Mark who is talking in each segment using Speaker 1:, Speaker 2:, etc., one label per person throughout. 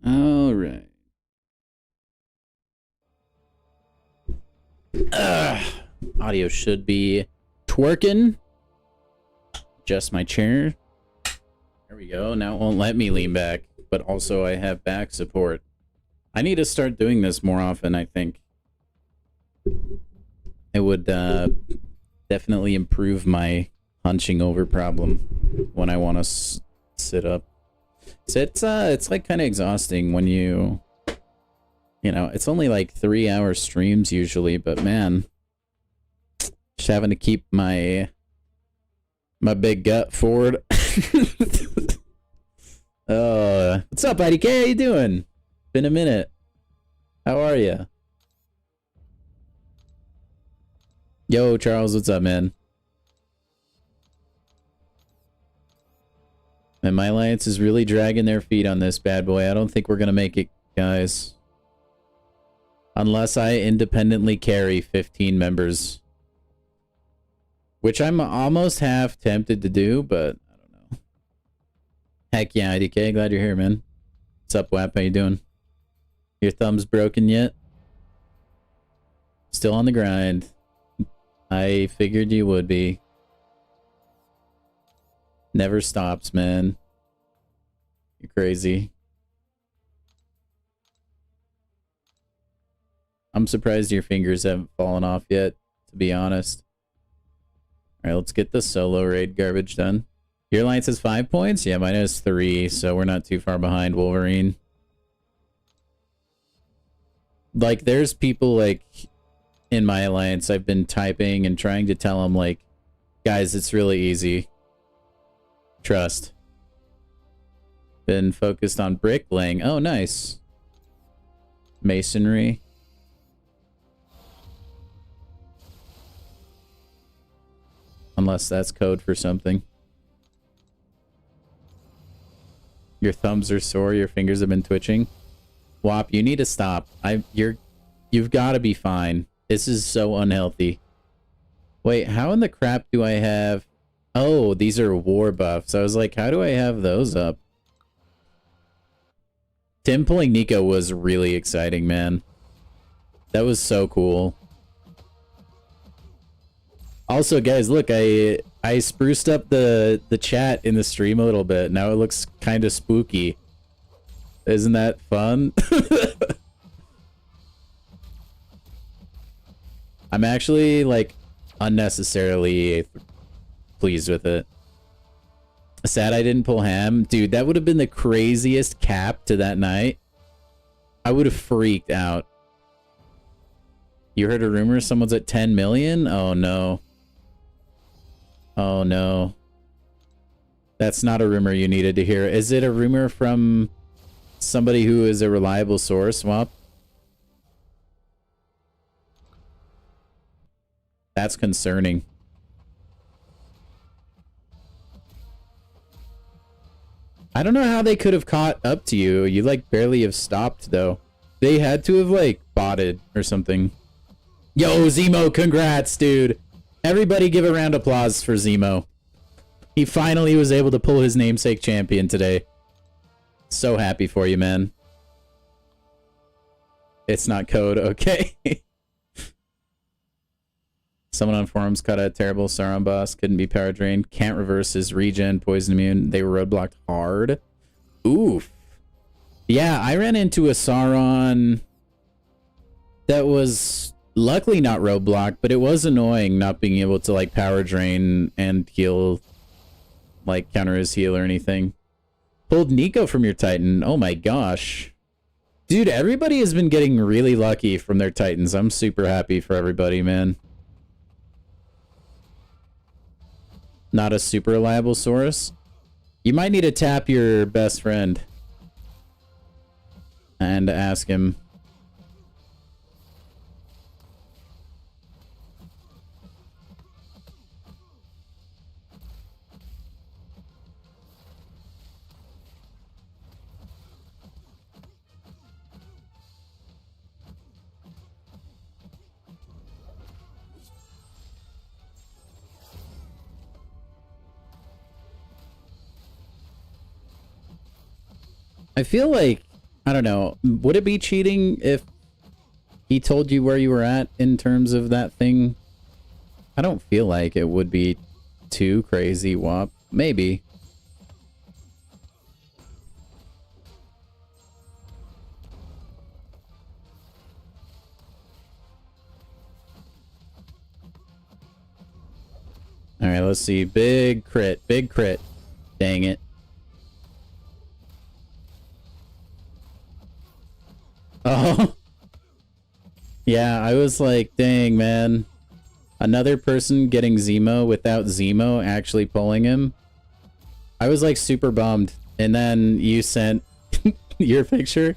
Speaker 1: All right. Audio should be twerking. Adjust my chair. There we go. Now it won't let me lean back, but also I have back support. I need to start doing this more often, I think. It would definitely improve my hunching over problem when I want to sit up. So it's like kind of exhausting when you know, it's only like 3-hour streams usually, but man, just having to keep my big gut forward. What's up, IDK? How you doing? Been a minute. How are you? Yo, Charles, what's up, man? And my alliance is really dragging their feet on this bad boy. I don't think we're gonna make it, guys. Unless I independently carry 15 members. Which I'm almost half tempted to do, but I don't know. Heck yeah, IDK, glad you're here, man. What's up, WAP? How you doing? Your thumb's broken yet? Still on the grind. I figured you would be. Never stops, man. You're crazy. I'm surprised your fingers haven't fallen off yet, to be honest. Alright, let's get the solo raid garbage done. Your alliance has 5 points? Yeah, mine has 3, so we're not too far behind Wolverine. Like, there's people, like, in my alliance, I've been typing and trying to tell them, like, guys, it's really easy. Trust. Been focused on bricklaying. Oh, nice. Masonry. Unless that's code for something. Your thumbs are sore, your fingers have been twitching. WAP, you need to stop. You've got to be fine. This is so unhealthy. Wait, how in the crap do I have... Oh, these are war buffs. I was like, how do I have those up? Tim pulling Nico was really exciting, man. That was so cool. Also, guys, look, I spruced up the chat in the stream a little bit. Now it looks kind of spooky. Isn't that fun? I'm actually, like, unnecessarily pleased with it. Sad I didn't pull Ham. Dude, that would have been the craziest cap to that night. I would have freaked out. You heard a rumor someone's at 10 million? Oh, no. Oh, no. That's not a rumor you needed to hear. Is it a rumor from somebody who is a reliable source, Swap? That's concerning. I don't know how they could have caught up to you. You, like, barely have stopped, though. They had to have, like, botted or something. Yo, Zemo, congrats, dude. Everybody give a round of applause for Zemo. He finally was able to pull his namesake champion today. So happy for you, man. It's not code, okay. Someone on forums caught a terrible Sauron boss. Couldn't be power drained. Can't reverse his regen. Poison immune. They were roadblocked hard. Oof. Yeah, I ran into a Sauron that was luckily not roadblocked, but it was annoying not being able to, like, power drain and heal, like, counter his heal or anything. Pulled Nico from your Titan. Oh my gosh. Dude, everybody has been getting really lucky from their Titans. I'm super happy for everybody, man. Not a super reliable source. You might need to tap your best friend and ask him. I feel like, I don't know, would it be cheating if he told you where you were at in terms of that thing? I don't feel like it would be too crazy, Wop. Maybe. Alright, let's see. Big crit. Big crit. Dang it. Oh. Yeah, I was like, dang, man. Another person getting Zemo without Zemo actually pulling him. I was like super bummed. And then you sent your picture.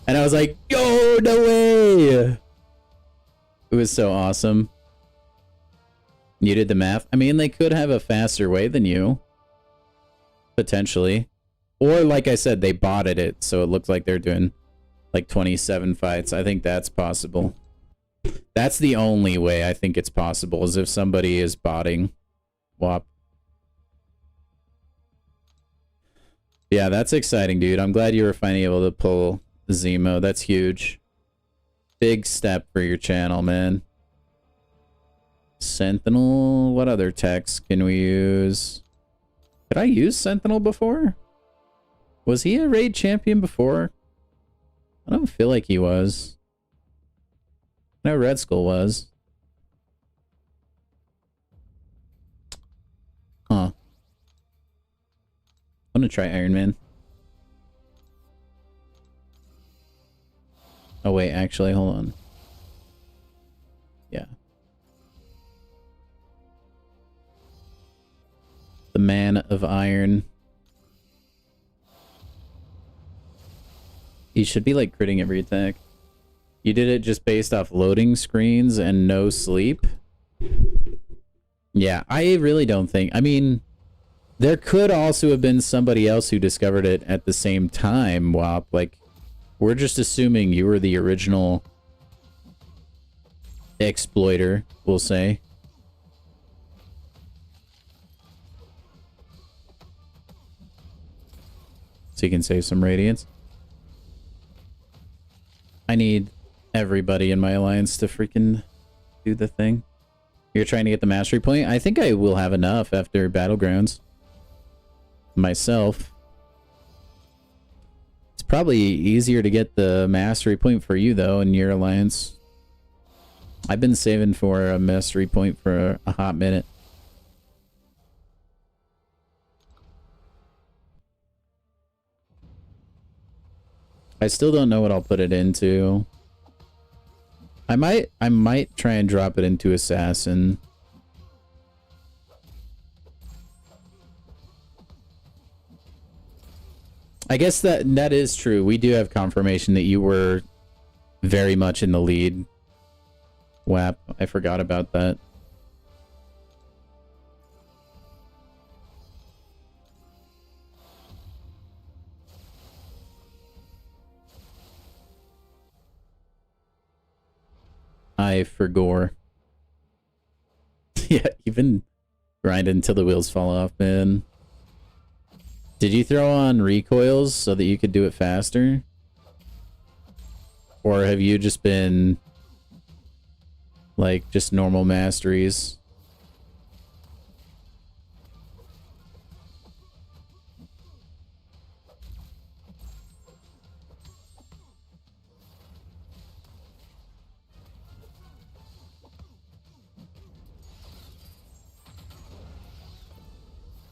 Speaker 1: And I was like, yo, no way. It was so awesome. You did the math. I mean, they could have a faster way than you. Potentially. Or like I said, they botted it. So it looks like they're doing like 27 fights. I think that's possible. That's the only way I think it's possible, is if somebody is botting WAP. Yeah, that's exciting, dude. I'm glad you were finally able to pull Zemo. That's huge. Big step for your channel, man. Sentinel. What other techs can we use? Did I use Sentinel before? Was he a raid champion before? I don't feel like he was. No, Red Skull was. Huh. I'm gonna try Iron Man. Oh wait, actually, hold on. Yeah. The Man of Iron. He should be like critting every attack. You did it just based off loading screens and no sleep? Yeah, I really don't think... I mean, there could also have been somebody else who discovered it at the same time, WAP. Like, we're just assuming you were the original exploiter, we'll say. So you can save some radiance. I need everybody in my alliance to freaking do the thing. You're trying to get the mastery point? I think I will have enough after Battlegrounds. Myself. It's probably easier to get the mastery point for you, though, in your alliance. I've been saving for a mastery point for a hot minute. I still don't know what I'll put it into. I might try and drop it into Assassin. I guess that is true. We do have confirmation that you were very much in the lead. WAP. I forgot about that. I forgore. Yeah, you've been grinding until the wheels fall off, man. Did you throw on recoils so that you could do it faster? Or have you just been like just normal masteries?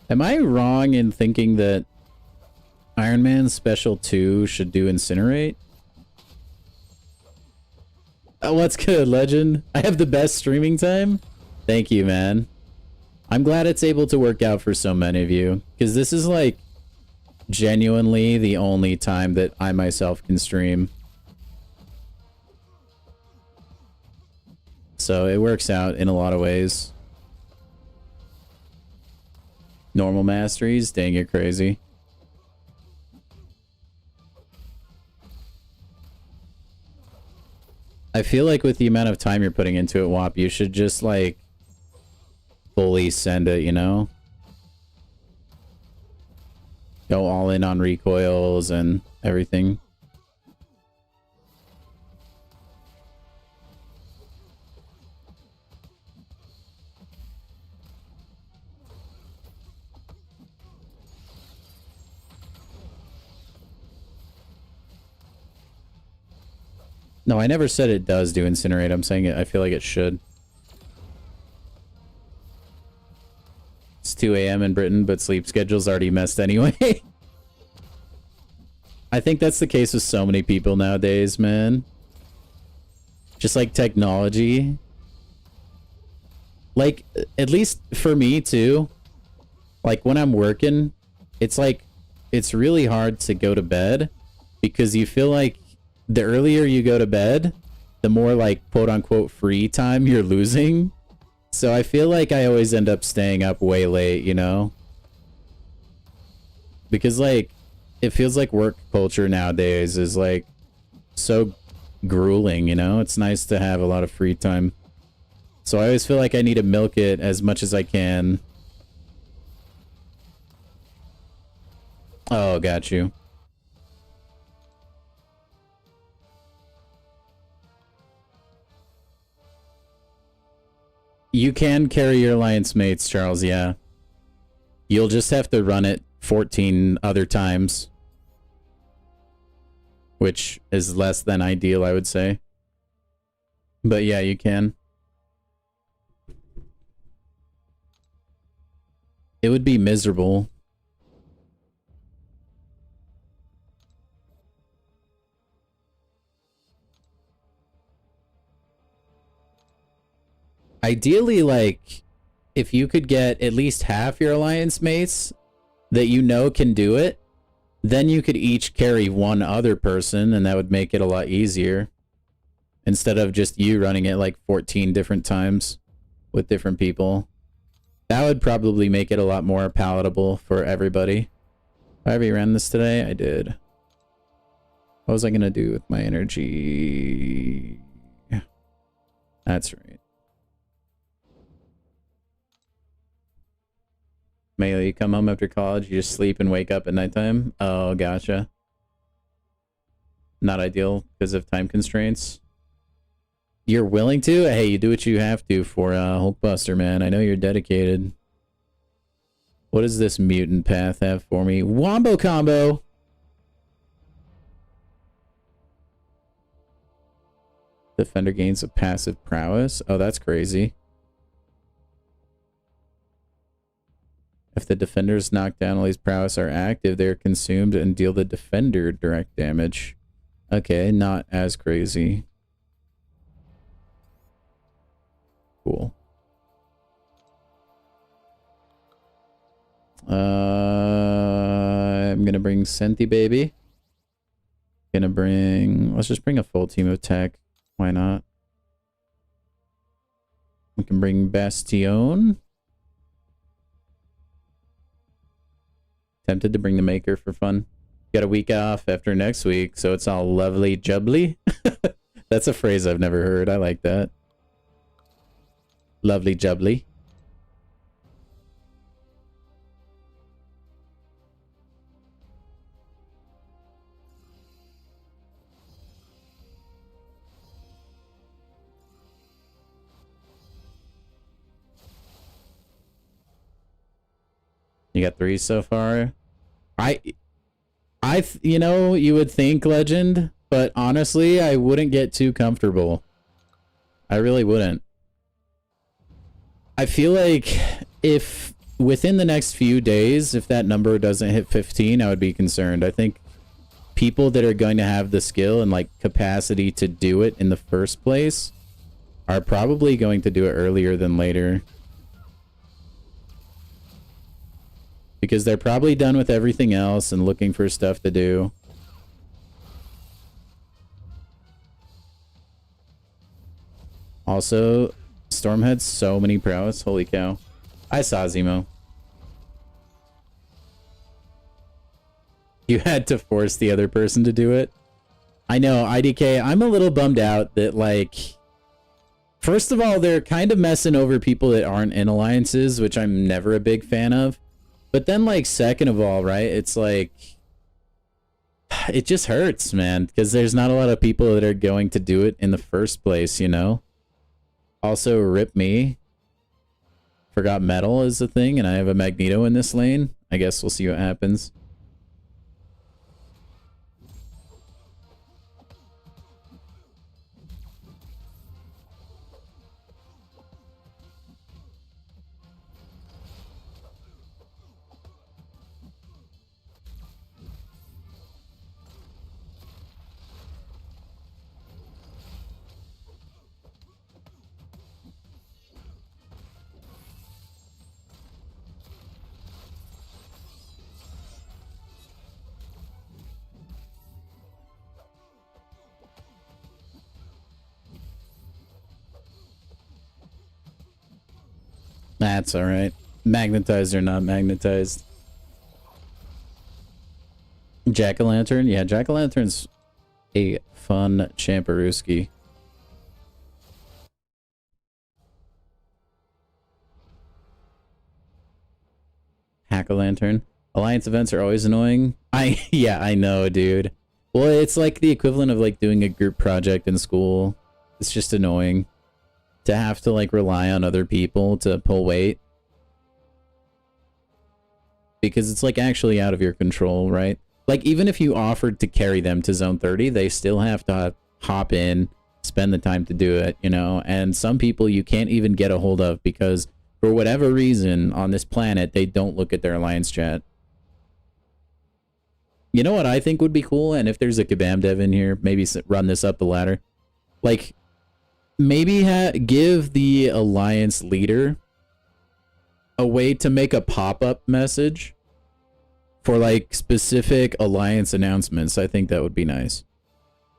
Speaker 1: Am I wrong in thinking that Iron Man Special 2 should do Incinerate? Oh, what's good, Legend? I have the best streaming time? Thank you, man. I'm glad it's able to work out for so many of you, because this is like genuinely the only time that I myself can stream. So it works out in a lot of ways. Normal masteries? Dang, you're crazy. I feel like with the amount of time you're putting into it, WAP, you should just, like, fully send it, you know? go all in on recoils and everything. No, I never said it does do incinerate. I'm saying it. I feel like it should. It's 2 a.m. in Britain, but sleep schedule's already messed anyway. I think that's the case with so many people nowadays, man. Just like technology. Like, at least for me too. Like when I'm working, it's like, it's really hard to go to bed because you feel like the earlier you go to bed, the more like quote unquote free time you're losing. So I feel like I always end up staying up way late, you know? Because like, it feels like work culture nowadays is like so grueling, you know? It's nice to have a lot of free time. So I always feel like I need to milk it as much as I can. Oh, got you. You can carry your alliance mates, Charles, yeah. You'll just have to run it 14 other times. Which is less than ideal, I would say. But yeah, you can. It would be miserable. Ideally, like, if you could get at least half your alliance mates that you know can do it, then you could each carry one other person, and that would make it a lot easier. Instead of just you running it like 14 different times with different people. That would probably make it a lot more palatable for everybody. I already ran this today? I did. What was I going to do with my energy? That's right. Melee, you come home after college, you just sleep and wake up at nighttime? Oh, gotcha. Not ideal because of time constraints. You're willing to? Hey, you do what you have to for Hulkbuster, man. I know you're dedicated. What does this mutant path have for me? Wombo combo! Defender gains a passive prowess. Oh, that's crazy. If the defender's knocked down while his prowess are active, they are consumed and deal the defender direct damage. Okay, not as crazy. Cool. I'm gonna bring Senti Baby. Gonna bring... Let's just bring a full team of tech. Why not? We can bring Bastion. Tempted to bring the Maker for fun. Got a week off after next week, so it's all lovely jubbly. That's a phrase I've never heard. I like that. Lovely jubbly. You got 3 so far? You know, you would think Legend, but honestly, I wouldn't get too comfortable. I really wouldn't. I feel like if within the next few days, if that number doesn't hit 15, I would be concerned. I think people that are going to have the skill and like capacity to do it in the first place are probably going to do it earlier than later. Because they're probably done with everything else and looking for stuff to do. Also, Storm had so many prowess. Holy cow. I saw Zemo. You had to force the other person to do it. I know, IDK, I'm a little bummed out that, like... First of all, they're kind of messing over people that aren't in alliances, which I'm never a big fan of. But then, like, second of all, right, it's like, it just hurts, man, because there's not a lot of people that are going to do it in the first place, you know? Also, rip me. Forgot metal is the thing, and I have a Magneto in this lane. I guess we'll see what happens. That's alright. Magnetized or not magnetized. Jack-o'-lantern? Yeah, Jack-o'-lantern's a fun champerooski. Hack-o'-lantern. Alliance events are always annoying. Yeah, I know, dude. Well, it's like the equivalent of like doing a group project in school. It's just annoying to have to like rely on other people to pull weight. Because it's like actually out of your control, right? Like even if you offered to carry them to zone 30, they still have to hop in, spend the time to do it, you know? And some people you can't even get a hold of because for whatever reason on this planet, they don't look at their alliance chat. You know what I think would be cool? And if there's a Kabam dev in here, maybe run this up the ladder. Like, maybe give the alliance leader a way to make a pop-up message for like specific alliance announcements. I think that would be nice.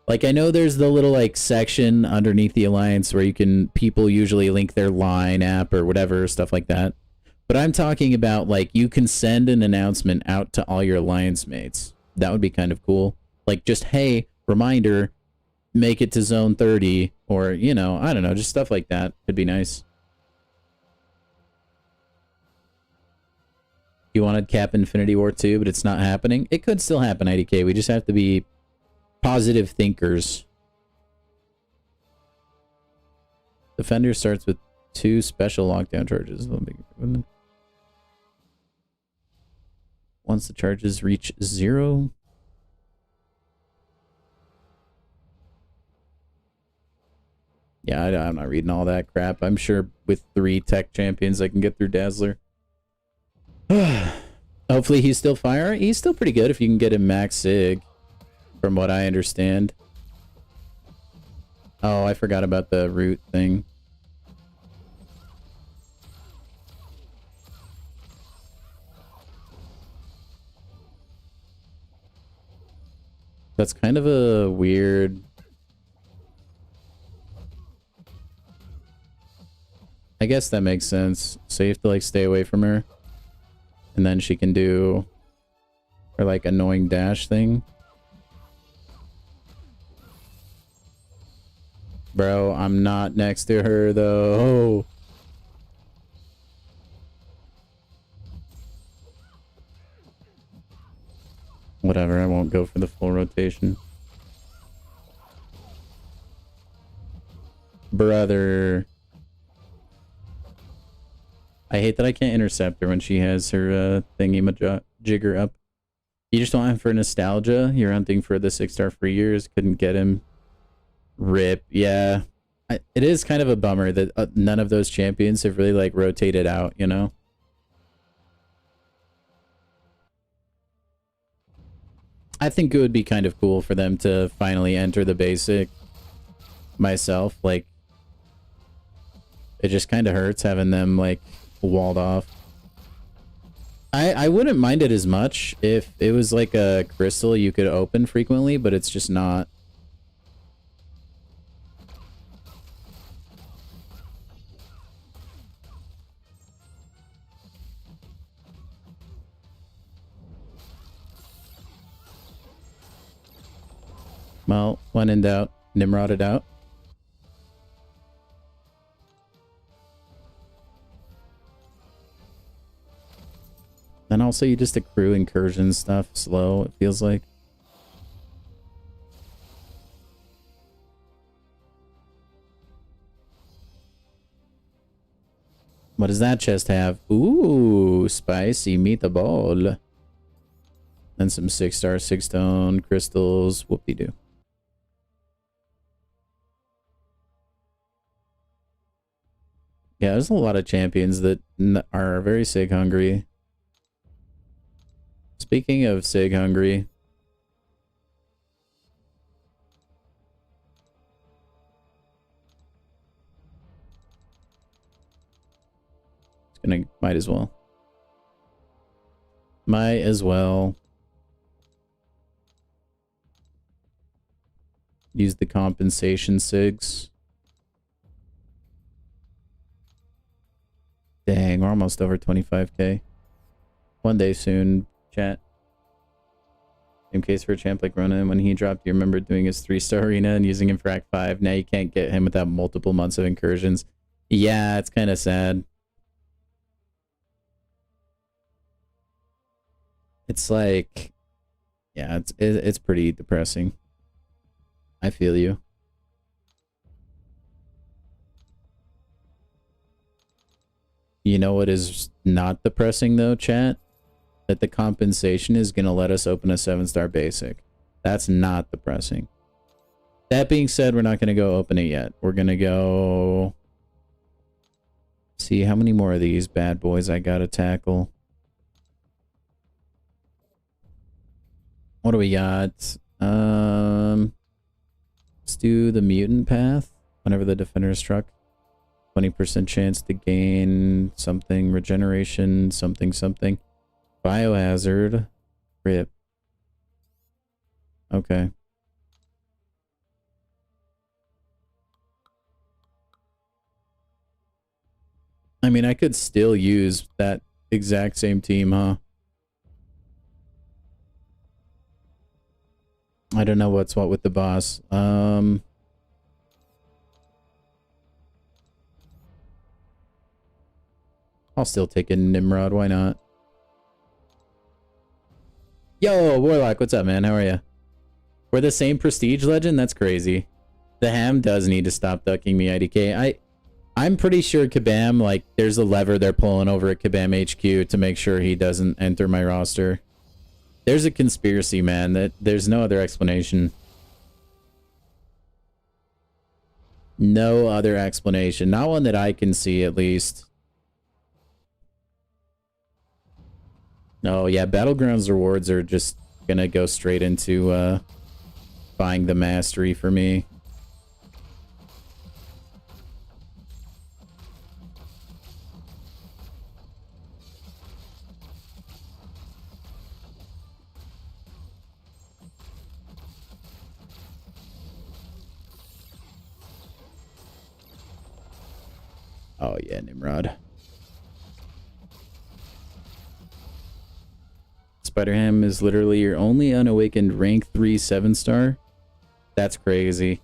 Speaker 1: Like, I know there's the little like section underneath the alliance where you can, people usually link their line app or whatever, stuff like that. But I'm talking about like you can send an announcement out to all your alliance mates. That would be kind of cool. Like just, hey, reminder, make it to zone 30, or, you know, I don't know, just stuff like that could be nice. You wanted Cap Infinity War 2, but it's not happening. It could still happen, IDK. We just have to be positive thinkers. Defender starts with 2 special lockdown charges. Once the charges reach 0. Yeah, I'm not reading all that crap. I'm sure with 3 tech champions I can get through Dazzler. Hopefully he's still fire. He's still pretty good if you can get him max sig, from what I understand. Oh, I forgot about the root thing. That's kind of a weird... I guess that makes sense. So you have to like stay away from her. And then she can do her like annoying dash thing. Bro, I'm not next to her though. Whatever, I won't go for the full rotation. Brother. I hate that I can't intercept her when she has her thingy-majigger up. You just don't have for nostalgia. You're hunting for the 6-star free years. Couldn't get him. Rip. Yeah. It is kind of a bummer that none of those champions have really like rotated out, you know? I think it would be kind of cool for them to finally enter the basic myself. Like, it just kind of hurts having them like walled off. I wouldn't mind it as much if it was like a crystal you could open frequently, but it's just not. Well, when in doubt, Nimrod it out. Then I'll also you just accrue incursion stuff slow, it feels like. What does that chest have? Ooh, spicy meatball. And some 6-star 6-stone crystals. Whoop-de-doo. Yeah, there's a lot of champions that are very sig hungry. Speaking of sig hungry, might as well. Might as well. Use the compensation sigs. Dang, we're almost over 25k. One day soon, chat. In case for a champ like Ronan, when he dropped, you remember doing his 3-star arena and using him for Act 5. Now you can't get him without multiple months of incursions. Yeah, it's kind of sad. It's like, yeah, it's pretty depressing. I feel you. You know what is not depressing though, chat? That the compensation is going to let us open a 7-star basic. That's not depressing. That being said, we're not going to go open it yet. We're going to go see how many more of these bad boys I got to tackle. What do we got? Let's do the mutant path. Whenever the defender is struck, 20% chance to gain something, regeneration, something. Biohazard. Rip. Okay. I mean, I could still use that exact same team, huh? I don't know what's what with the boss. I'll still take a Nimrod, why not? Yo, Warlock, what's up, man? How are you? We're the same prestige legend? That's crazy. The Ham does need to stop ducking me, IDK. I'm pretty sure Kabam, like, there's a lever they're pulling over at Kabam HQ to make sure he doesn't enter my roster. There's a conspiracy, man. That there's no other explanation. No other explanation. Not one that I can see, at least. Oh, yeah. Battlegrounds rewards are just gonna go straight into buying the mastery for me. Oh, yeah, Nimrod. Spider-Ham is literally your only unawakened rank 3 7-star. That's crazy.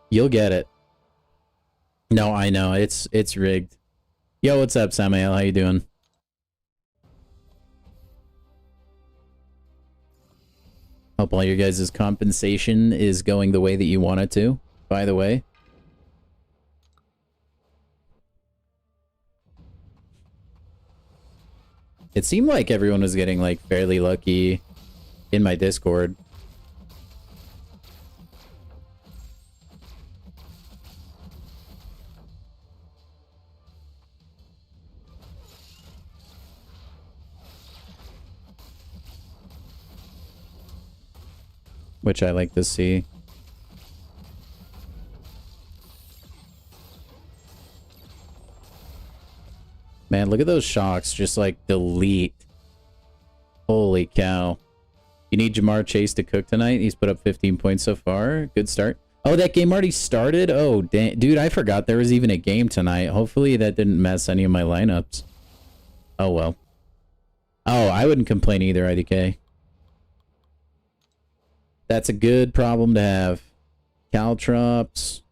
Speaker 1: You'll get it. No, I know. It's rigged. Yo, what's up, Samael? How you doing? Hope all your guys' compensation is going the way that you want it to, by the way. It seemed like everyone was getting, like, fairly lucky in my Discord. Which I like to see. Man, look at those shocks. Just like delete. Holy cow. You need Jamar Chase to cook tonight. He's put up 15 points so far. Good start. Oh, that game already started? Oh, dude, I forgot there was even a game tonight. Hopefully that didn't mess any of my lineups. Oh, well. Oh, I wouldn't complain either, IDK. That's a good problem to have. Caltrops.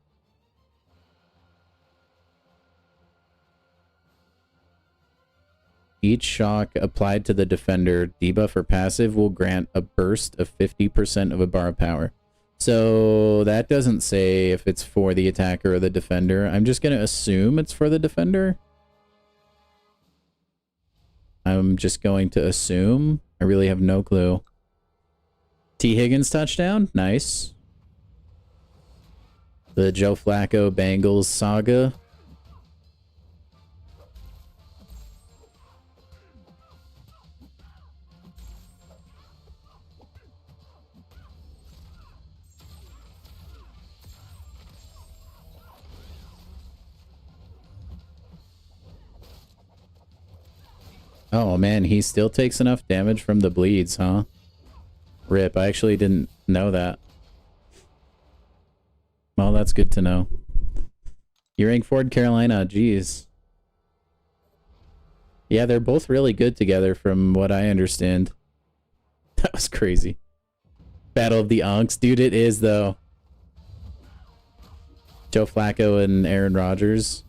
Speaker 1: Each shock applied to the defender, debuff or passive, will grant a burst of 50% of a bar of power. So that doesn't say if it's for the attacker or the defender. I'm just going to assume it's for the defender. I'm just going to assume. I really have no clue. T. Higgins touchdown. Nice. The Joe Flacco Bengals saga. Oh man, he still takes enough damage from the bleeds, huh? Rip, I actually didn't know that. Well, that's good to know. You're in Ford, Carolina, jeez. Yeah, they're both really good together from what I understand. That was crazy. Battle of the Unks. Dude, it is though. Joe Flacco and Aaron Rodgers.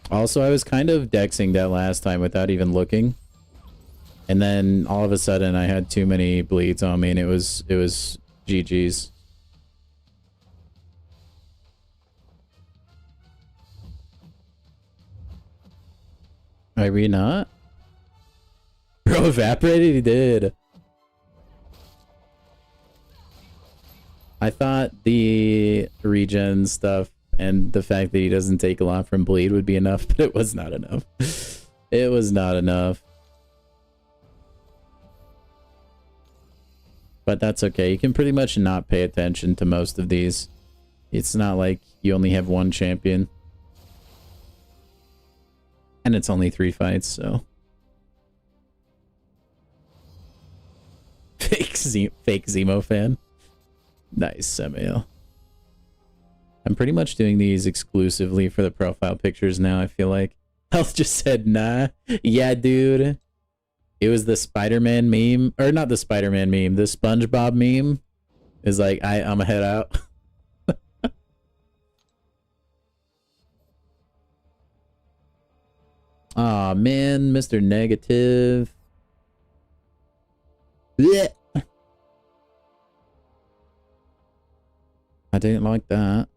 Speaker 1: Also, I was kind of dexing that last time without even looking. And then all of a sudden I had too many bleeds on me and it was GG's. Are we not? Bro evaporated? He did. I thought the regen stuff and the fact that he doesn't take a lot from bleed would be enough, but it was not enough. It was not enough. But that's okay. You can pretty much not pay attention to most of these. It's not like you only have one champion. And it's only 3 fights, so. Fake Zemo fan. Nice, Samuel. I'm pretty much doing these exclusively for the profile pictures now, I feel like. Health just said, nah. Yeah, dude. It was the Spider-Man meme. Or not the Spider-Man meme. The SpongeBob meme. Is like, I'm a head out. Aw, man. Mr. Negative. Blech. I didn't like that.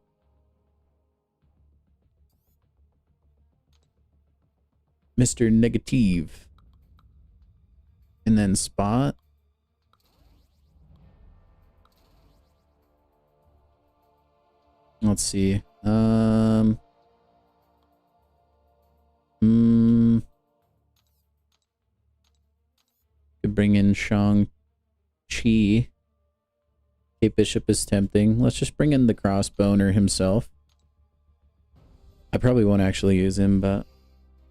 Speaker 1: Mr. Negative. And then Spot. Let's see. Could bring in Shang-Chi. Kate Bishop is tempting. Let's just bring in the Crossboner himself. I probably won't actually use him, but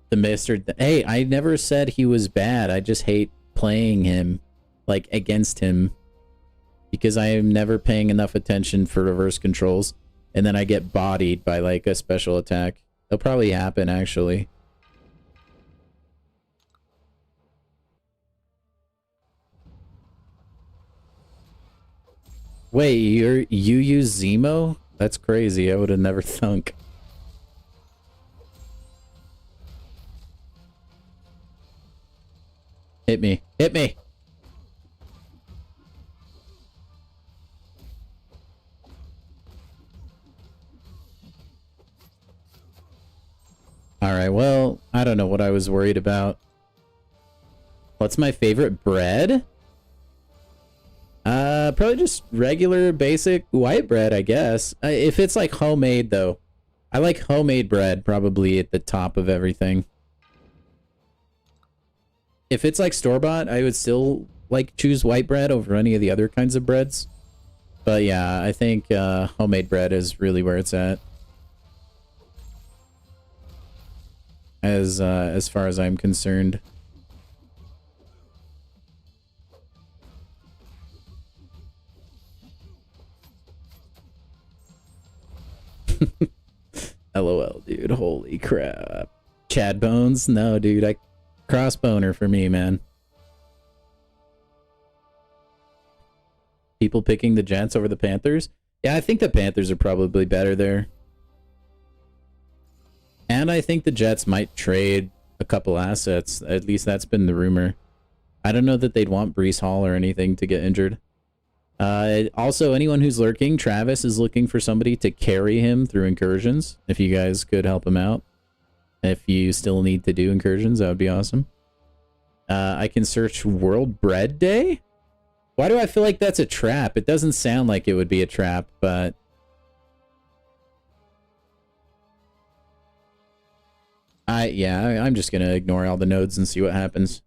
Speaker 1: the Mr. Hey, I never said he was bad. I just hate playing him, like, against him, because I am never paying enough attention for reverse controls, and then I get bodied by, like, a special attack. It'll probably happen, actually. Wait, you use Zemo? That's crazy. I would have never thunk. Hit me. Hit me. Alright, well, I don't know what I was worried about. What's my favorite bread? Probably just regular, basic white bread, I guess. If it's like homemade, though. I like homemade bread, probably at the top of everything. If it's like store-bought, I would still like choose white bread over any of the other kinds of breads. But yeah, I think homemade bread is really where it's at. As far as I'm concerned. LOL, dude. Holy crap. Chad Bones? No, dude. Crossboner for me, man. People picking the Jets over the Panthers? Yeah, I think the Panthers are probably better there. And I think the Jets might trade a couple assets. At least that's been the rumor. I don't know that they'd want Breece Hall or anything to get injured. Also, anyone who's lurking, Travis is looking for somebody to carry him through incursions. If you guys could help him out. If you still need to do incursions, that would be awesome. I can search World Bread Day? Why do I feel like that's a trap? It doesn't sound like it would be a trap, but... I'm just gonna ignore all the nodes and see what happens.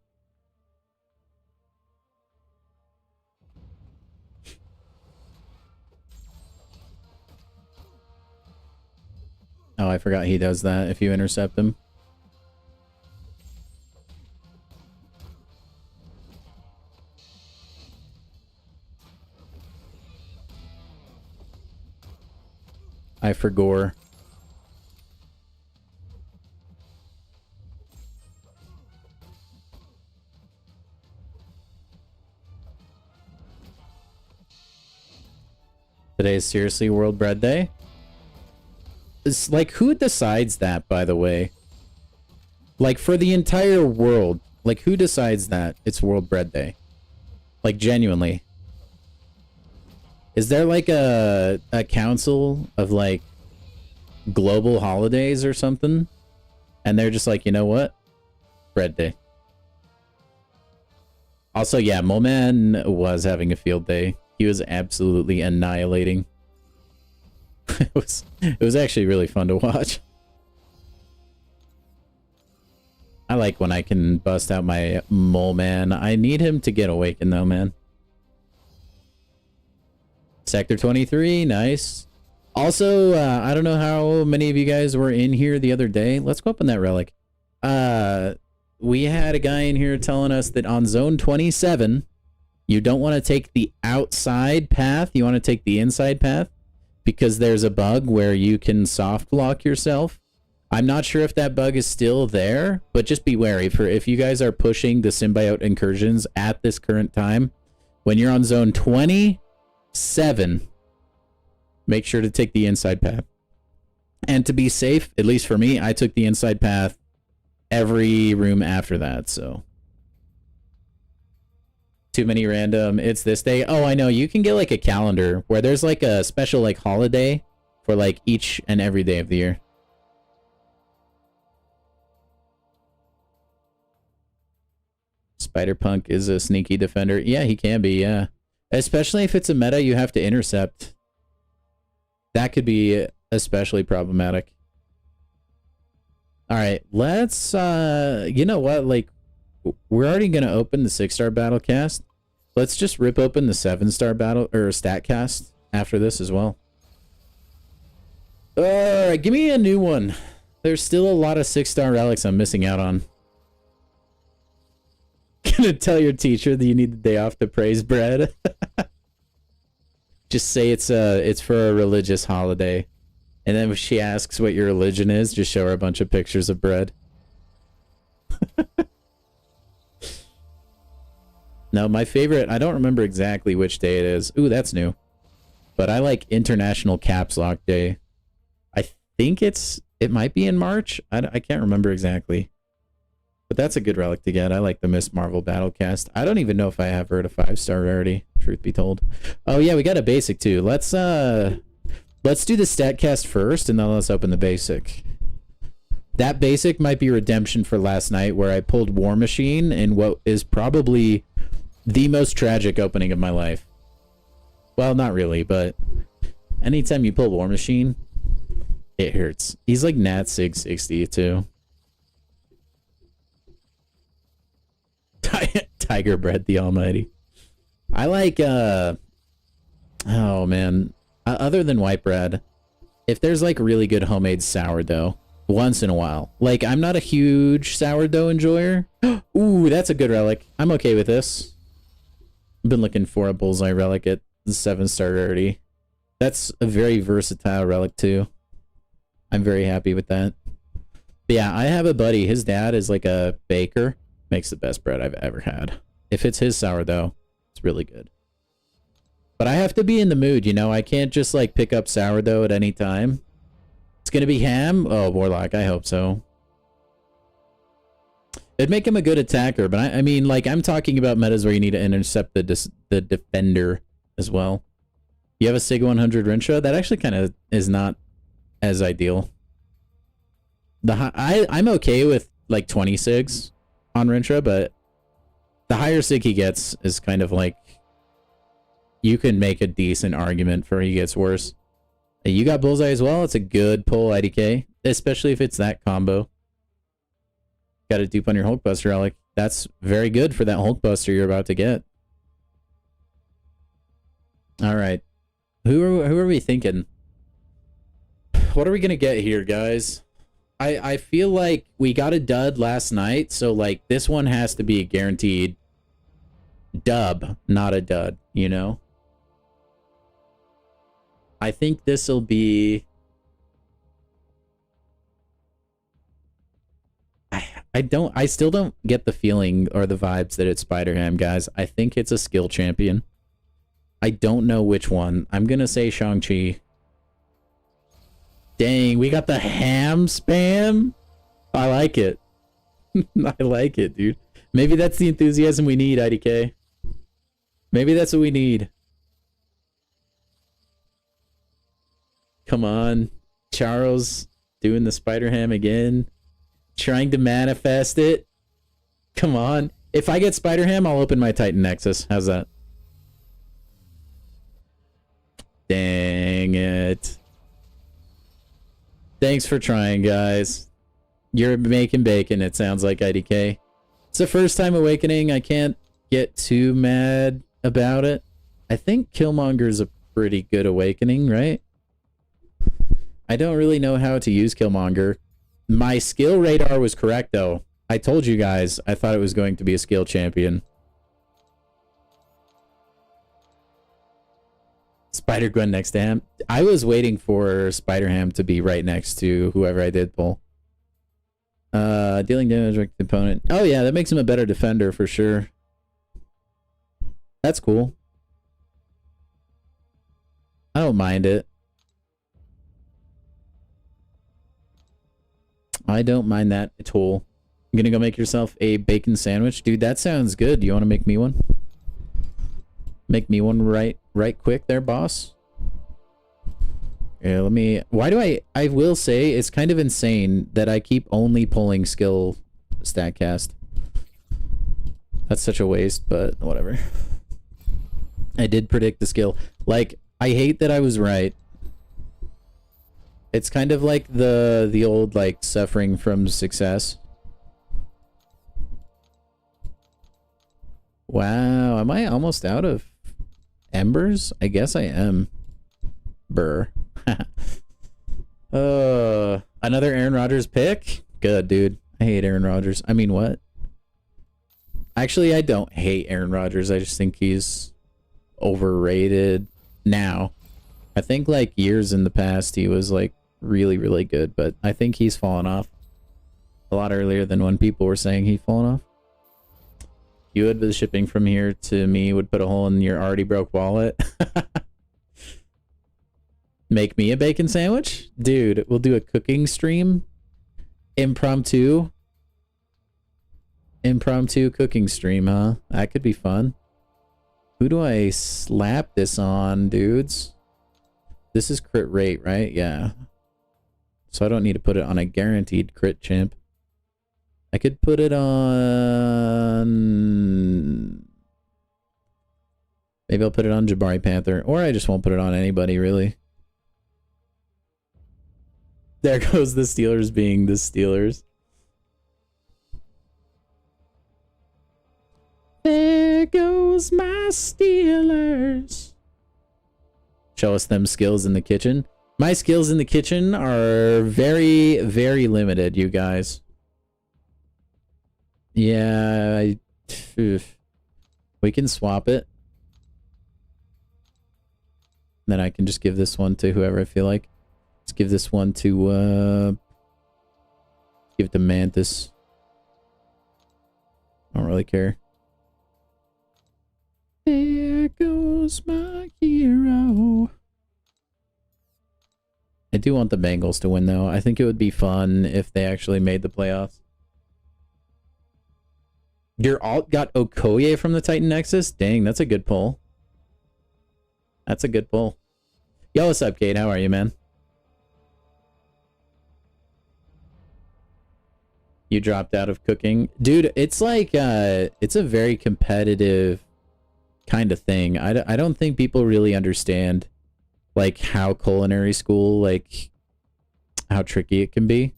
Speaker 1: Oh, I forgot he does that if you intercept him. I forgot. Today is seriously World Bread Day? It's like, who decides that, by the way? Like, for the entire world, like, who decides that it's World Bread Day? Like, genuinely. Is there, like, a council of, like, global holidays or something? And they're just like, you know what? Bread Day. Also, yeah, Moman was having a field day. He was absolutely annihilating. It was actually really fun to watch. I like when I can bust out my mole man. I need him to get awakened though, man. Sector 23, nice. Also, I don't know how many of you guys were in here the other day. Let's go up in that relic. We had a guy in here telling us that on zone 27, you don't want to take the outside path. You want to take the inside path because there's a bug where you can soft lock yourself. I'm not sure if that bug is still there, but just be wary for if you guys are pushing the symbiote incursions at this current time. When you're on zone 27, make sure to take the inside path. And to be safe, at least for me, I took the inside path every room after that, so. Too many random, it's this day. Oh, I know, you can get like a calendar where there's like a special like holiday for like each and every day of the year. Spider-Punk is a sneaky defender. Yeah, he can be, yeah. Especially if it's a meta you have to intercept. That could be especially problematic. Alright, let's, you know what, like, we're already going to open the 6-star battle cast. Let's just rip open the 7-star battle, or stat cast after this as well. Alright, give me a new one. There's still a lot of 6-star relics I'm missing out on. Gonna tell your teacher that you need the day off to praise bread. Just say it's for a religious holiday. And then if she asks what your religion is, just show her a bunch of pictures of bread. No, my favorite, I don't remember exactly which day it is. Ooh, that's new. But I like International Caps Lock Day. I think it might be in March. I can't remember exactly. But that's a good relic to get. I like the Miss Marvel Battlecast. I don't even know if I have her at a 5-star rarity, truth be told. Oh yeah, we got a basic too. Let's do the stat cast first, and then let's open the basic. That basic might be redemption for last night, where I pulled War Machine in what is probably the most tragic opening of my life. Well, not really, but anytime you pull War Machine, it hurts. He's like Nat 660 too. Tiger Bread the Almighty. I like, oh man. Other than white bread, if there's like really good homemade sourdough, once in a while. Like, I'm not a huge sourdough enjoyer. Ooh, that's a good relic. I'm okay with this. I've been looking for a bullseye relic at the 7-star rarity. That's a very versatile relic too. I'm very happy with that. But yeah, I have a buddy. His dad is like a baker. Makes the best bread I've ever had. If it's his sourdough, it's really good. But I have to be in the mood, you know? I can't just like pick up sourdough at any time. It's gonna be Ham? Oh, Warlock, I hope so. It'd make him a good attacker, but I mean, like, I'm talking about metas where you need to intercept the defender as well. You have a Sig 100 Rincha? That actually kind of is not as ideal. I'm okay with, like, 20 Sigs on Rincha, but the higher Sig he gets is kind of like... You can make a decent argument for he gets worse. Hey, you got Bullseye as well? It's a good pull, IDK. Especially if it's that combo. Got a dupe on your Hulkbuster, Alec. That's very good for that Hulkbuster you're about to get. Alright. Who are we thinking? What are we gonna get here, guys? I feel like we got a dud last night, so like this one has to be a guaranteed dub, not a dud, you know? I think this'll be... I still don't get the feeling or the vibes that it's Spider-Ham, guys. I think it's a skill champion. I don't know which one. I'm gonna say Shang-Chi. Dang, we got the ham spam? I like it. I like it, dude. Maybe that's the enthusiasm we need, IDK. Maybe that's what we need. Come on. Charles doing the Spider-Ham again. Trying to manifest it. Come on. If I get Spider-Ham, I'll open my Titan Nexus. How's that? Dang it. Thanks for trying, guys. You're making bacon, it sounds like, IDK. It's the first time awakening. I can't get too mad about it. I think Killmonger's a pretty good awakening, right? I don't really know how to use Killmonger. My skill radar was correct, though. I told you guys I thought it was going to be a skill champion. Spider-Gwen next to Ham. I was waiting for Spider-Ham to be right next to whoever I did pull. Dealing damage with the opponent. Oh yeah, that makes him a better defender for sure. That's cool. I don't mind it. I don't mind that at all. You gonna go make yourself a bacon sandwich? Dude, that sounds good. You wanna make me one? Make me one right quick there, boss. Yeah, let me... Why do I will say, it's kind of insane that I keep only pulling skill StatCast. That's such a waste, but whatever. I did predict the skill. Like, I hate that I was right. It's kind of like the old, like, suffering from success. Wow, am I almost out of embers? I guess I am. Burr. Another Aaron Rodgers pick? Good, dude. I hate Aaron Rodgers. I mean, what? Actually, I don't hate Aaron Rodgers. I just think he's overrated now. I think, like, years in the past, he was, like, really, really good, but I think he's fallen off a lot earlier than when people were saying he'd fallen off. You would, with shipping from here to me, would put a hole in your already broke wallet. Make me a bacon sandwich? Dude, we'll do a cooking stream. Impromptu cooking stream, huh? That could be fun. Who do I slap this on, dudes? This is crit rate, right? Yeah. So I don't need to put it on a guaranteed crit champ. I could put it on... Maybe I'll put it on Jabari Panther. Or I just won't put it on anybody, really. There goes the Steelers being the Steelers. There goes my Steelers. Show us them skills in the kitchen. My skills in the kitchen are very, very limited, you guys. Yeah, we can swap it. Then I can just give this one to whoever I feel like. Let's give this one to, give it to Mantis. I don't really care. There goes my hero. I do want the Bengals to win, though. I think it would be fun if they actually made the playoffs. Your alt got Okoye from the Titan Nexus? Dang, that's a good pull. That's a good pull. Yo, what's up, Kate? How are you, man? You dropped out of cooking. Dude, it's like, it's a very competitive kind of thing. I don't think people really understand, like, how culinary school, like, how tricky it can be.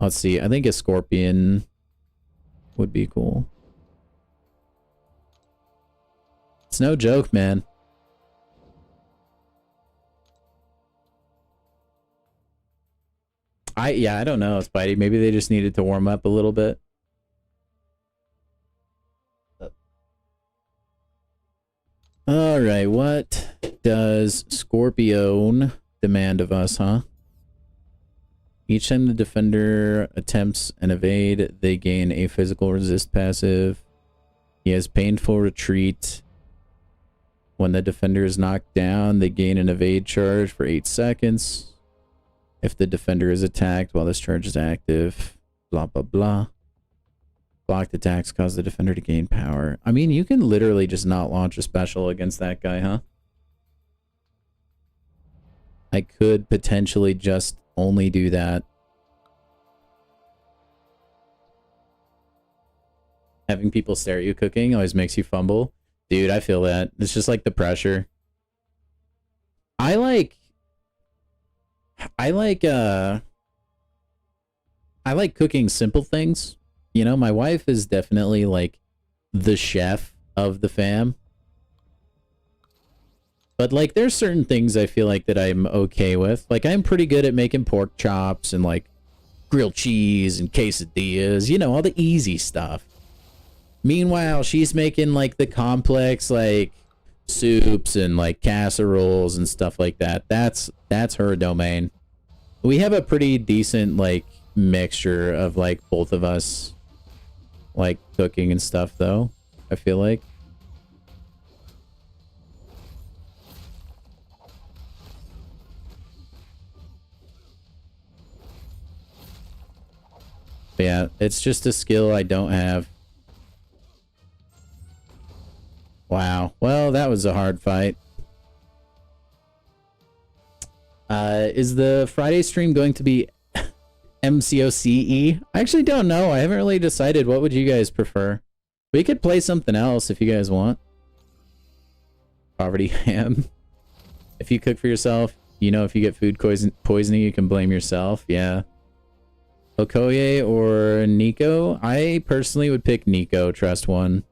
Speaker 1: Let's see. I think a scorpion would be cool. It's no joke, man. Yeah, I don't know, Spidey. Maybe they just needed to warm up a little bit. All right, what does Scorpion demand of us, huh? Each time the defender attempts an evade, they gain a physical resist passive. He has painful retreat. When the defender is knocked down, they gain an evade charge for 8 seconds. If the defender is attacked while this charge is active, blah, blah, blah. Blocked attacks cause the defender to gain power. I mean, you can literally just not launch a special against that guy, huh? I could potentially just only do that. Having people stare at you cooking always makes you fumble. Dude, I feel that. It's just like the pressure. I like cooking simple things. You know, my wife is definitely like the chef of the fam. But like there's certain things I feel like that I'm okay with. Like I'm pretty good at making pork chops and like grilled cheese and quesadillas, you know, all the easy stuff. Meanwhile, she's making like the complex like soups and like casseroles and stuff like that. That's her domain. We have a pretty decent like mixture of like both of us like cooking and stuff though, I feel like. But yeah, it's just a skill I don't have. Wow. Well, that was a hard fight. Is the Friday stream going to be MCOC? I actually don't know. I haven't really decided. What would you guys prefer? We could play something else if you guys want. Poverty ham. If you cook for yourself, you know, if you get food poisoning, you can blame yourself. Yeah. Okoye or Nico? I personally would pick Nico, trust one.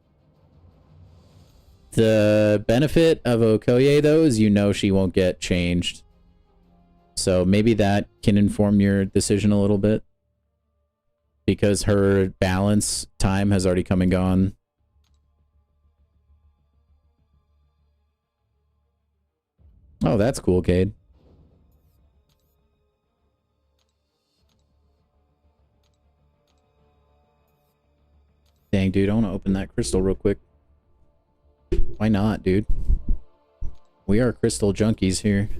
Speaker 1: The benefit of Okoye, though, is you know she won't get changed. So maybe that can inform your decision a little bit. Because her balance time has already come and gone. Oh, that's cool, Cade. Dang, dude, I want to open that crystal real quick. Why not, dude? We are crystal junkies here.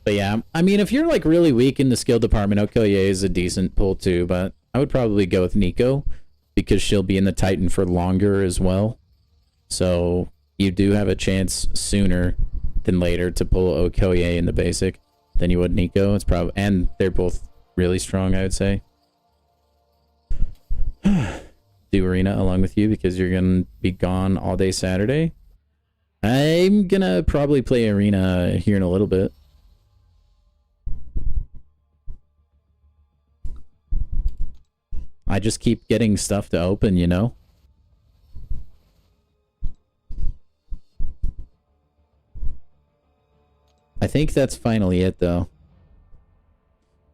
Speaker 1: But yeah, I mean, if you're like really weak in the skill department, Okoye is a decent pull too, but I would probably go with Nico because she'll be in the Titan for longer as well. So you do have a chance sooner than later to pull Okoye in the basic than you would Nico. It's probably, and they're both really strong, I would say. Do arena along with you because you're gonna be gone all day Saturday. I'm gonna probably play arena here in a little bit. I just keep getting stuff to open, you know? I think that's finally it, though.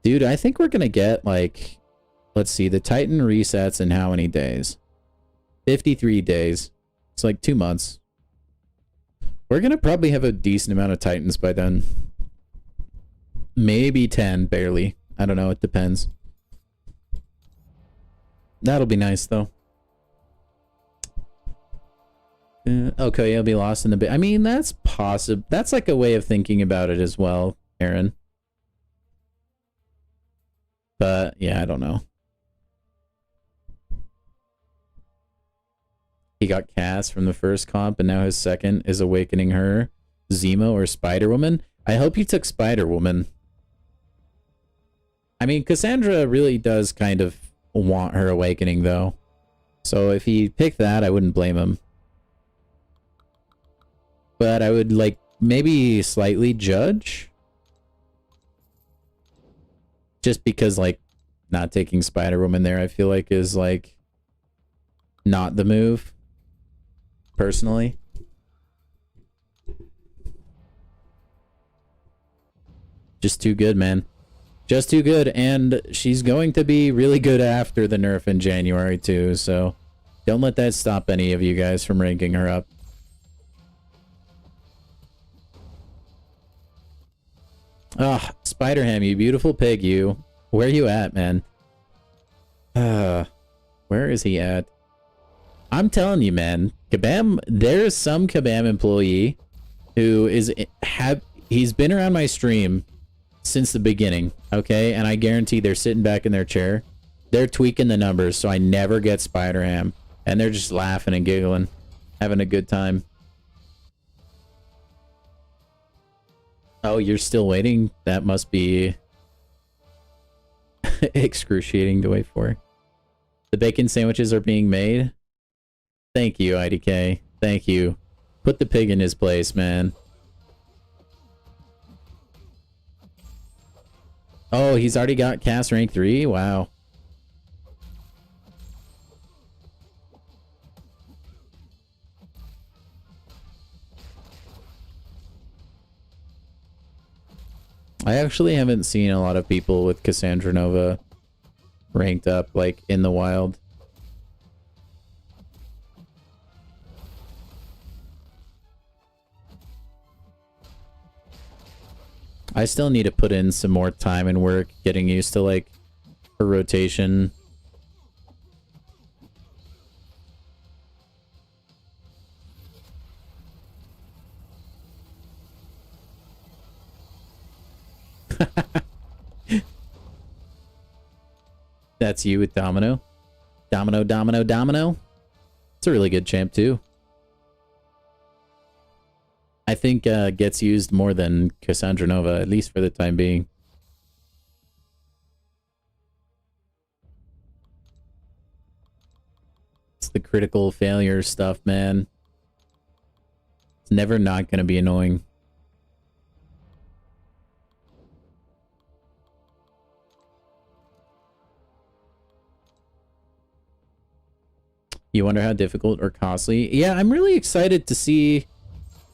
Speaker 1: Dude, I think we're gonna get, like... Let's see, the Titan resets in how many days? 53 days. It's like 2 months. We're gonna probably have a decent amount of Titans by then. Maybe 10, barely. I don't know, it depends. That'll be nice, though. Okay, I'll be lost in a bit. I mean, that's possible. That's like a way of thinking about it as well. Aaron. But yeah, I don't know. He got Cass from the first comp, and now his second is Awakening Her, Zemo, or Spider-Woman. I hope he took Spider-Woman. I mean, Cassandra really does kind of want her awakening, though. So if he picked that, I wouldn't blame him. But I would, like, maybe slightly judge. Just because, like, not taking Spider-Woman there, I feel like is, like, not the move. Personally. Just too good, man. Just too good, and she's going to be really good after the nerf in January, too, so don't let that stop any of you guys from ranking her up. Ah, oh, Spider-Ham, you beautiful pig, you. Where you at, man? Where is he at? I'm telling you, man, Kabam, there's some Kabam employee who is, he's been around my stream since the beginning, okay? And I guarantee they're sitting back in their chair. They're tweaking the numbers so I never get Spider-Ham. And they're just laughing and giggling, having a good time. Oh, you're still waiting? That must be excruciating to wait for. The bacon sandwiches are being made. Thank you, IDK. Thank you. Put the pig in his place, man. Oh, he's already got Cass rank 3? Wow. I actually haven't seen a lot of people with Cassandra Nova ranked up, like, in the wild. I still need to put in some more time and work getting used to, like, her rotation. That's you with Domino. Domino, Domino, Domino. It's a really good champ, too. I think gets used more than Cassandra Nova, at least for the time being. It's the critical failure stuff, man. It's never not going to be annoying. You wonder how difficult or costly? Yeah, I'm really excited to see...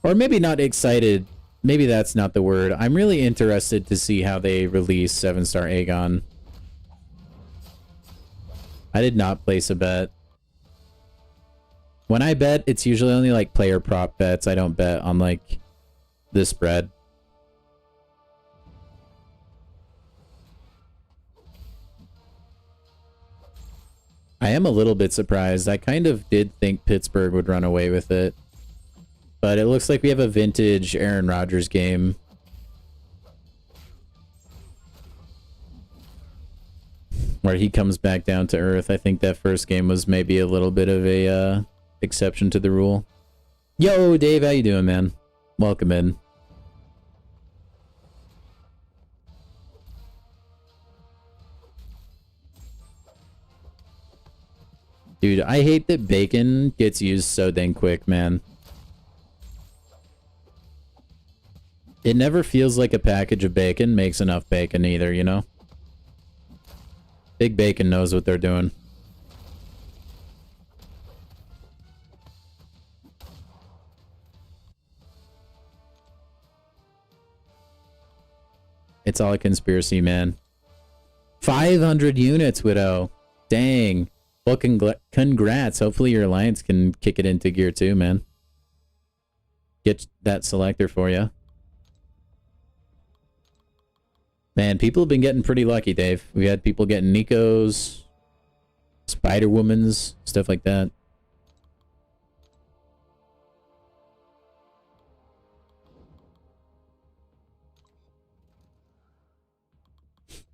Speaker 1: Or maybe not excited. Maybe that's not the word. I'm really interested to see how they release 7-star Aegon. I did not place a bet. When I bet, it's usually only like player prop bets. I don't bet on like the spread. I am a little bit surprised. I kind of did think Pittsburgh would run away with it. But it looks like we have a vintage Aaron Rodgers game. Where he comes back down to earth. I think that first game was maybe a little bit of a exception to the rule. Yo, Dave, how you doing, man? Welcome in. Dude, I hate that bacon gets used so dang quick, man. It never feels like a package of bacon makes enough bacon either, you know? Big Bacon knows what they're doing. It's all a conspiracy, man. 500 units, Widow. Dang. Well, congrats. Hopefully your alliance can kick it into gear too, man. Get that selector for you. Man, people have been getting pretty lucky, Dave. We had people getting Nico's, Spider-Woman's, stuff like that.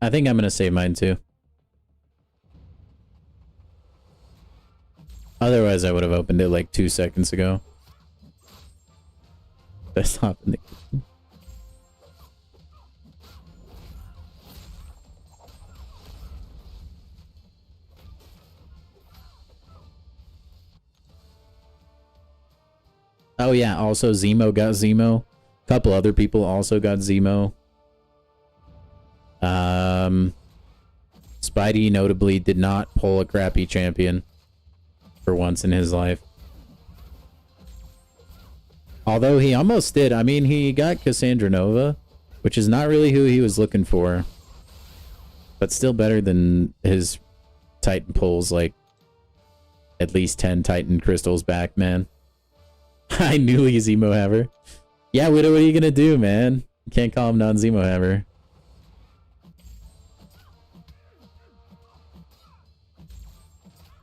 Speaker 1: I think I'm gonna save mine too. Otherwise, I would have opened it like 2 seconds ago. That's not in the kitchen. Oh yeah, also Zemo got Zemo. A couple other people also got Zemo. Spidey notably did not pull a crappy champion for once in his life. Although he almost did. I mean, he got Cassandra Nova, which is not really who he was looking for. But still better than his Titan pulls, like, at least 10 Titan crystals back, man. I knew he's Zemo Haver. Yeah, Widow, what are you gonna do, man? You can't call him non-Zemo Haver.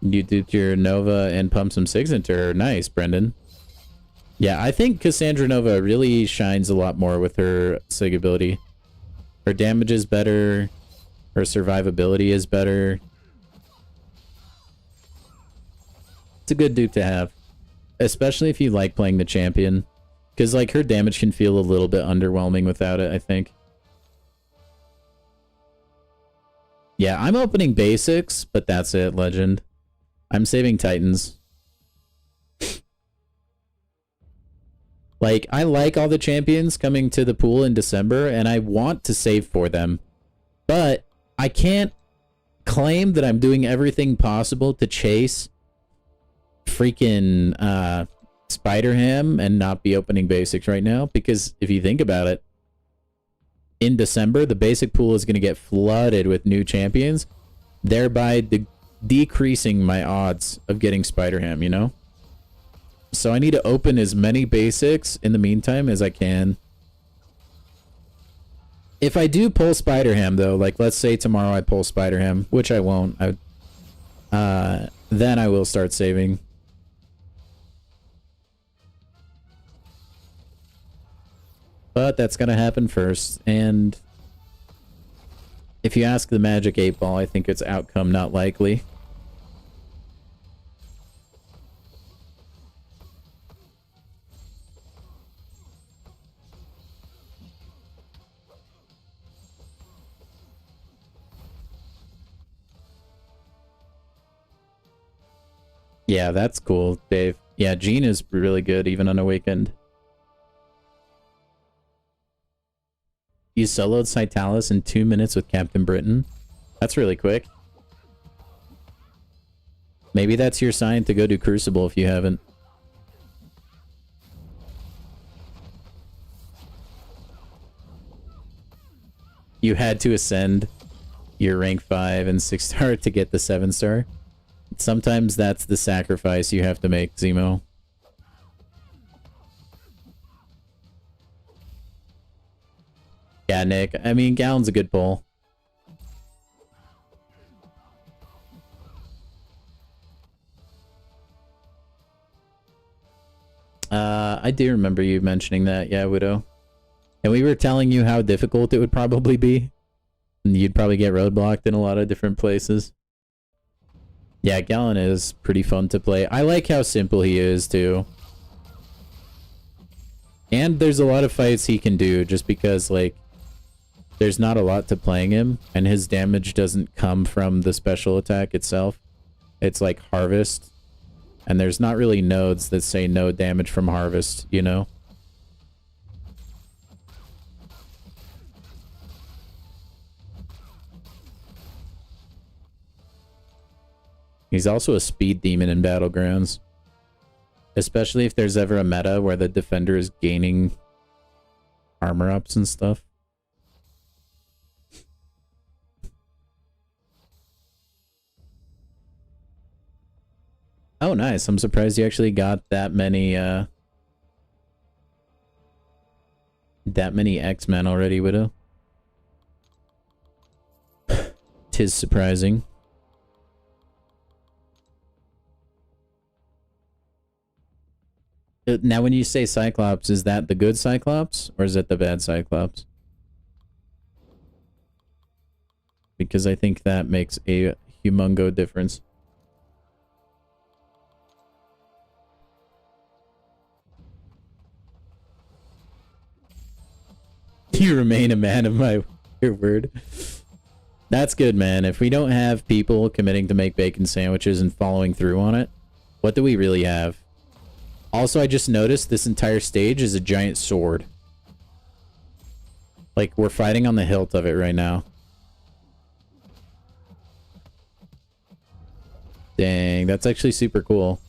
Speaker 1: You did your Nova and pump some Signature. Nice, Brendan. Yeah, I think Cassandra Nova really shines a lot more with her Sig ability. Her damage is better. Her survivability is better. It's a good dupe to have. Especially if you like playing the champion. Because, like, her damage can feel a little bit underwhelming without it, I think. Yeah, I'm opening basics, but that's it, Legend. I'm saving Titans. Like, I like all the champions coming to the pool in December, and I want to save for them. But I can't claim that I'm doing everything possible to chase freaking Spider-Ham and not be opening basics right now, because if you think about it, in December the basic pool is going to get flooded with new champions, thereby decreasing my odds of getting Spider-Ham, you know? So I need to open as many basics in the meantime as I can. If I do pull Spider-Ham though, like let's say tomorrow I pull Spider-Ham, which I won't, then I will start saving. But that's gonna happen first, and if you ask the Magic 8 Ball, I think it's outcome not likely. Yeah, that's cool, Dave. Yeah, Jean is really good, even on Awakened. You soloed Citalis in 2 minutes with Captain Britain. That's really quick. Maybe that's your sign to go do Crucible if you haven't. You had to ascend your rank 5 and 6 star to get the 7 star. Sometimes that's the sacrifice you have to make, Zemo. Yeah, Nick. I mean, Gallon's a good pull. I do remember you mentioning that, yeah, Widow. And we were telling you how difficult it would probably be. And you'd probably get roadblocked in a lot of different places. Yeah, Gallon is pretty fun to play. I like how simple he is, too. And there's a lot of fights he can do just because, like, there's not a lot to playing him, and his damage doesn't come from the special attack itself. It's like Harvest, and there's not really nodes that say no damage from Harvest, you know? He's also a speed demon in Battlegrounds. Especially if there's ever a meta where the defender is gaining armor ups and stuff. Oh, nice. I'm surprised you actually got that many X-Men already, Widow. Tis surprising. Now, when you say Cyclops, is that the good Cyclops, or is it the bad Cyclops? because I think that makes a humongo difference. You remain a man of my your word. That's good, man. If we don't have people committing to make bacon sandwiches and following through on it, what do we really have? Also, I just noticed this entire stage is a giant sword. Like, we're fighting on the hilt of it right now. Dang, that's actually super cool.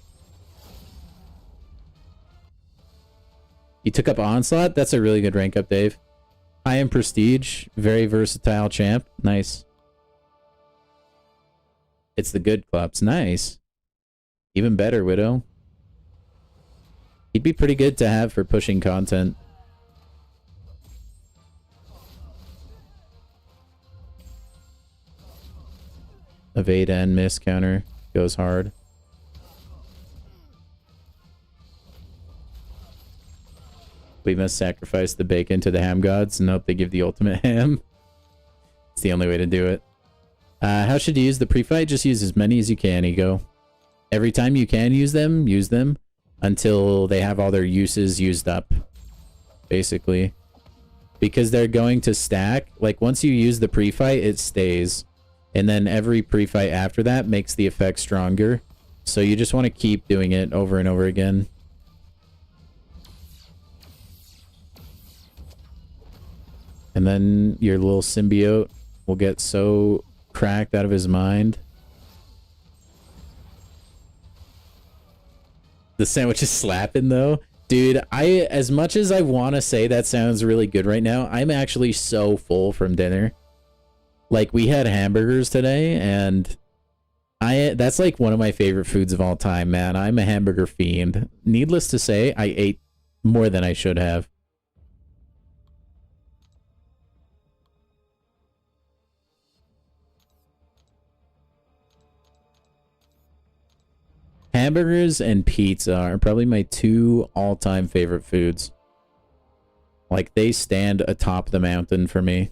Speaker 1: You took up Onslaught? That's a really good rank up, Dave. I am Prestige. Very versatile champ. Nice. It's the good clubs. Nice. Even better, Widow. He'd be pretty good to have for pushing content. Evade and miss counter. Goes hard. We must sacrifice the bacon to the ham gods. Nope, they give the ultimate ham. It's the only way to do it. How should you use the pre-fight? Just use as many as you can, Ego. Every time you can use them until they have all their uses used up. Basically. Because they're going to stack. Like, once you use the pre-fight, it stays. And then every pre-fight after that makes the effect stronger. So you just want to keep doing it over and over again. And then your little symbiote will get so cracked out of his mind. The sandwich is slapping though. Dude, as much as I want to say that sounds really good right now, I'm actually so full from dinner. Like, we had hamburgers today, and that's like one of my favorite foods of all time, man. I'm a hamburger fiend. Needless to say, I ate more than I should have. Hamburgers and pizza are probably my two all-time favorite foods. Like, they stand atop the mountain for me.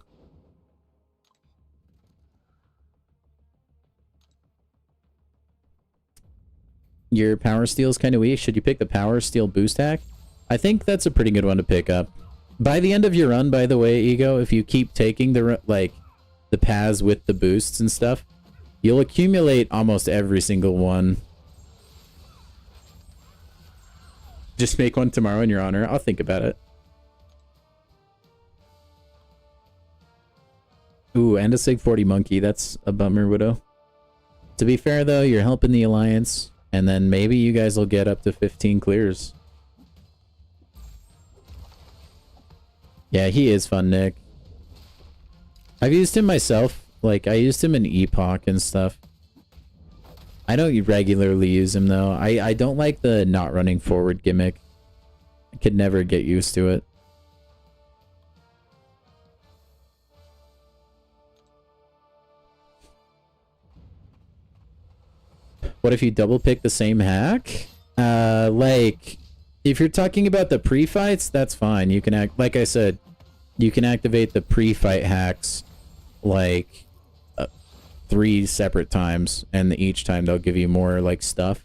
Speaker 1: Your power steel is kind of weak. Should you pick the power steel boost hack? I think that's a pretty good one to pick up. By the end of your run, by the way, Ego, if you keep taking the paths with the boosts and stuff, you'll accumulate almost every single one. Just make one tomorrow in your honor. I'll think about it. Ooh, and a Sig 40 monkey. That's a bummer, Widow. To be fair, though, you're helping the Alliance. And then maybe you guys will get up to 15 clears. Yeah, he is fun, Nick. I've used him myself. Like, I used him in Epoch and stuff. I don't regularly use him, though. I don't like the not running forward gimmick. I could never get used to it. What if you double pick the same hack? Like, if you're talking about the pre-fights, that's fine. You can like I said, you can activate the pre-fight hacks, like, 3 separate times, and each time they'll give you more, like, stuff.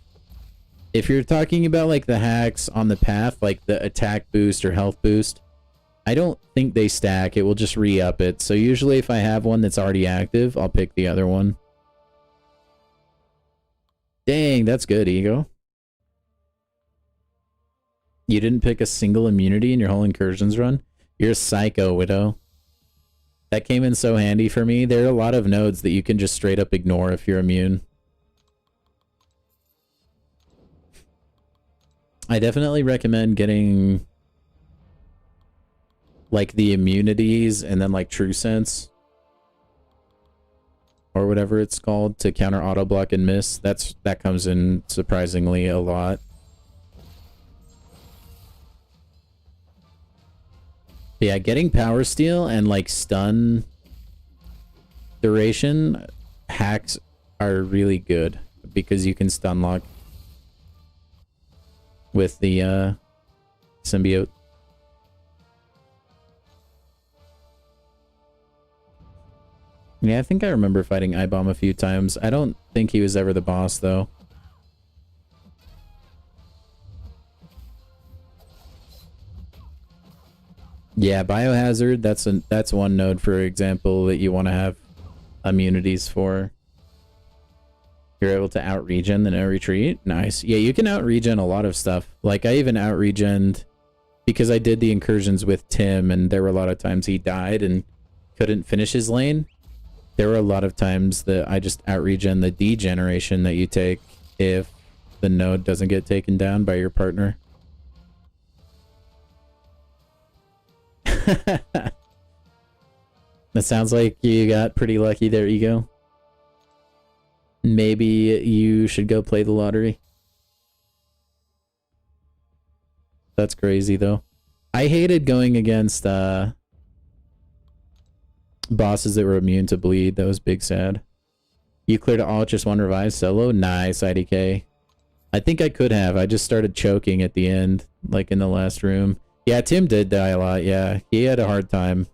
Speaker 1: If you're talking about, like, the hacks on the path, like the attack boost or health boost, I don't think they stack. It will just re-up it. So usually if I have one that's already active, I'll pick the other one. Dang, that's good, Ego. You didn't pick a single immunity in your whole incursions run? You're a psycho, Widow. That came in so handy for me. There are a lot of nodes that you can just straight up ignore if you're immune. I definitely recommend getting, like, the immunities and then, like, True Sense. Or whatever it's called, to counter auto block and miss. That comes in surprisingly a lot. Yeah, getting power steal and like stun duration hacks are really good because you can stun lock with the symbiote. Yeah, I think I remember fighting Ibom a few times. I don't think he was ever the boss, though. Yeah, Biohazard, that's one node, for example, that you want to have immunities for. You're able to out-regen the no-retreat. Nice. Yeah, you can out-regen a lot of stuff. Like, I even out-regened because I did the incursions with Tim, and there were a lot of times he died and couldn't finish his lane. There were a lot of times that I just out-regen the degeneration that you take if the node doesn't get taken down by your partner. That sounds like you got pretty lucky there, Ego. Maybe you should go play the lottery. That's crazy, though. I hated going against bosses that were immune to bleed. That was big sad. You cleared all, just one revive solo? Nice, IDK. I think I could have. I just started choking at the end, like in the last room. Yeah, Tim did die a lot, yeah. He had a hard time.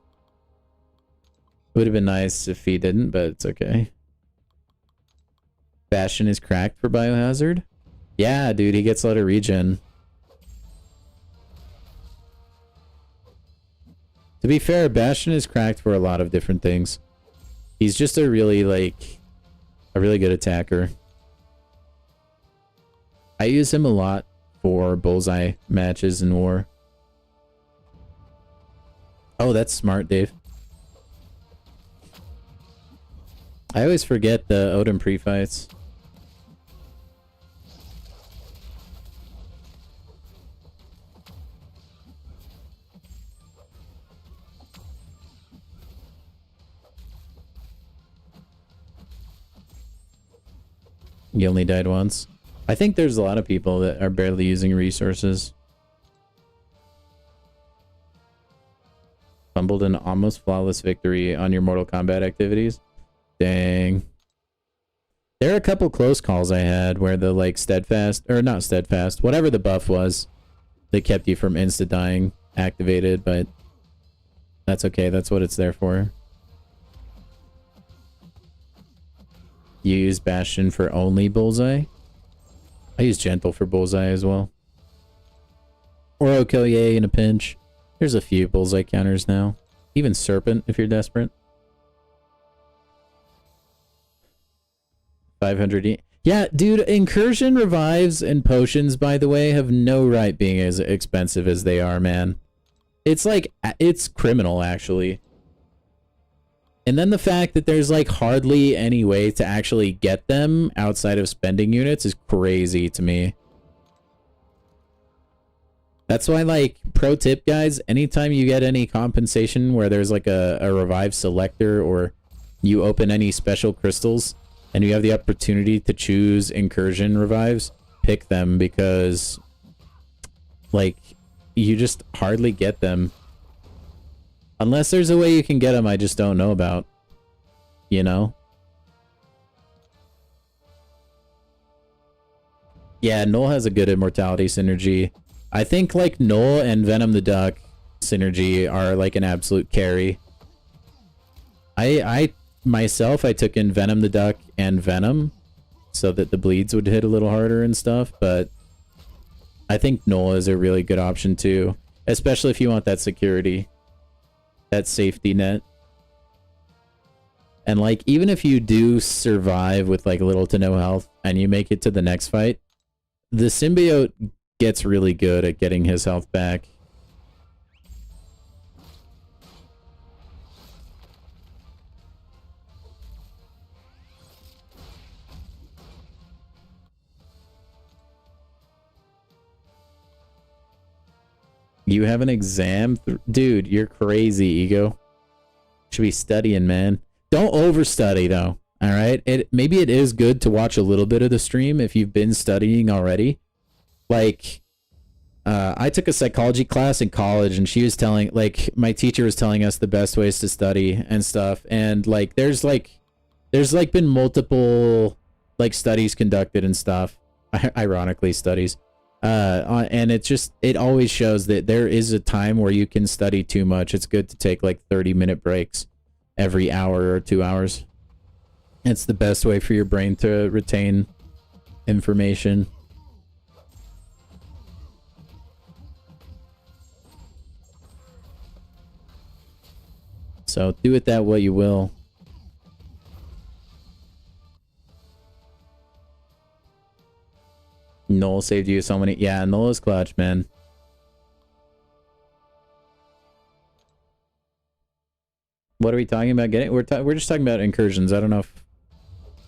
Speaker 1: It would have been nice if he didn't, but it's okay. Bastion is cracked for Biohazard? Yeah, dude, he gets a lot of regen. To be fair, Bastion is cracked for a lot of different things. He's just a really, like, a really good attacker. I use him a lot for bullseye matches in war. Oh, that's smart, Dave. I always forget the Odin pre-fights. You only died once. I think there's a lot of people that are barely using resources. Fumbled an almost flawless victory on your Mortal Kombat activities. Dang. There are a couple close calls I had where the, like, steadfast, or not steadfast, whatever the buff was that kept you from insta-dying activated, but that's okay. That's what it's there for. You use Bastion for only bullseye? I use Gentle for bullseye as well. Or Okoye in a pinch. There's a few bullseye counters now. Even Serpent if you're desperate. 500 Yeah, dude, incursion revives and potions, by the way, have no right being as expensive as they are, man. It's like, it's criminal, actually. And then the fact that there's, like, hardly any way to actually get them outside of spending units is crazy to me. That's why, like, pro tip, guys, anytime you get any compensation where there's, like, a revive selector or you open any special crystals and you have the opportunity to choose incursion revives, pick them because, like, you just hardly get them. Unless there's a way you can get them I just don't know about. You know? Yeah, Null has a good immortality synergy. I think, like, Null and Venom the Duck synergy are, like, an absolute carry. Myself, I took in Venom the Duck and Venom so that the bleeds would hit a little harder and stuff, but I think Null is a really good option too, especially if you want that security. That safety net. And, like, even if you do survive with, like, little to no health and you make it to the next fight, the symbiote gets really good at getting his health back. You have an exam? Dude, you're crazy, Ego. Should be studying, man. Don't overstudy, though. Alright? Maybe it is good to watch a little bit of the stream if you've been studying already. Like, I took a psychology class in college, and she was telling, like, my teacher was telling us the best ways to study and stuff. And, like, there's been multiple, like, studies conducted and stuff. Ironically, studies. And it always shows that there is a time where you can study too much. It's good to take like 30-minute breaks. every hour or 2 hours. It's the best way for your brain to retain information. So do with that what you will. Noel saved you so many. Yeah, Noel is clutch, man. What are we talking about getting? We're just talking about incursions. I don't know if...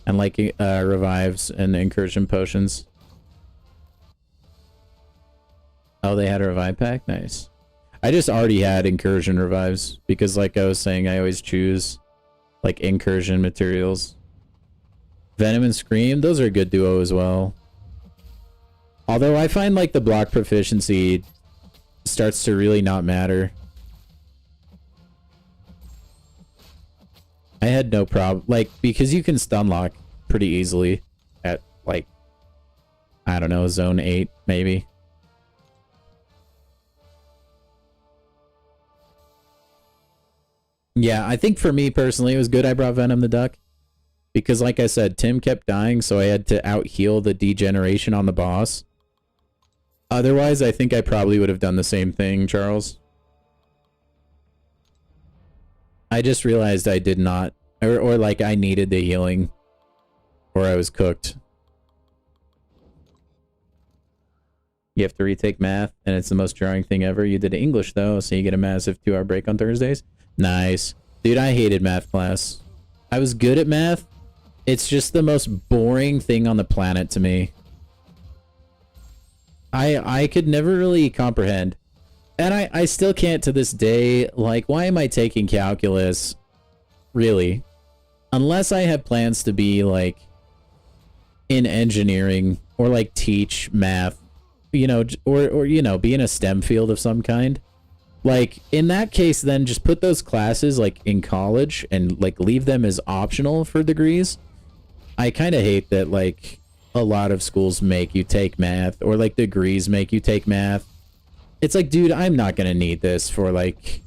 Speaker 1: And like revives and incursion potions. Oh, they had a revive pack? Nice. I just already had incursion revives because like I was saying, I always choose like incursion materials. Venom and Scream, those are a good duo as well. Although I find like the block proficiency starts to really not matter. I had no problem, like, because you can stun lock pretty easily at like, I don't know, zone 8 maybe. Yeah, I think for me personally, it was good I brought Venom the Duck. Because like I said, Tim kept dying, so I had to out-heal the degeneration on the boss. Otherwise, I think I probably would have done the same thing, Charles. I just realized I did not. Or like, I needed the healing. Or I was cooked. You have to retake math, and it's the most jarring thing ever. You did English, though, so you get a massive 2-hour break on Thursdays. Nice. Dude, I hated math class. I was good at math. It's just the most boring thing on the planet to me. I could never really comprehend. And I still can't to this day. Like, why am I taking calculus? Really? Unless I have plans to be, like, in engineering or, like, teach math. You know, or you know, be in a STEM field of some kind. Like, in that case, then just put those classes, like, in college and, like, leave them as optional for degrees. I kind of hate that, like, a lot of schools make you take math, or, like, degrees make you take math. It's like, dude, I'm not going to need this for, like,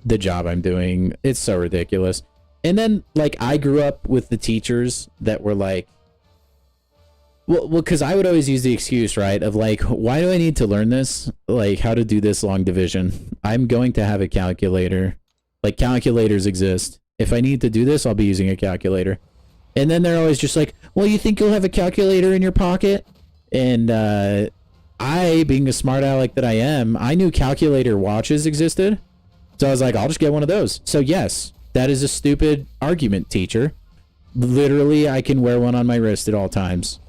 Speaker 1: the job I'm doing. It's so ridiculous. And then, like, I grew up with the teachers that were, like, well, because I would always use the excuse, right, of like, why do I need to learn this? Like, how to do this long division? I'm going to have a calculator. Like, calculators exist. If I need to do this, I'll be using a calculator. And then they're always just like, well, you think you'll have a calculator in your pocket? And I, being a smart aleck that I am, I knew calculator watches existed. So I was like, I'll just get one of those. So yes, that is a stupid argument, teacher. Literally, I can wear one on my wrist at all times.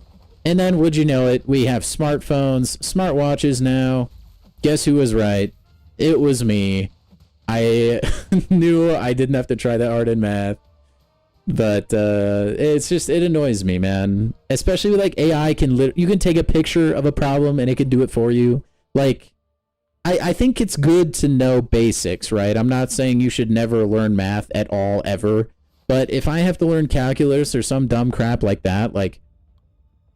Speaker 1: And then, would you know it, we have smartphones, smartwatches now. Guess who was right? It was me. I knew I didn't have to try that hard in math. But it's just, it annoys me, man. Especially with, like, AI you can take a picture of a problem and it can do it for you. Like, I think it's good to know basics, right? I'm not saying you should never learn math at all, ever. But if I have to learn calculus or some dumb crap like that, like...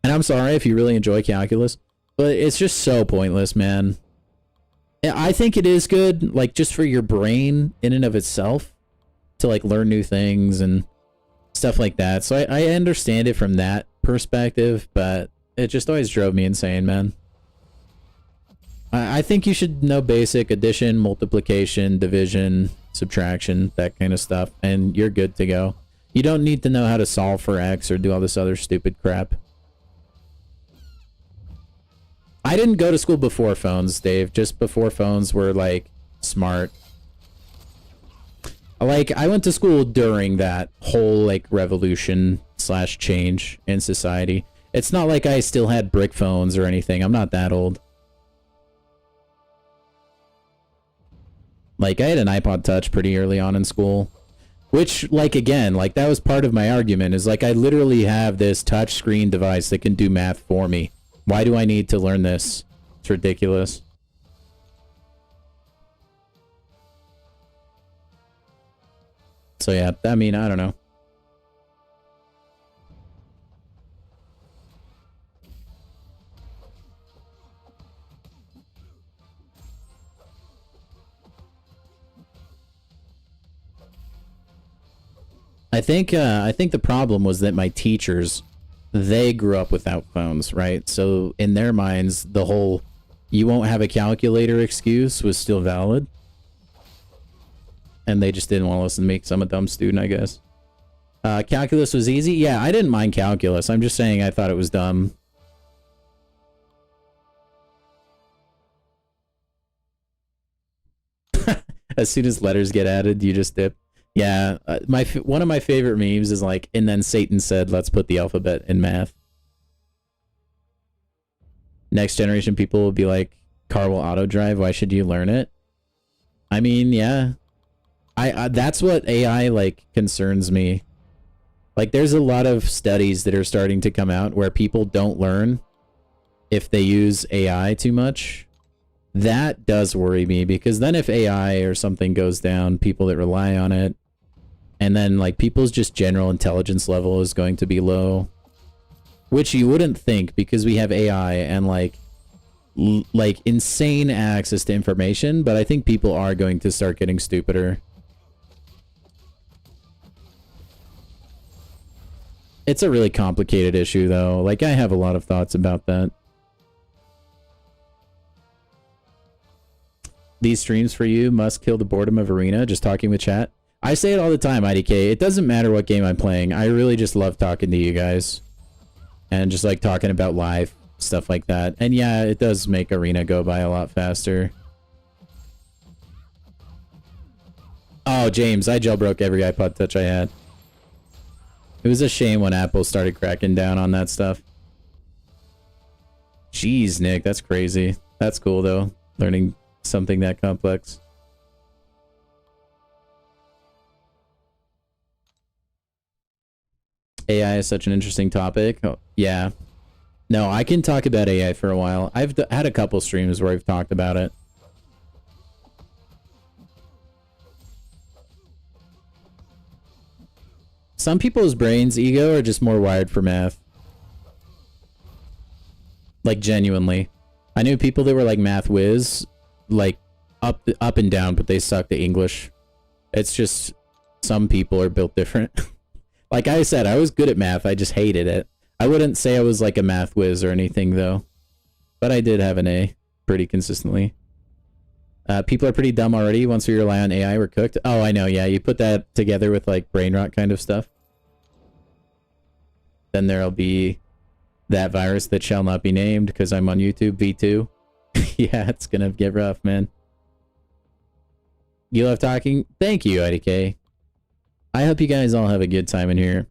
Speaker 1: And I'm sorry if you really enjoy calculus, but it's just so pointless, man. I think it is good, like, just for your brain in and of itself, to, like, learn new things and stuff like that. So I understand it from that perspective, but it just always drove me insane, man. I think you should know basic addition, multiplication, division, subtraction, that kind of stuff, and you're good to go. You don't need to know how to solve for X or do all this other stupid crap. I didn't go to school before phones, Dave. Just before phones were, like, smart. Like, I went to school during that whole, like, revolution / change in society. It's not like I still had brick phones or anything. I'm not that old. Like, I had an iPod Touch pretty early on in school. Which, like, again, like, that was part of my argument. Is, like, I literally have this touch screen device that can do math for me. Why do I need to learn this? It's ridiculous. So yeah, I mean, I don't know. I think the problem was that my teachers, they grew up without phones, right? So in their minds, the whole "you won't have a calculator" excuse was still valid. And they just didn't want to listen to me because I'm a dumb student, I guess. Calculus was easy? Yeah, I didn't mind calculus. I'm just saying I thought it was dumb. As soon as letters get added, you just dip. Yeah, one of my favorite memes is like, and then Satan said, let's put the alphabet in math. Next generation people will be like, car will auto drive, why should you learn it? I mean, yeah. I that's what AI, like, concerns me. Like, there's a lot of studies that are starting to come out where people don't learn if they use AI too much. That does worry me, because then if AI or something goes down, people that rely on it, and then, like, people's just general intelligence level is going to be low. Which you wouldn't think, because we have AI and, like insane access to information, but I think people are going to start getting stupider. It's a really complicated issue, though. Like, I have a lot of thoughts about that. These streams for you must kill the boredom of Arena, just talking with chat. I say it all the time, IDK. It doesn't matter what game I'm playing. I really just love talking to you guys. And just, like, talking about life, stuff like that. And yeah, it does make Arena go by a lot faster. Oh, James, I jailbroke every iPod Touch I had. It was a shame when Apple started cracking down on that stuff. Jeez, Nick, that's crazy. That's cool, though. Learning something that complex. AI is such an interesting topic. Oh, yeah. No, I can talk about AI for a while. I've had a couple streams where I've talked about it. Some people's brains, ego, are just more wired for math. Like, genuinely. I knew people that were like math whiz, like up and down, but they sucked at English. It's just some people are built different. Like I said, I was good at math, I just hated it. I wouldn't say I was like a math whiz or anything, though. But I did have an A pretty consistently. People are pretty dumb already. Once we rely on AI, we're cooked. Oh, I know, yeah. You put that together with like brain rot kind of stuff. Then there'll be that virus that shall not be named because I'm on YouTube, V2. Yeah, it's gonna get rough, man. You love talking? Thank you, IDK. I hope you guys all have a good time in here.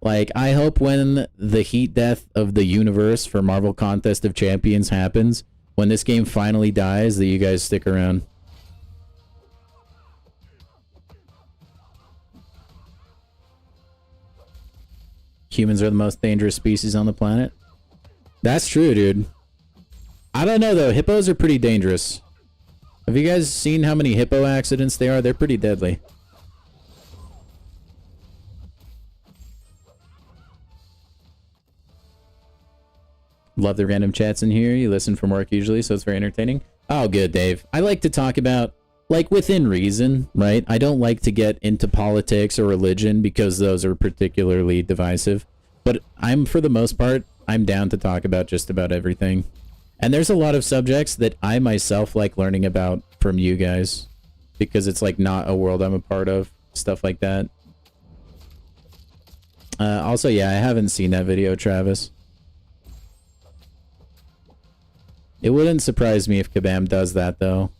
Speaker 1: Like, I hope when the heat death of the universe for Marvel Contest of Champions happens, when this game finally dies, that you guys stick around. Humans are the most dangerous species on the planet. That's true, dude. I don't know, though. Hippos are pretty dangerous. Have you guys seen how many hippo accidents there are? They're pretty deadly. Love the random chats in here. You listen from work usually, so it's very entertaining. Oh, good, Dave. I like to talk about, like, within reason, right? I don't like to get into politics or religion because those are particularly divisive. But for the most part, I'm down to talk about just about everything. And there's a lot of subjects that I myself like learning about from you guys. Because it's, like, not a world I'm a part of. Stuff like that. Also, yeah, I haven't seen that video, Travis. It wouldn't surprise me if Kabam does that, though.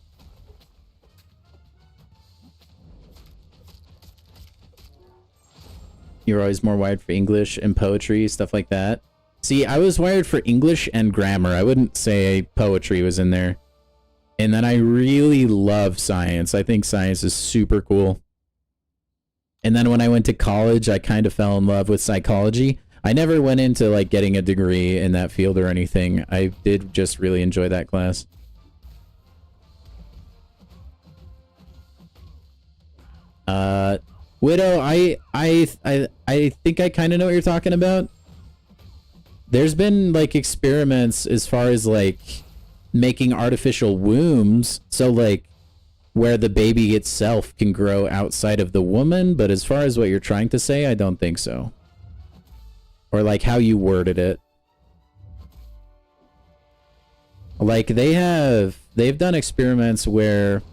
Speaker 1: You're always more wired for English and poetry, stuff like that. See, I was wired for English and grammar. I wouldn't say poetry was in there. And then I really love science. I think science is super cool. And then when I went to college, I kind of fell in love with psychology. I never went into, like, getting a degree in that field or anything. I did just really enjoy that class. Widow, I think I kind of know what you're talking about. There's been, like, experiments as far as, like, making artificial wombs. So, like, where the baby itself can grow outside of the woman, but as far as what you're trying to say, I don't think so. Or like how you worded it. Like they've done experiments where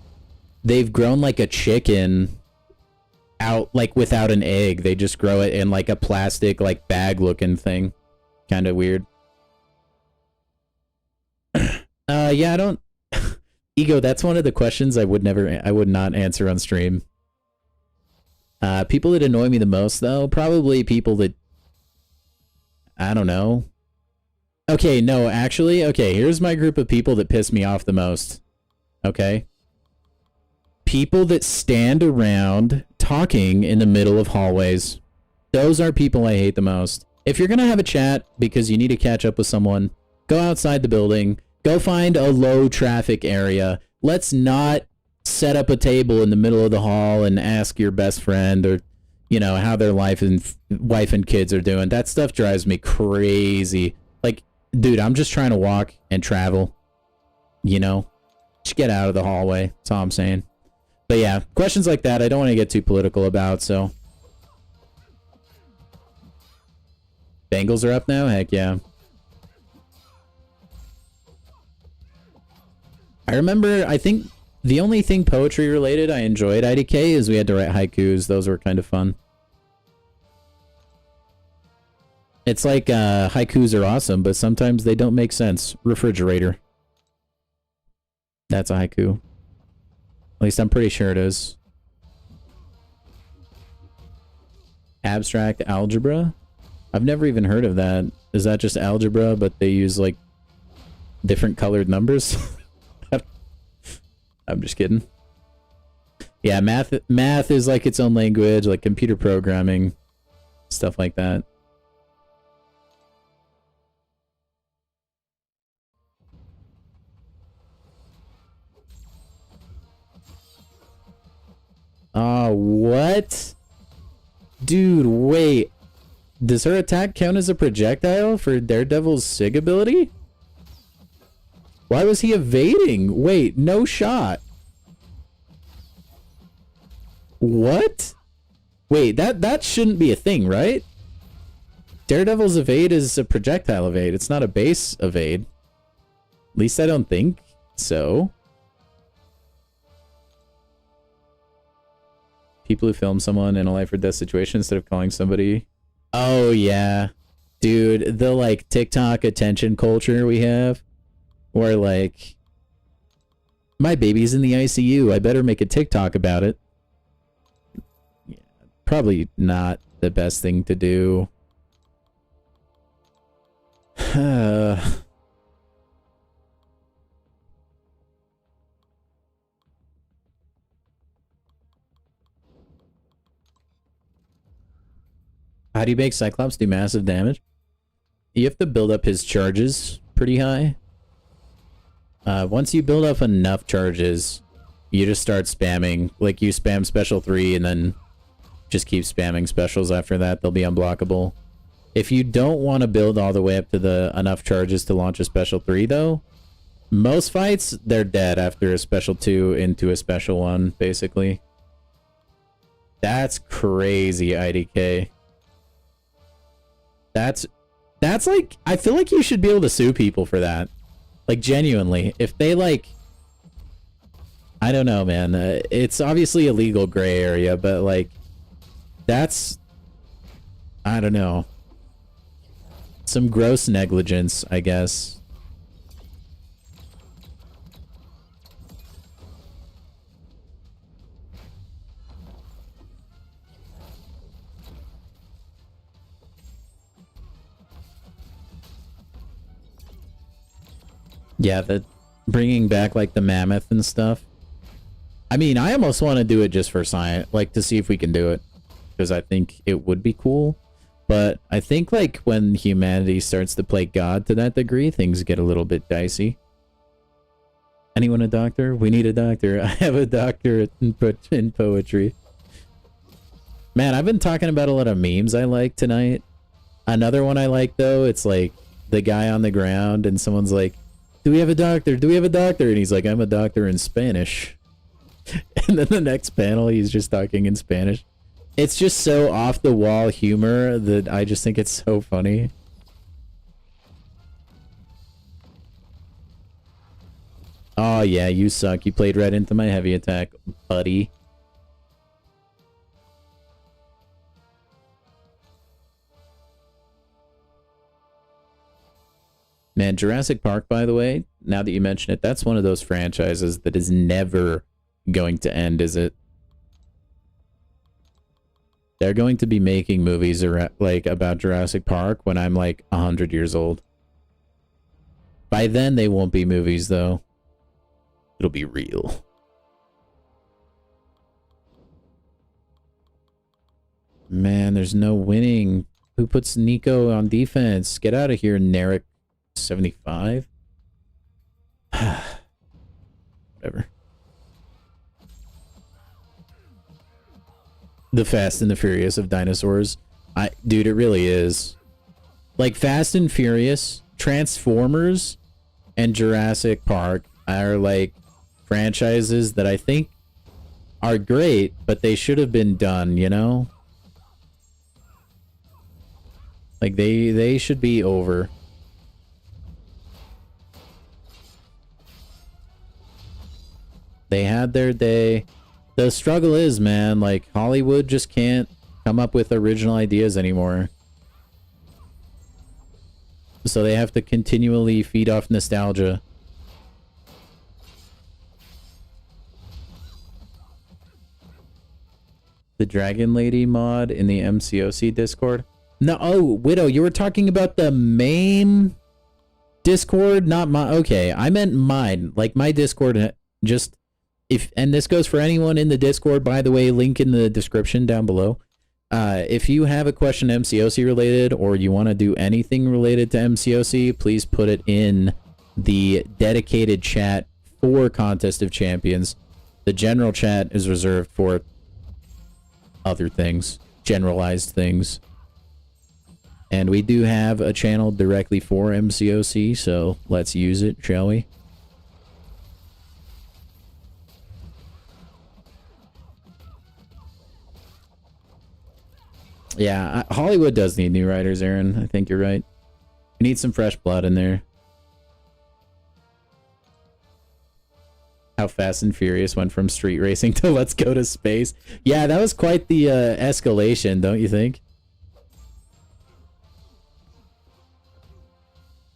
Speaker 1: they've grown like a chicken out like without an egg. They just grow it in like a plastic like bag looking thing. Kind of weird. Yeah, I don't Ego, that's one of the questions I would not answer on stream. People that annoy me the most though, probably people that I don't know. Okay, no, actually, okay, here's my group of people that piss me off the most. Okay? People that stand around talking in the middle of hallways. Those are people I hate the most. If you're gonna have a chat because you need to catch up with someone, go outside the building, go find a low traffic area. Let's not set up a table in the middle of the hall and ask your best friend or, you know, how their wife and kids are doing. That stuff drives me crazy. Like, dude, I'm just trying to walk and travel, you know? Just get out of the hallway. That's all I'm saying. But yeah, questions like that I don't want to get too political about, so. Bengals are up now? Heck yeah. I remember, I think the only thing poetry related I enjoyed IDK is we had to write haikus. Those were kind of fun. It's like haikus are awesome, but sometimes they don't make sense. Refrigerator. That's a haiku. At least I'm pretty sure it is. Abstract algebra? I've never even heard of that. Is that just algebra, but they use like different colored numbers? I'm just kidding. Yeah, math is like its own language, like computer programming, stuff like that. What? Dude, wait. Does her attack count as a projectile for Daredevil's SIG ability? Why was he evading? Wait, no shot. What? Wait, that shouldn't be a thing, right? Daredevil's evade is a projectile evade. It's not a base evade. At least I don't think so. People who film someone in a life or death situation instead of calling somebody. Oh, yeah. Dude, the like TikTok attention culture we have. Where like, my baby's in the ICU. I better make a TikTok about it. Yeah, probably not the best thing to do. How do you make Cyclops do massive damage? You have to build up his charges pretty high. Once you build up enough charges, you just start spamming. Like, you spam special 3 and then just keep spamming specials after that. They'll be unblockable. If you don't want to build all the way up to the enough charges to launch a special 3, though, most fights, they're dead after a special 2 into a special 1, basically. That's crazy, IDK. That's like, I feel like you should be able to sue people for that. Like, genuinely, if they, like, I don't know, man. It's obviously a legal gray area, but, like, that's, I don't know. Some gross negligence, I guess. Yeah, the bringing back like the mammoth and stuff. I mean, I almost want to do it just for science, like to see if we can do it, because I think it would be cool. But I think like when humanity starts to play God to that degree, things get a little bit dicey. Anyone a doctor? We need a doctor. I have a doctor in poetry. Man, I've been talking about a lot of memes I like tonight. Another one I like though, it's like the guy on the ground and someone's like, "Do we have a doctor? Do we have a doctor?" And he's like, "I'm a doctor in Spanish." And then the next panel, he's just talking in Spanish. It's just so off the wall humor that I just think it's so funny. Oh yeah, you suck. You played right into my heavy attack, buddy. Man, Jurassic Park, by the way, now that you mention it, that's one of those franchises that is never going to end, is it? They're going to be making movies like about Jurassic Park when I'm like 100 years old. By then, they won't be movies, though. It'll be real. Man, there's no winning. Who puts Nico on defense? Get out of here, Narek 75. Whatever. The Fast and the Furious of dinosaurs. Dude, it really is. Like Fast and Furious, Transformers, and Jurassic Park are like franchises that I think are great, but they should have been done, you know? Like they should be over. They had their day. The struggle is, man, like Hollywood just can't come up with original ideas anymore. So they have to continually feed off nostalgia. The Dragon Lady mod in the MCOC Discord? No, oh, Widow, you were talking about the main Discord, not my... Okay, I meant mine. Like, my Discord, just... And this goes for anyone in the Discord, by the way, link in the description down below. If you have a question MCOC related, or you want to do anything related to MCOC, please put it in the dedicated chat for Contest of Champions. The general chat is reserved for other things, generalized things. And we do have a channel directly for MCOC, so let's use it, shall we? Yeah, Hollywood does need new writers, Aaron. I think you're right. We need some fresh blood in there. How Fast and Furious went from street racing to let's go to space. Yeah, that was quite the escalation, don't you think?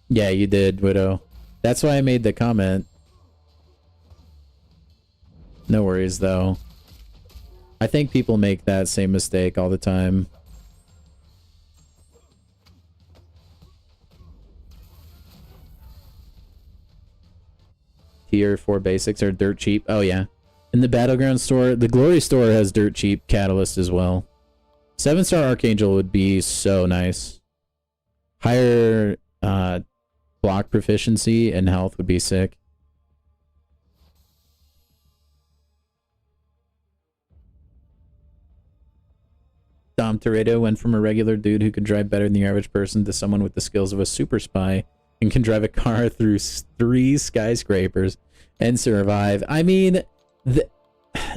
Speaker 1: Yeah, you did, Widow. That's why I made the comment. No worries, though. I think people make that same mistake all the time. Tier 4 basics are dirt cheap. Oh, yeah. In the Battleground store, the Glory store has dirt cheap Catalyst as well. 7-star Archangel would be so nice. Higher block proficiency and health would be sick. Dom Toretto went from a regular dude who could drive better than the average person to someone with the skills of a super spy and can drive a car through 3 skyscrapers and survive. I mean,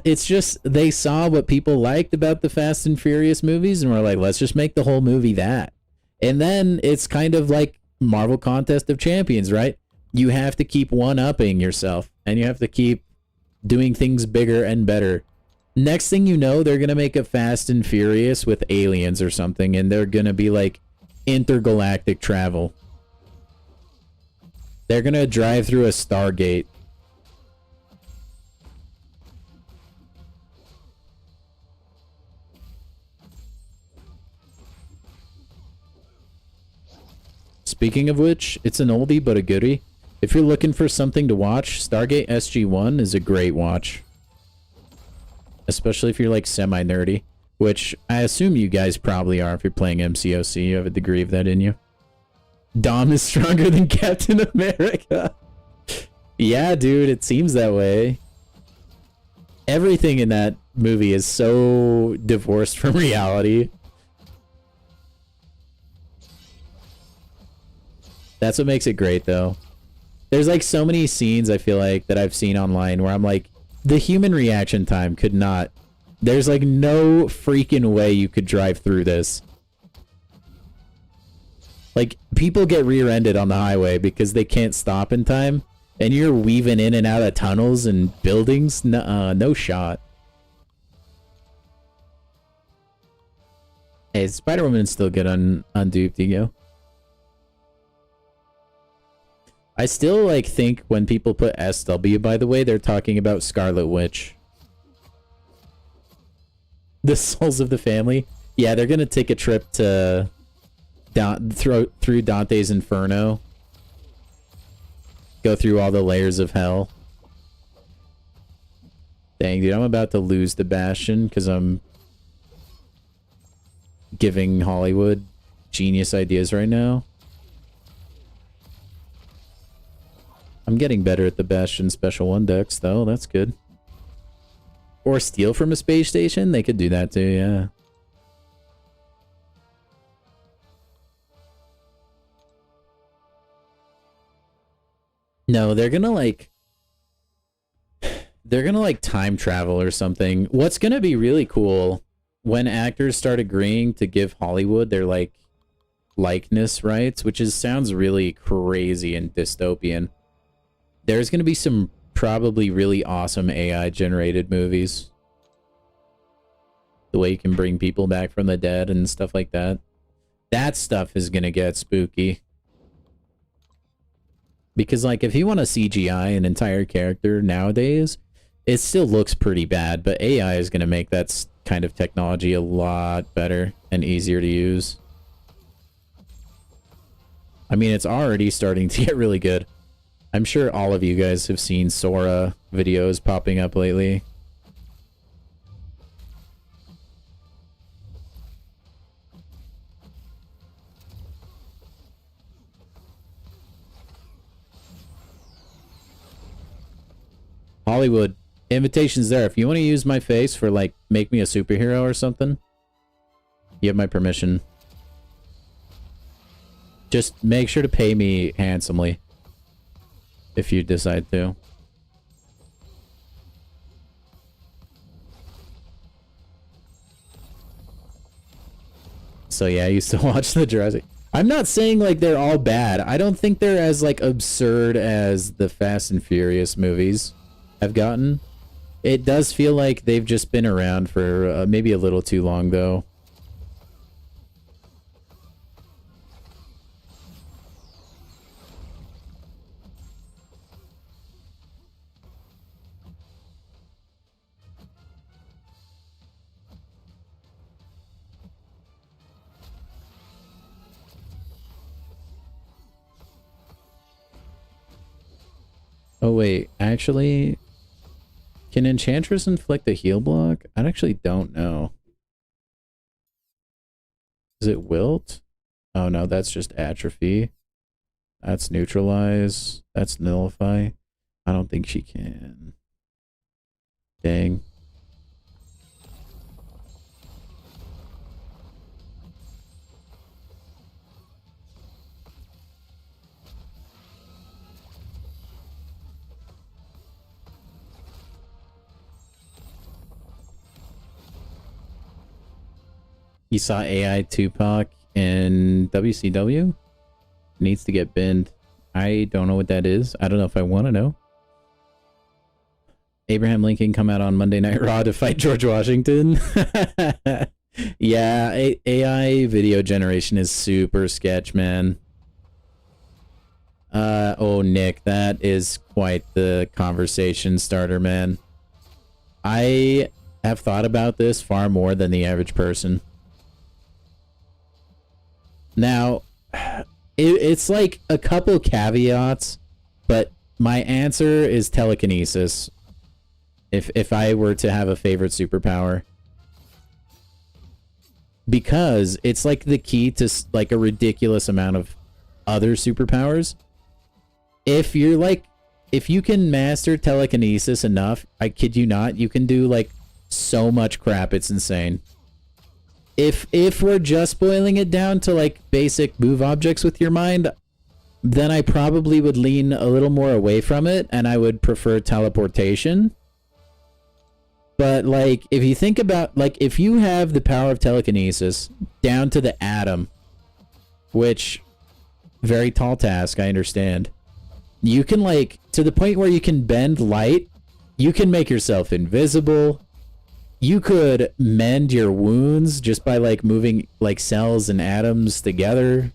Speaker 1: it's just they saw what people liked about the Fast and Furious movies and were like, let's just make the whole movie that. And then it's kind of like Marvel Contest of Champions, right? You have to keep one-upping yourself and you have to keep doing things bigger and better. Next thing you know, they're going to make a Fast and Furious with aliens or something, and they're going to be like intergalactic travel. They're going to drive through a Stargate. Speaking of which, it's an oldie but a goodie. If you're looking for something to watch, Stargate SG-1 is a great watch. Especially if you're like semi-nerdy, which I assume you guys probably are if you're playing MCOC. You have a degree of that in you. Dom is stronger than Captain America. Yeah, dude, it seems that way. Everything in that movie is so divorced from reality. That's what makes it great, though. There's like so many scenes I feel like that I've seen online where I'm like, The human reaction time could not... There's like no freaking way you could drive through this. Like, people get rear-ended on the highway because they can't stop in time, and you're weaving in and out of tunnels and buildings. No shot. Hey, Spider-Woman's still good on Duped Ego. I still, like, think when people put SW, by the way, they're talking about Scarlet Witch. The Souls of the Family. Yeah, they're gonna take a trip to... through Dante's Inferno. Go through all the layers of hell. Dang, dude, I'm about to lose the Bastion because I'm giving Hollywood genius ideas right now. I'm getting better at the Bastion Special 1 decks, though. That's good. Or steal from a space station? They could do that, too, yeah. No, they're gonna like time travel or something. What's gonna be really cool when actors start agreeing to give Hollywood their like likeness rights, which sounds really crazy and dystopian. There's gonna be some probably really awesome AI generated movies. The way you can bring people back from the dead and stuff like that. That stuff is gonna get spooky. Because, like, if you want to CGI an entire character nowadays, it still looks pretty bad, but AI is going to make that kind of technology a lot better and easier to use. I mean, it's already starting to get really good. I'm sure all of you guys have seen Sora videos popping up lately. Hollywood, invitation's there. If you want to use my face for, like, make me a superhero or something, you have my permission. Just make sure to pay me handsomely if you decide to. So yeah, I used to watch the Jurassic. I'm not saying like they're all bad. I don't think they're as like absurd as the Fast and Furious movies have gotten. It does feel like they've just been around for maybe a little too long though. Oh wait, actually, can Enchantress inflict a heal block? I actually don't know. Is it wilt? Oh no, that's just atrophy. That's neutralize. That's nullify. I don't think she can. Dang. You saw AI Tupac in WCW? Needs to get binned. I don't know what that is. I don't know if I want to know. Abraham Lincoln come out on Monday Night Raw to fight George Washington. Yeah, AI video generation is super sketch, man. Oh, Nick, that is quite the conversation starter, man. I have thought about this far more than the average person. Now, it's like a couple caveats, but my answer is telekinesis. If I were to have a favorite superpower. Because it's like the key to like a ridiculous amount of other superpowers. If you're like, if you can master telekinesis enough, I kid you not, you can do like so much crap, it's insane. If we're just boiling it down to like basic move objects with your mind, then I probably would lean a little more away from it and I would prefer teleportation. But like, if you think about, like, if you have the power of telekinesis down to the atom, which, very tall task, I understand. You can, like, to the point where you can bend light, you can make yourself invisible. You could mend your wounds just by, like, moving, like, cells and atoms together.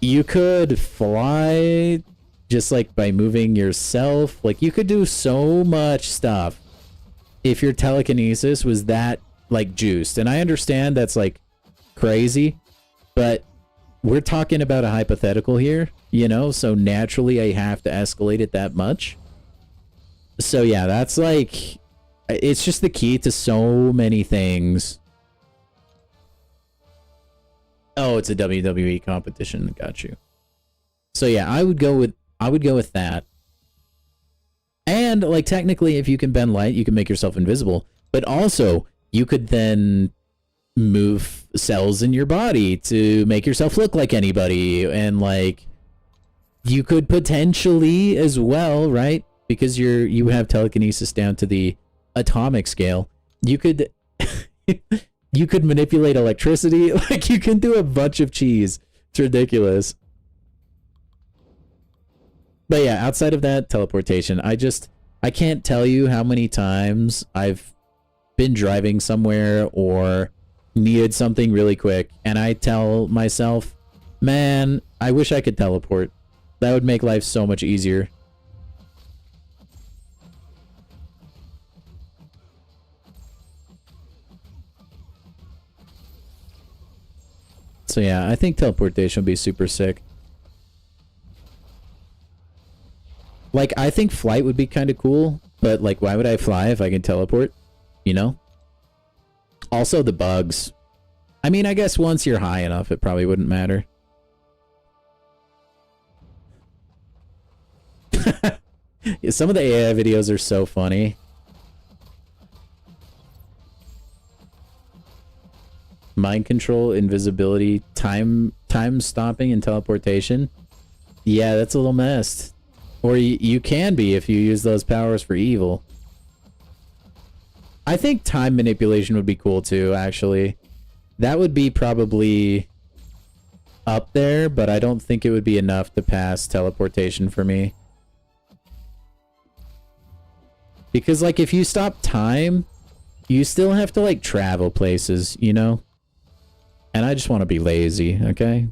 Speaker 1: You could fly just, like, by moving yourself. Like, you could do so much stuff if your telekinesis was that, like, juiced. And I understand that's, like, crazy, but we're talking about a hypothetical here, you know? So naturally I have to escalate it that much. So yeah, that's, like, it's just the key to so many things. Oh, it's a WWE competition. Got you. So yeah, I would go with that. And, like, technically, if you can bend light, you can make yourself invisible. But also, you could then move cells in your body to make yourself look like anybody. And, like, you could potentially as well, right? Because you have telekinesis down to the atomic scale. You could you could manipulate electricity. Like, you can do a bunch of cheese. It's ridiculous. But yeah, outside of that, teleportation. I can't tell you how many times I've been driving somewhere or needed something really quick, and I tell myself, man, I wish I could teleport. That would make life so much easier. So yeah, I think teleportation would be super sick. Like, I think flight would be kind of cool, but, like, why would I fly if I can teleport? You know? Also, the bugs. I mean, I guess once you're high enough, it probably wouldn't matter. Yeah, some of the AI videos are so funny. Mind control, invisibility, time stopping, and teleportation. Yeah, that's a little messed. Or you can be if you use those powers for evil. I think time manipulation would be cool too, actually. That would be probably up there, but I don't think it would be enough to pass teleportation for me. Because, like, if you stop time, you still have to, like, travel places, you know? And I just want to be lazy, okay?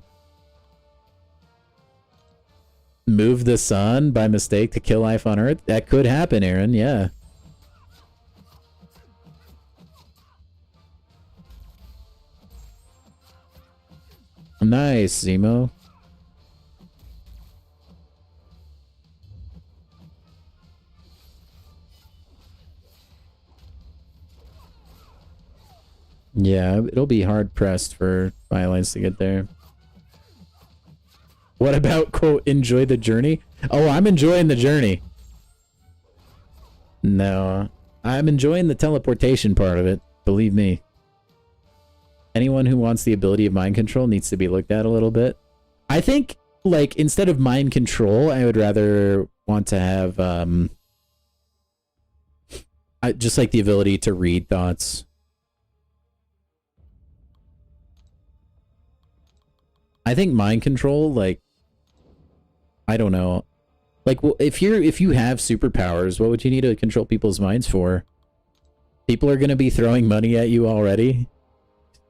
Speaker 1: Move the sun by mistake to kill life on Earth? That could happen, Aaron, yeah. Nice, Zemo. Yeah, it'll be hard-pressed for Violence to get there. What about, quote, enjoy the journey? Oh, I'm enjoying the journey. No, I'm enjoying the teleportation part of it. Believe me. Anyone who wants the ability of mind control needs to be looked at a little bit. I think, like, instead of mind control, I would rather want to have, just, like, the ability to read thoughts. I think mind control, like, I don't know. Like, well, if you have superpowers, what would you need to control people's minds for? People are going to be throwing money at you already.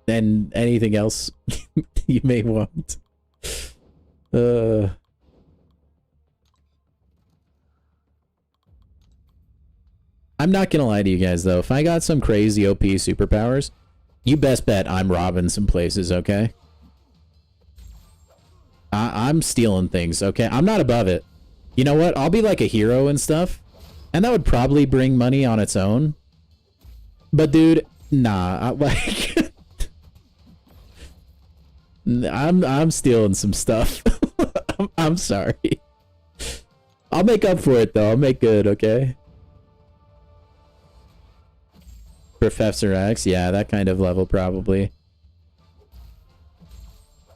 Speaker 1: And anything else you may want. I'm not going to lie to you guys, though. If I got some crazy OP superpowers, you best bet I'm robbing some places, okay? I'm stealing things, okay? I'm not above it. You know what? I'll be like a hero and stuff. And that would probably bring money on its own. But dude, nah, like I'm stealing some stuff. I'm sorry. I'll make up for it though. I'll make good, okay? Professor X, yeah, that kind of level probably.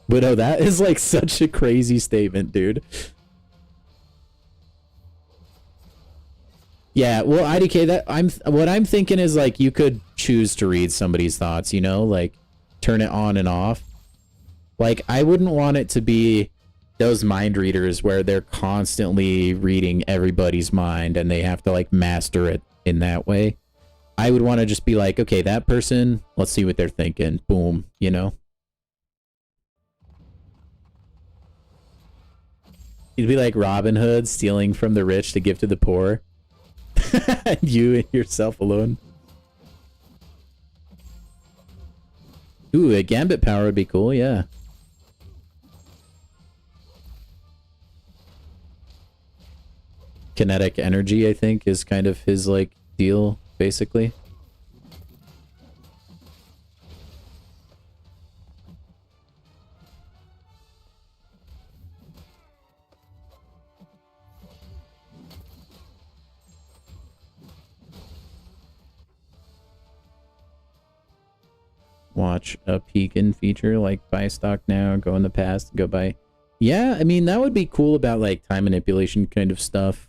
Speaker 1: But oh, that is like such a crazy statement, dude. Yeah, well, IDK, what I'm thinking is like you could choose to read somebody's thoughts, you know, like turn it on and off. Like I wouldn't want it to be those mind readers where they're constantly reading everybody's mind and they have to like master it in that way. I would want to just be like, okay, that person, let's see what they're thinking. Boom, you know? You'd be like Robin Hood stealing from the rich to give to the poor. You and yourself alone. Ooh, a gambit power would be cool, yeah. Kinetic energy, I think, is kind of his, like, deal, basically. Watch a Pekin feature, like buy stock now, go in the past, go buy. Yeah, I mean, that would be cool about, like, time manipulation kind of stuff.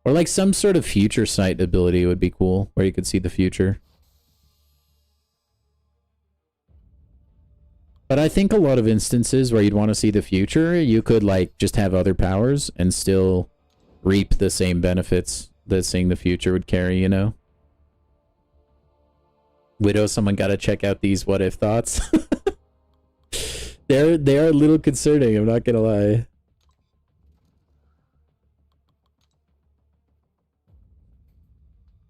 Speaker 1: Or, like, some sort of future sight ability would be cool, where you could see the future. But I think a lot of instances where you'd want to see the future, you could, like, just have other powers and still reap the same benefits that seeing the future would carry, you know? Widow, someone gotta check out these what if thoughts. They are a little concerning, I'm not gonna lie.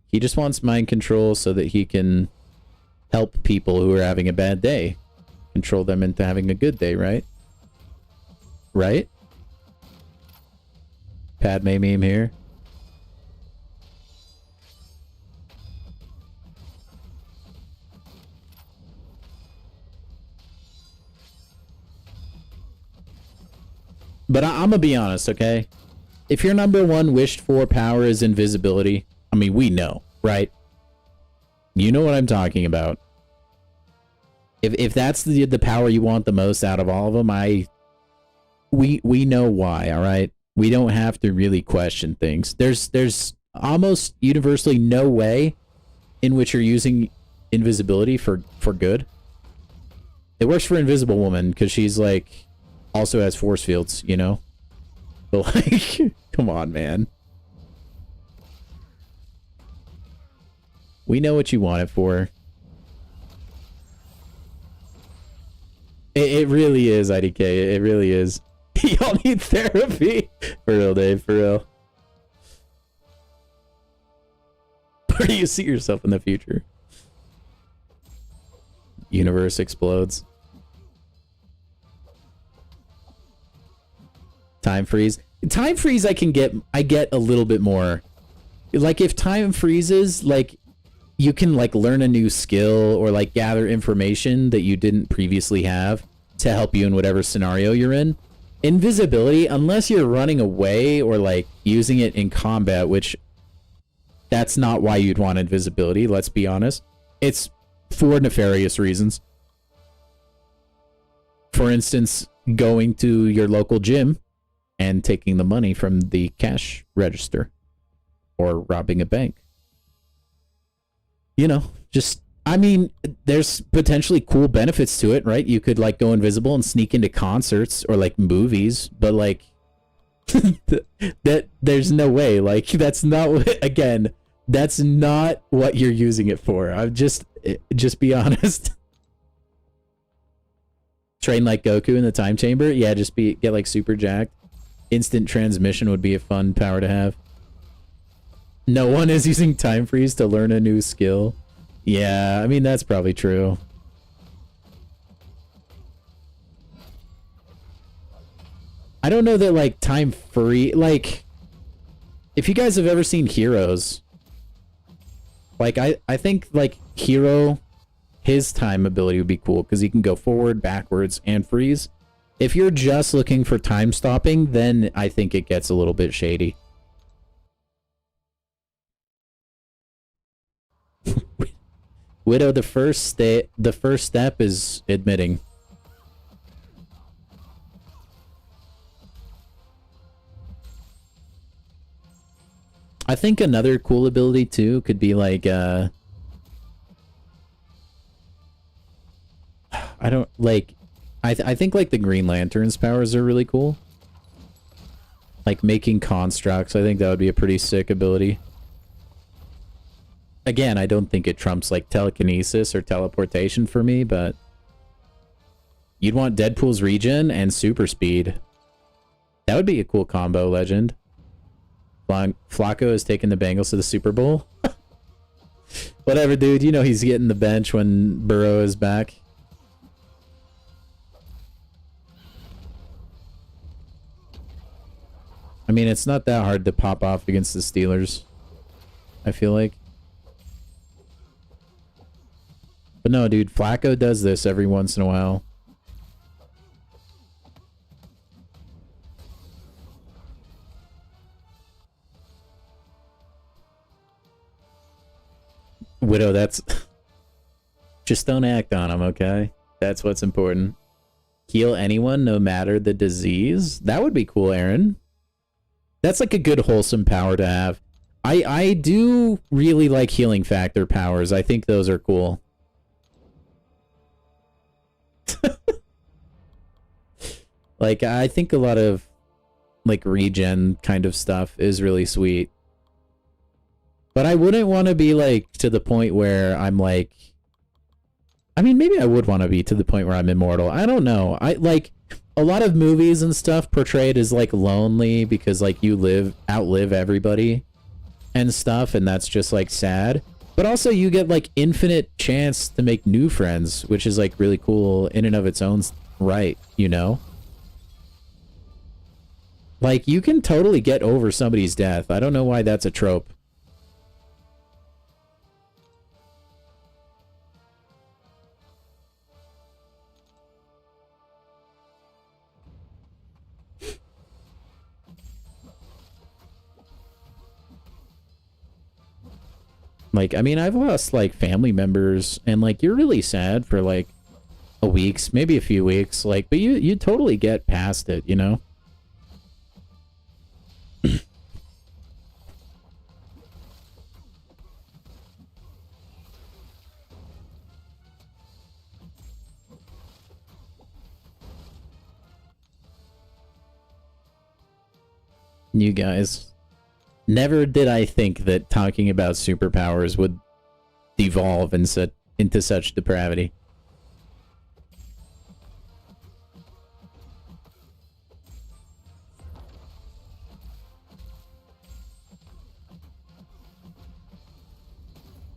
Speaker 1: He just wants mind control so that he can help people who are having a bad day. Control them into having a good day, right? Right? Padme meme here. But I'm gonna be honest, okay? If your number one wished for power is invisibility, I mean, we know, right? You know what I'm talking about. If that's the power you want the most out of all of them, we know why, all right? We don't have to really question things. There's almost universally no way in which you're using invisibility for good. It works for Invisible Woman because she's like also has force fields, you know? But like, come on, man. We know what you want it for. It really is, IDK. It really is. Y'all need therapy. For real, Dave. For real. Where do you see yourself in the future? Universe explodes. Time freeze. Time freeze I get a little bit more. Like if time freezes, like you can like learn a new skill or like gather information that you didn't previously have to help you in whatever scenario you're in. Invisibility, unless you're running away or like using it in combat, which that's not why you'd want invisibility, let's be honest. It's for nefarious reasons. For instance, going to your local gym and taking the money from the cash register or robbing a bank. You know, just, I mean, there's potentially cool benefits to it, right? You could like go invisible and sneak into concerts or like movies, but like that there's no way. Like that's not what, again, that's not what you're using it for. I'm just be honest. Train like Goku in the time chamber. Yeah, just get like super jacked. Instant transmission would be a fun power to have. No one is using time freeze to learn a new skill. Yeah, I mean, that's probably true. I don't know that, like, time free... Like, if you guys have ever seen Heroes, like, I think, like, Hero, his time ability would be cool, because he can go forward, backwards, and freeze. If you're just looking for time stopping, then I think it gets a little bit shady. Widow, the first step is admitting. I think another cool ability too could be like I don't like I think like the Green Lantern's powers are really cool. Like making constructs, I think that would be a pretty sick ability. Again, I don't think it trumps like telekinesis or teleportation for me, but you'd want Deadpool's regen and super speed. That would be a cool combo, Legend. Flacco is taking the Bengals to the Super Bowl. Whatever, dude. You know he's getting the bench when Burrow is back. I mean, it's not that hard to pop off against the Steelers, I feel like. But no, dude, Flacco does this every once in a while. Widow, that's... Just don't act on him, okay? That's what's important. Heal anyone, no matter the disease? That would be cool, Aaron. That's like a good wholesome power to have. I do really like healing factor powers. I think those are cool. Like, I think a lot of, like, regen kind of stuff is really sweet. But I wouldn't want to be, like, to the point where I'm, like... I mean, maybe I would want to be to the point where I'm immortal. I don't know. I, like, a lot of movies and stuff portray it as, like, lonely because, like, you outlive everybody and stuff, and that's just, like, sad. But also, you get, like, infinite chance to make new friends, which is, like, really cool in and of its own right, you know? Like, you can totally get over somebody's death. I don't know why that's a trope. Like, I mean, I've lost, like, family members, and, like, you're really sad for, like, a weeks, maybe a few weeks, like, but you totally get past it, you know? You guys. Never did I think that talking about superpowers would devolve into such depravity.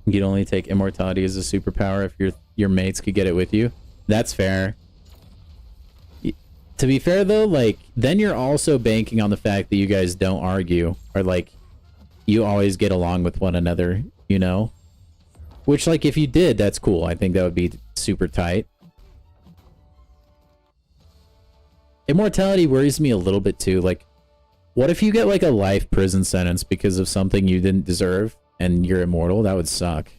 Speaker 1: You'd only take immortality as a superpower if your mates could get it with you. That's fair. To be fair, though, like, then you're also banking on the fact that you guys don't argue, or, like, you always get along with one another, you know? Which, like, if you did, that's cool. I think that would be super tight. Immortality worries me a little bit, too. Like, what if you get, like, a life prison sentence because of something you didn't deserve, and you're immortal? That would suck.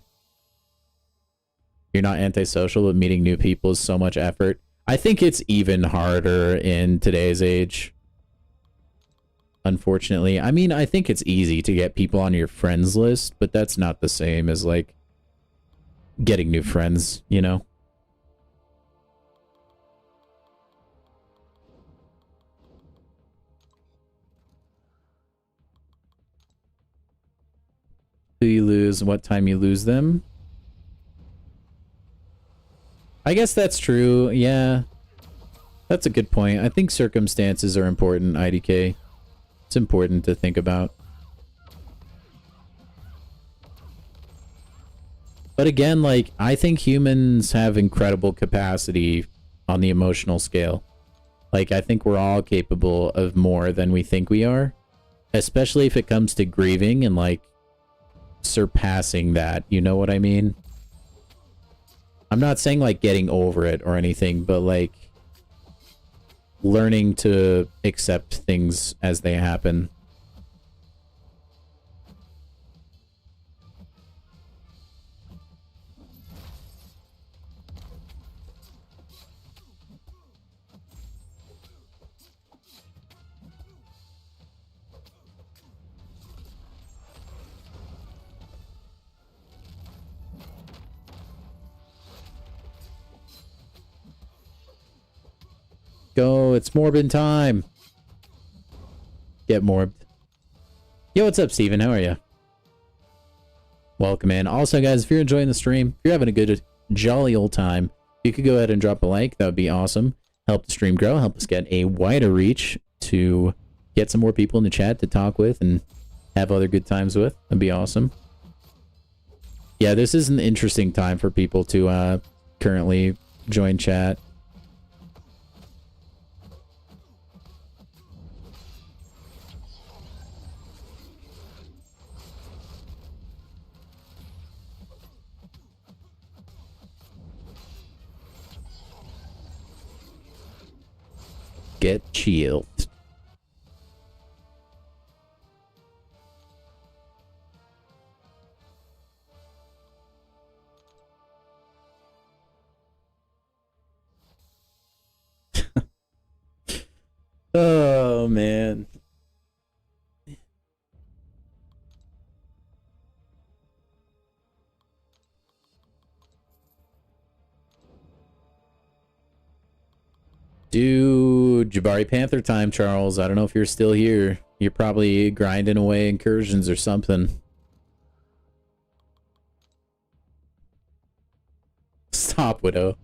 Speaker 1: You're not antisocial, but meeting new people is so much effort. I think it's even harder in today's age. Unfortunately. I mean, I think it's easy to get people on your friends list, but that's not the same as, like, getting new friends, you know? Who you lose, what time you lose them. I guess that's true, yeah. That's a good point. I think circumstances are important, IDK. It's important to think about. But again, like, I think humans have incredible capacity on the emotional scale. Like, I think we're all capable of more than we think we are. Especially if it comes to grieving and, like, surpassing that. You know what I mean? I'm not saying, like, getting over it or anything, but, like, learning to accept things as they happen. go. It's morbin time. Get morbed. Yo, what's up, Steven? How are you? Welcome in. Also, guys, if you're enjoying the stream, if you're having a good, jolly old time, you could go ahead and drop a like. That would be awesome. Help the stream grow. Help us get a wider reach to get some more people in the chat to talk with and have other good times with. That'd be awesome. Yeah, this is an interesting time for people to currently join chat. Get chilled. Oh, man. Dude, Jabari Panther time, Charles. I don't know if you're still here. You're probably grinding away incursions or something. Stop, Widow.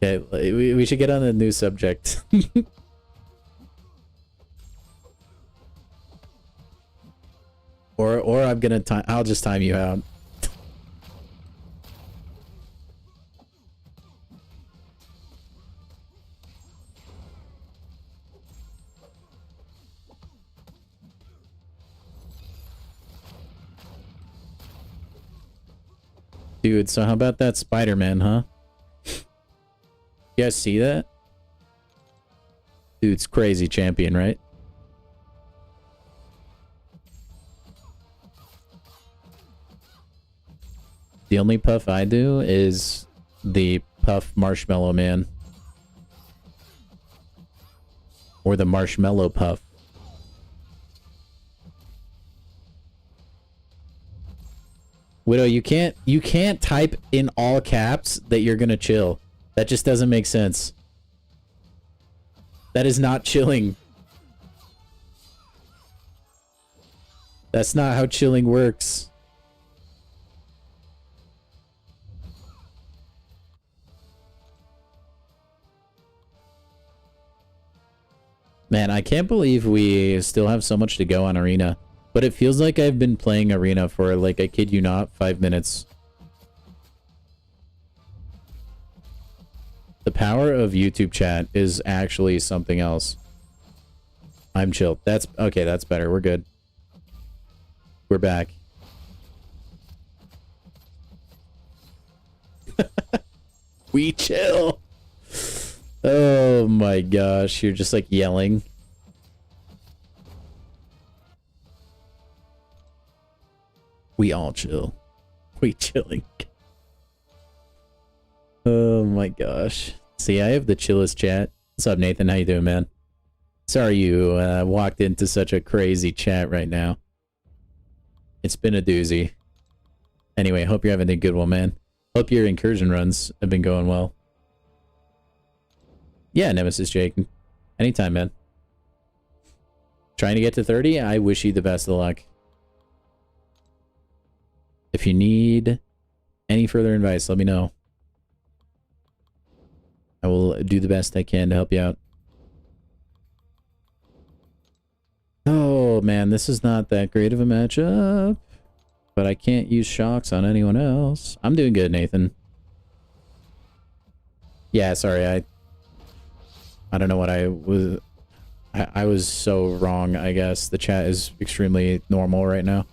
Speaker 1: Okay, we should get on a new subject. Or I'm gonna time. I'll just time you out. Dude, so how about that Spider-Man, huh? You guys see that? Dude's crazy champion, right? The only puff I do is the puff marshmallow man. Or the marshmallow puff. Widow, you can't type in all caps that you're gonna chill. That just doesn't make sense. That is not chilling. That's not how chilling works. Man, I can't believe we still have so much to go on Arena. But it feels like I've been playing Arena for, like, I kid you not, 5 minutes. The power of YouTube chat is actually something else. I'm chilled. That's okay, that's better. We're good. We're back. We chill. Oh my gosh, you're just like yelling. We all chill. We chilling. Oh my gosh. See, I have the chillest chat. What's up, Nathan? How you doing, man? Sorry you walked into such a crazy chat right now. It's been a doozy. Anyway, hope you're having a good one, man. Hope your incursion runs have been going well. Yeah, Nemesis Jake. Anytime, man. Trying to get to 30? I wish you the best of luck. If you need any further advice, let me know. I will do the best I can to help you out. Oh, man, this is not that great of a matchup. But I can't use shocks on anyone else. I'm doing good, Nathan. Yeah, sorry, I don't know what I was... I was so wrong, I guess. The chat is extremely normal right now.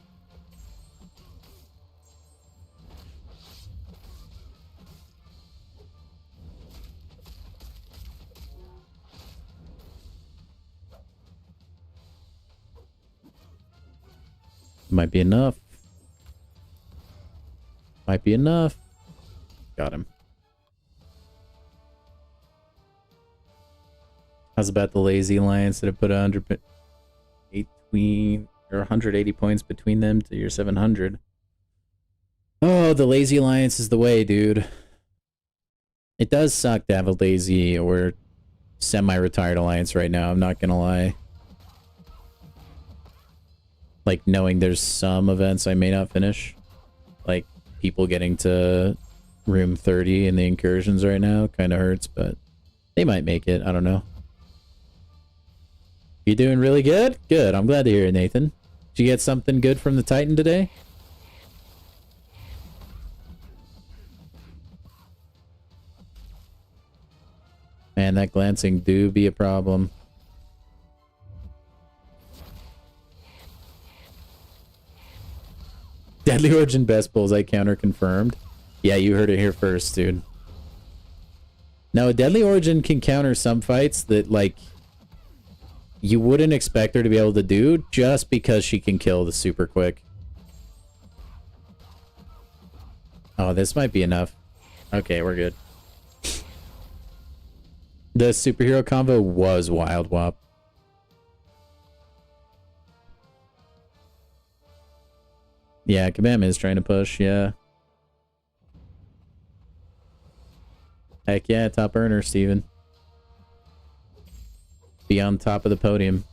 Speaker 1: Might be enough. Might be enough. Got him. How's about the Lazy Alliance that have put 180 points between them to your 700? Oh, the Lazy Alliance is the way, dude. It does suck to have a lazy or semi-retired alliance right now, I'm not gonna lie. Like, knowing there's some events I may not finish. Like, people getting to room 30 in the incursions right now kind of hurts, but they might make it. I don't know. You doing really good? Good. I'm glad to hear it, Nathan. Did you get something good from the Titan today? Man, that glancing do be a problem. Deadly Origin best bullseye counter confirmed. Yeah, you heard it here first, dude. No, Deadly Origin can counter some fights that, like, you wouldn't expect her to be able to do just because she can kill the super quick. Oh, this might be enough. Okay, we're good. The superhero combo was wild, Wop. Yeah, Kabam is trying to push, yeah. Heck yeah, top earner, Steven. Be on top of the podium.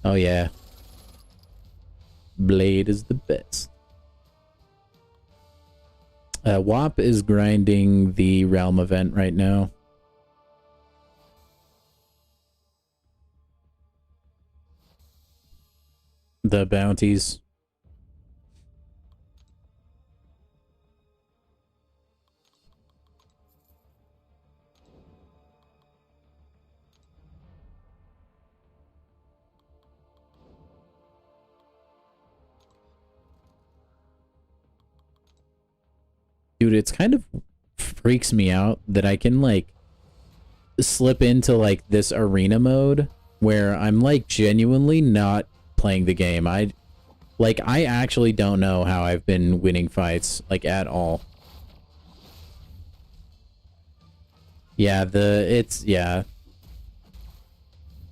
Speaker 1: Oh yeah. Blade is the best. WAP is grinding the Realm event right now. The bounties. Dude, it's kind of freaks me out that I can, like, slip into, like, this arena mode where I'm, like, genuinely not playing the game. I actually don't know how I've been winning fights, like, at all. Yeah,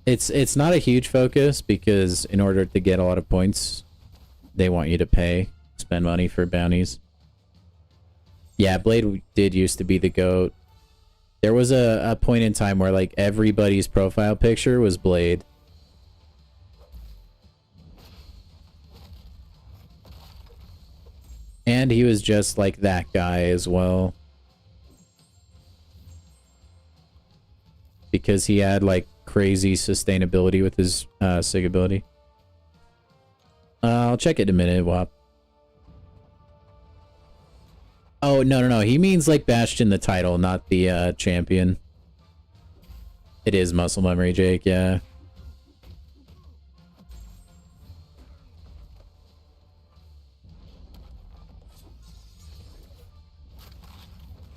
Speaker 1: it's not a huge focus because in order to get a lot of points, they want you to spend money for bounties. Yeah, Blade did used to be the GOAT. There was a point in time where, like, everybody's profile picture was Blade. And he was just like that guy as well. Because he had, like, crazy sustainability with his SIG ability. I'll check it in a minute, Wop. Oh, no. He means, like, Bastion the title, not the champion. It is muscle memory, Jake, yeah.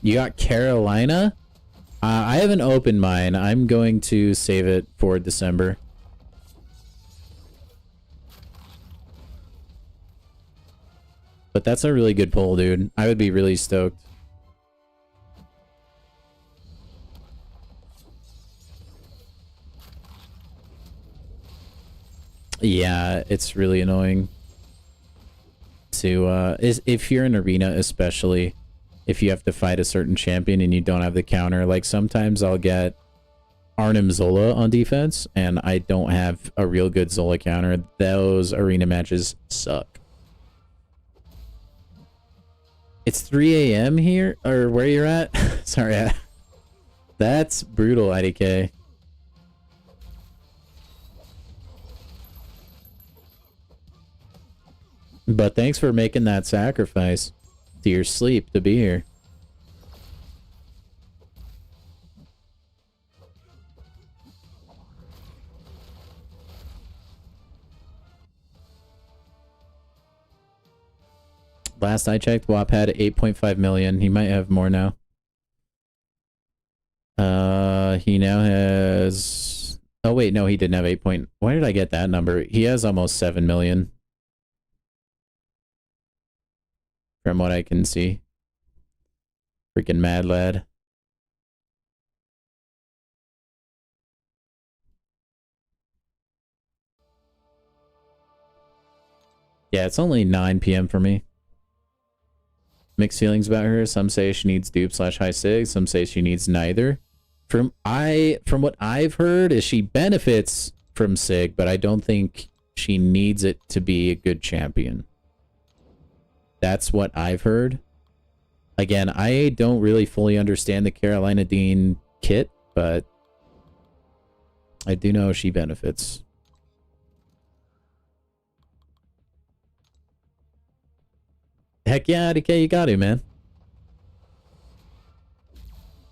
Speaker 1: You got Carolina? I haven't opened mine. I'm going to save it for December. But that's a really good pull, dude. I would be really stoked. Yeah, it's really annoying. If you're in arena, especially if you have to fight a certain champion and you don't have the counter, like sometimes I'll get Arnim Zola on defense and I don't have a real good Zola counter. Those arena matches suck. It's 3 a.m. here, or where you're at? Sorry, that's brutal, IDK. But thanks for making that sacrifice to your sleep to be here. Last I checked, WAP had 8.5 million. He might have more now. He now has... Oh, wait, no, he didn't have 8 point... Why did I get that number? He has almost 7 million. From what I can see. Freaking mad lad. Yeah, it's only 9 p.m. for me. Mixed feelings about her. Some say she needs dupe / high sig. Some say she needs neither. From what I've heard is she benefits from sig, but I don't think she needs it to be a good champion. That's what I've heard. Again, I don't really fully understand the Carolina Dean kit, but I do know she benefits. Heck yeah, DK, you got it, man.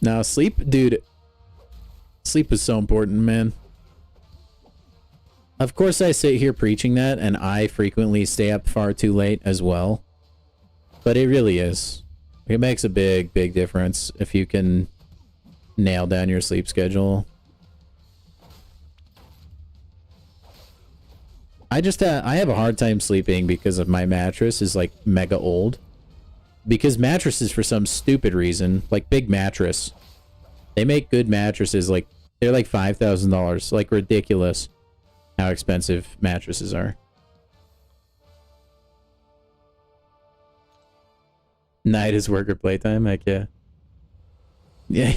Speaker 1: Now, sleep, dude. Sleep is so important, man. Of course, I sit here preaching that, and I frequently stay up far too late as well. But it really is. It makes a big, big difference if you can nail down your sleep schedule. I have a hard time sleeping because of my mattress is like mega old. Because mattresses, for some stupid reason, like Big Mattress, they make good mattresses, like they're like $5,000, like ridiculous how expensive mattresses are. Night is work or playtime, heck yeah. Yeah.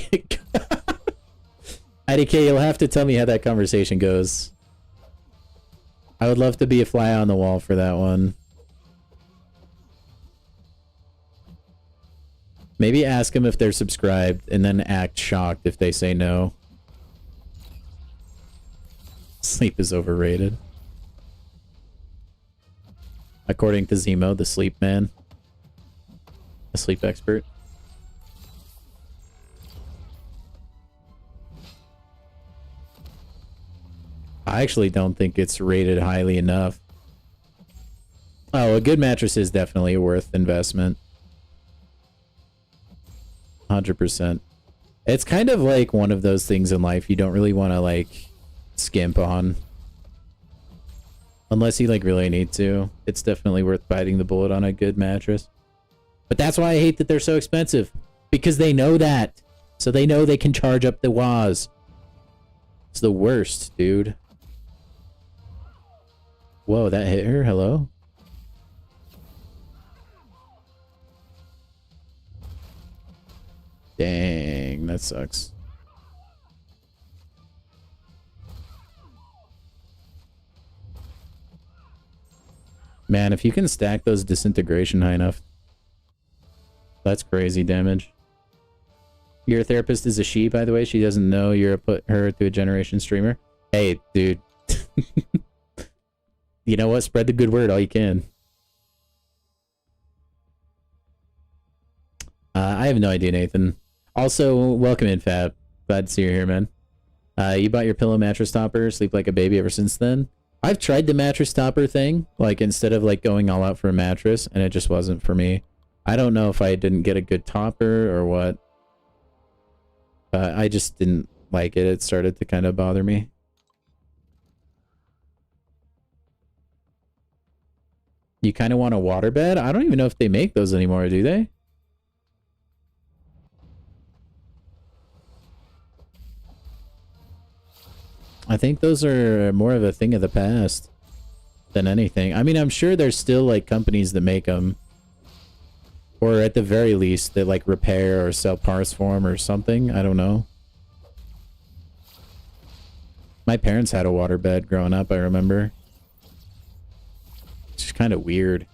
Speaker 1: IDK, you'll have to tell me how that conversation goes. I would love to be a fly on the wall for that one. Maybe ask them if they're subscribed and then act shocked if they say no. Sleep is overrated. According to Zemo, the sleep man. A sleep expert. I actually don't think it's rated highly enough. Oh, a good mattress is definitely worth investment. 100%. It's kind of like one of those things in life you don't really want to like skimp on. Unless you like really need to. It's definitely worth biting the bullet on a good mattress. But that's why I hate that they're so expensive. Because they know that. So they know they can charge up the waz. It's the worst, dude. Whoa, that hit her? Hello? Dang, that sucks. Man, if you can stack those disintegration high enough, that's crazy damage. Your therapist is a she, by the way. She doesn't know you're put her to a generation streamer. Hey, dude. You know what? Spread the good word all you can. I have no idea, Nathan. Also, welcome in, Fab. Glad to see you here, man. You bought your pillow mattress topper, sleep like a baby ever since then. I've tried the mattress topper thing, like instead of like going all out for a mattress, and it just wasn't for me. I don't know if I didn't get a good topper or what. I just didn't like it. It started to kind of bother me. You kind of want a waterbed? I don't even know if they make those anymore, do they? I think those are more of a thing of the past than anything. I mean, I'm sure there's still like companies that make them. Or at the very least, they like repair or sell parts for them or something. I don't know. My parents had a waterbed growing up, I remember. It's kind of weird.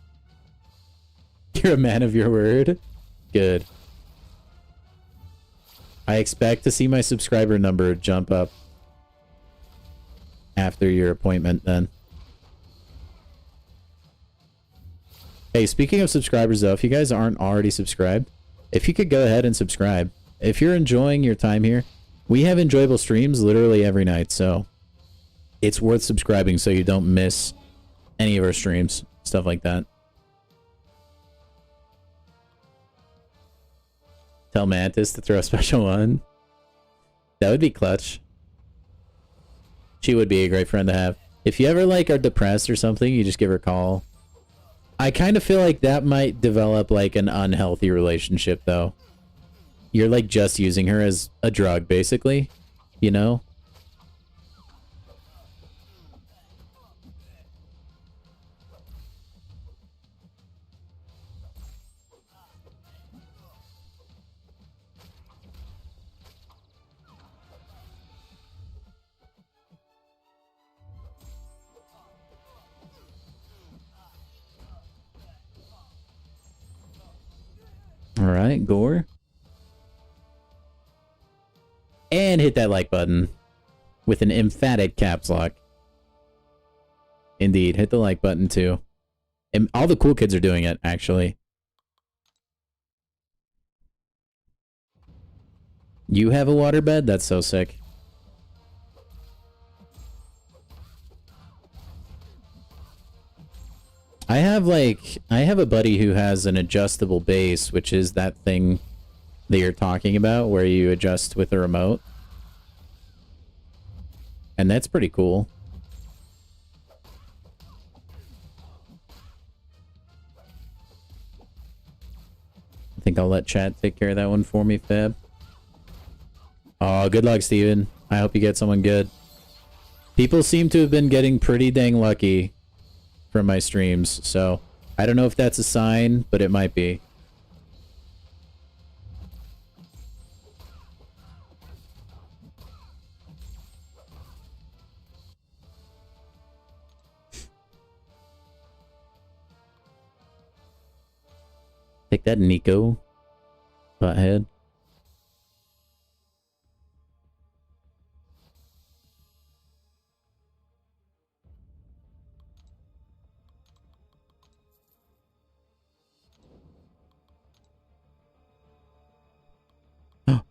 Speaker 1: You're a man of your word? Good. I expect to see my subscriber number jump up after your appointment then. Hey, speaking of subscribers though, if you guys aren't already subscribed, if you could go ahead and subscribe. If you're enjoying your time here, we have enjoyable streams literally every night, so it's worth subscribing so you don't miss any of our streams, stuff like that. Tell Mantis to throw a special one. That would be clutch. She would be a great friend to have. If you ever like are depressed or something, you just give her a call. I kind of feel like that might develop like an unhealthy relationship though. You're like just using her as a drug basically, you know? All right, Gore. And hit that like button with an emphatic caps lock. Indeed, hit the like button too. And all the cool kids are doing it, actually. You have a waterbed? That's so sick. I have a buddy who has an adjustable base, which is that thing that you're talking about where you adjust with the remote. And that's pretty cool. I think I'll let chat take care of that one for me, Fab. Oh, good luck, Steven. I hope you get someone good. People seem to have been getting pretty dang lucky from my streams, so I don't know if that's a sign, but it might be. Take that, Nico. Butthead.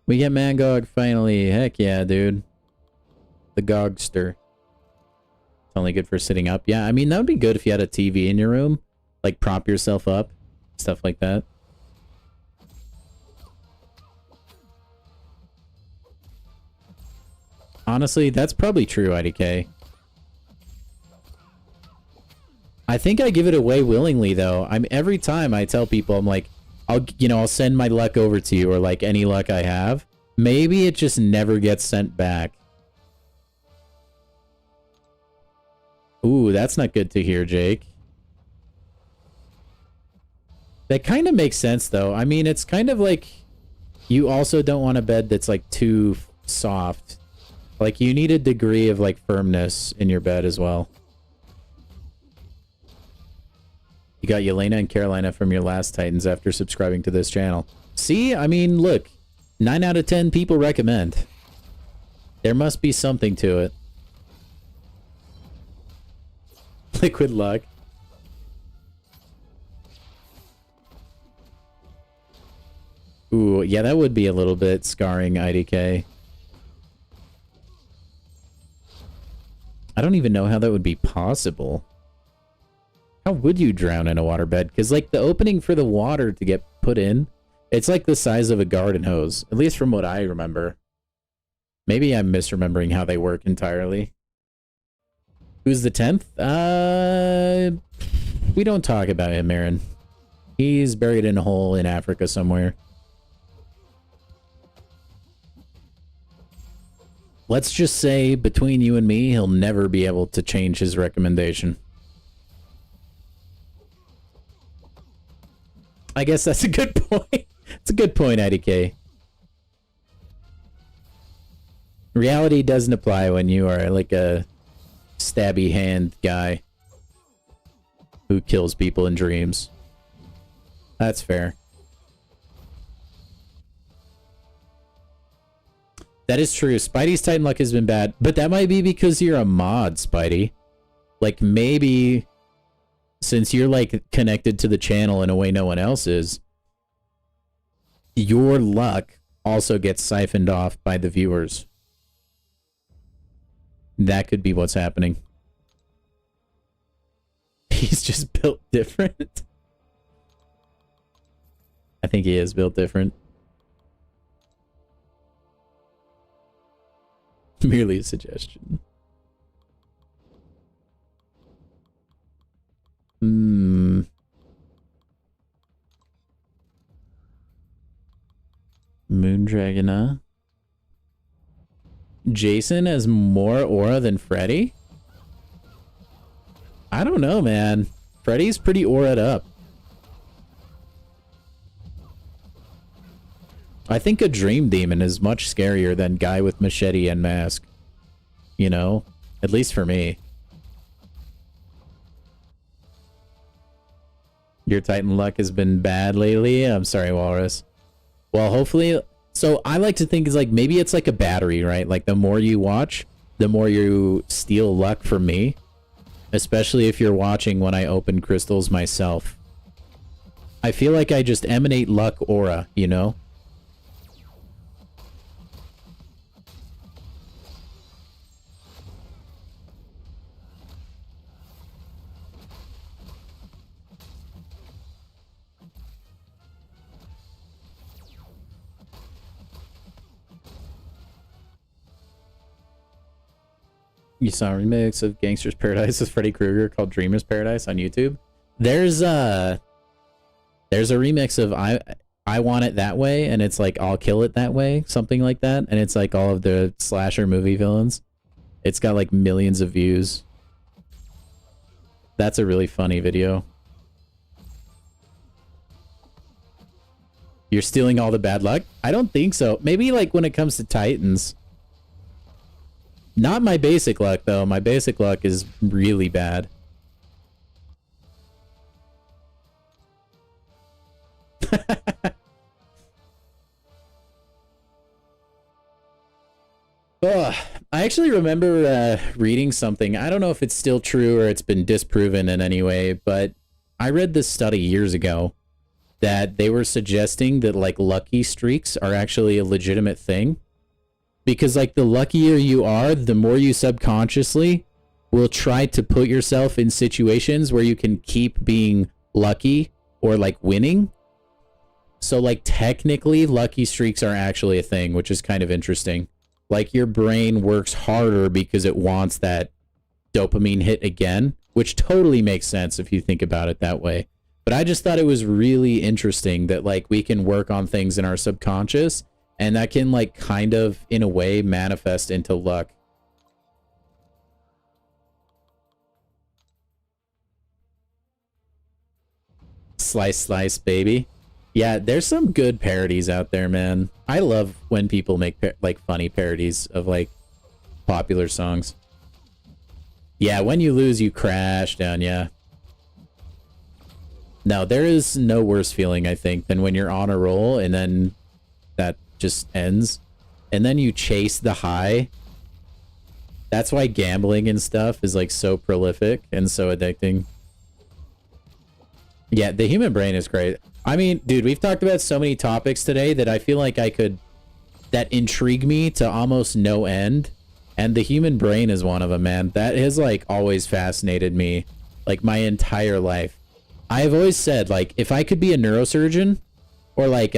Speaker 1: We get Mangog finally. Heck yeah, dude. The Gogster. It's only good for sitting up. Yeah, I mean, that would be good if you had a TV in your room. Like, prop yourself up. Stuff like that. Honestly, that's probably true, IDK. I think I give it away willingly, though. Every time I tell people, I'm like, I'll send my luck over to you, or like any luck I have. Maybe it just never gets sent back. Ooh, that's not good to hear, Jake. That kind of makes sense, though. I mean, it's kind of like you also don't want a bed that's like too soft. Like, you need a degree of like firmness in your bed as well. You got Yelena and Carolina from your last Titans after subscribing to this channel. See? I mean, look. 9 out of 10 people recommend. There must be something to it. Liquid luck. Ooh, yeah, that would be a little bit scarring, IDK. I don't even know how that would be possible. How would you drown in a waterbed? Because, like, the opening for the water to get put in, it's like the size of a garden hose. At least from what I remember. Maybe I'm misremembering how they work entirely. Who's the 10th? We don't talk about him, Aaron. He's buried in a hole in Africa somewhere. Let's just say, between you and me, he'll never be able to change his recommendation. I guess that's a good point. It's a good point, IDK. Reality doesn't apply when you are like a stabby hand guy who kills people in dreams. That's fair. That is true. Spidey's Titan luck has been bad, but that might be because you're a mod, Spidey. Like, maybe since you're like connected to the channel in a way no one else is, your luck also gets siphoned off by the viewers. That could be what's happening. He's just built different. I think he is built different. Merely a suggestion. Moondragon, huh? Jason has more aura than Freddy? I don't know, man. Freddy's pretty aura'd up. I think a dream demon is much scarier than guy with machete and mask. You know? At least for me. Your Titan luck has been bad lately. I'm sorry, Walrus. Well, hopefully... So I like to think it's like, maybe it's like a battery, right? Like the more you watch, the more you steal luck from me. Especially if you're watching when I open crystals myself. I feel like I just emanate luck aura, you know? You saw a remix of Gangster's Paradise with Freddy Krueger called Dreamer's Paradise on YouTube. There's a remix of I Want It That Way, and it's like I'll Kill It That Way, something like that, and it's like all of the slasher movie villains. It's got like millions of views. That's a really funny video. You're stealing all the bad luck? I don't think so. Maybe like when it comes to Titans. Not my basic luck, though. My basic luck is really bad. Ugh. I actually remember reading something. I don't know if it's still true or it's been disproven in any way, but I read this study years ago that they were suggesting that like lucky streaks are actually a legitimate thing. Because, like, the luckier you are, the more you subconsciously will try to put yourself in situations where you can keep being lucky or, like, winning. So, like, technically, lucky streaks are actually a thing, which is kind of interesting. Like, your brain works harder because it wants that dopamine hit again, which totally makes sense if you think about it that way. But I just thought it was really interesting that, like, we can work on things in our subconscious, and that can, like, kind of, in a way, manifest into luck. Slice, slice, baby. Yeah, there's some good parodies out there, man. I love when people make, like, funny parodies of, like, popular songs. Yeah, when you lose, you crash down, yeah. No, there is no worse feeling, I think, than when you're on a roll, and then that just ends, and then you chase the high. That's why gambling and stuff is like so prolific and so addicting. Yeah, the human brain is great. I mean, dude, we've talked about so many topics today that I feel like that intrigue me to almost no end, and the human brain is one of them, man. That has like always fascinated me, like my entire life. I've always said, like, if I could be a neurosurgeon or like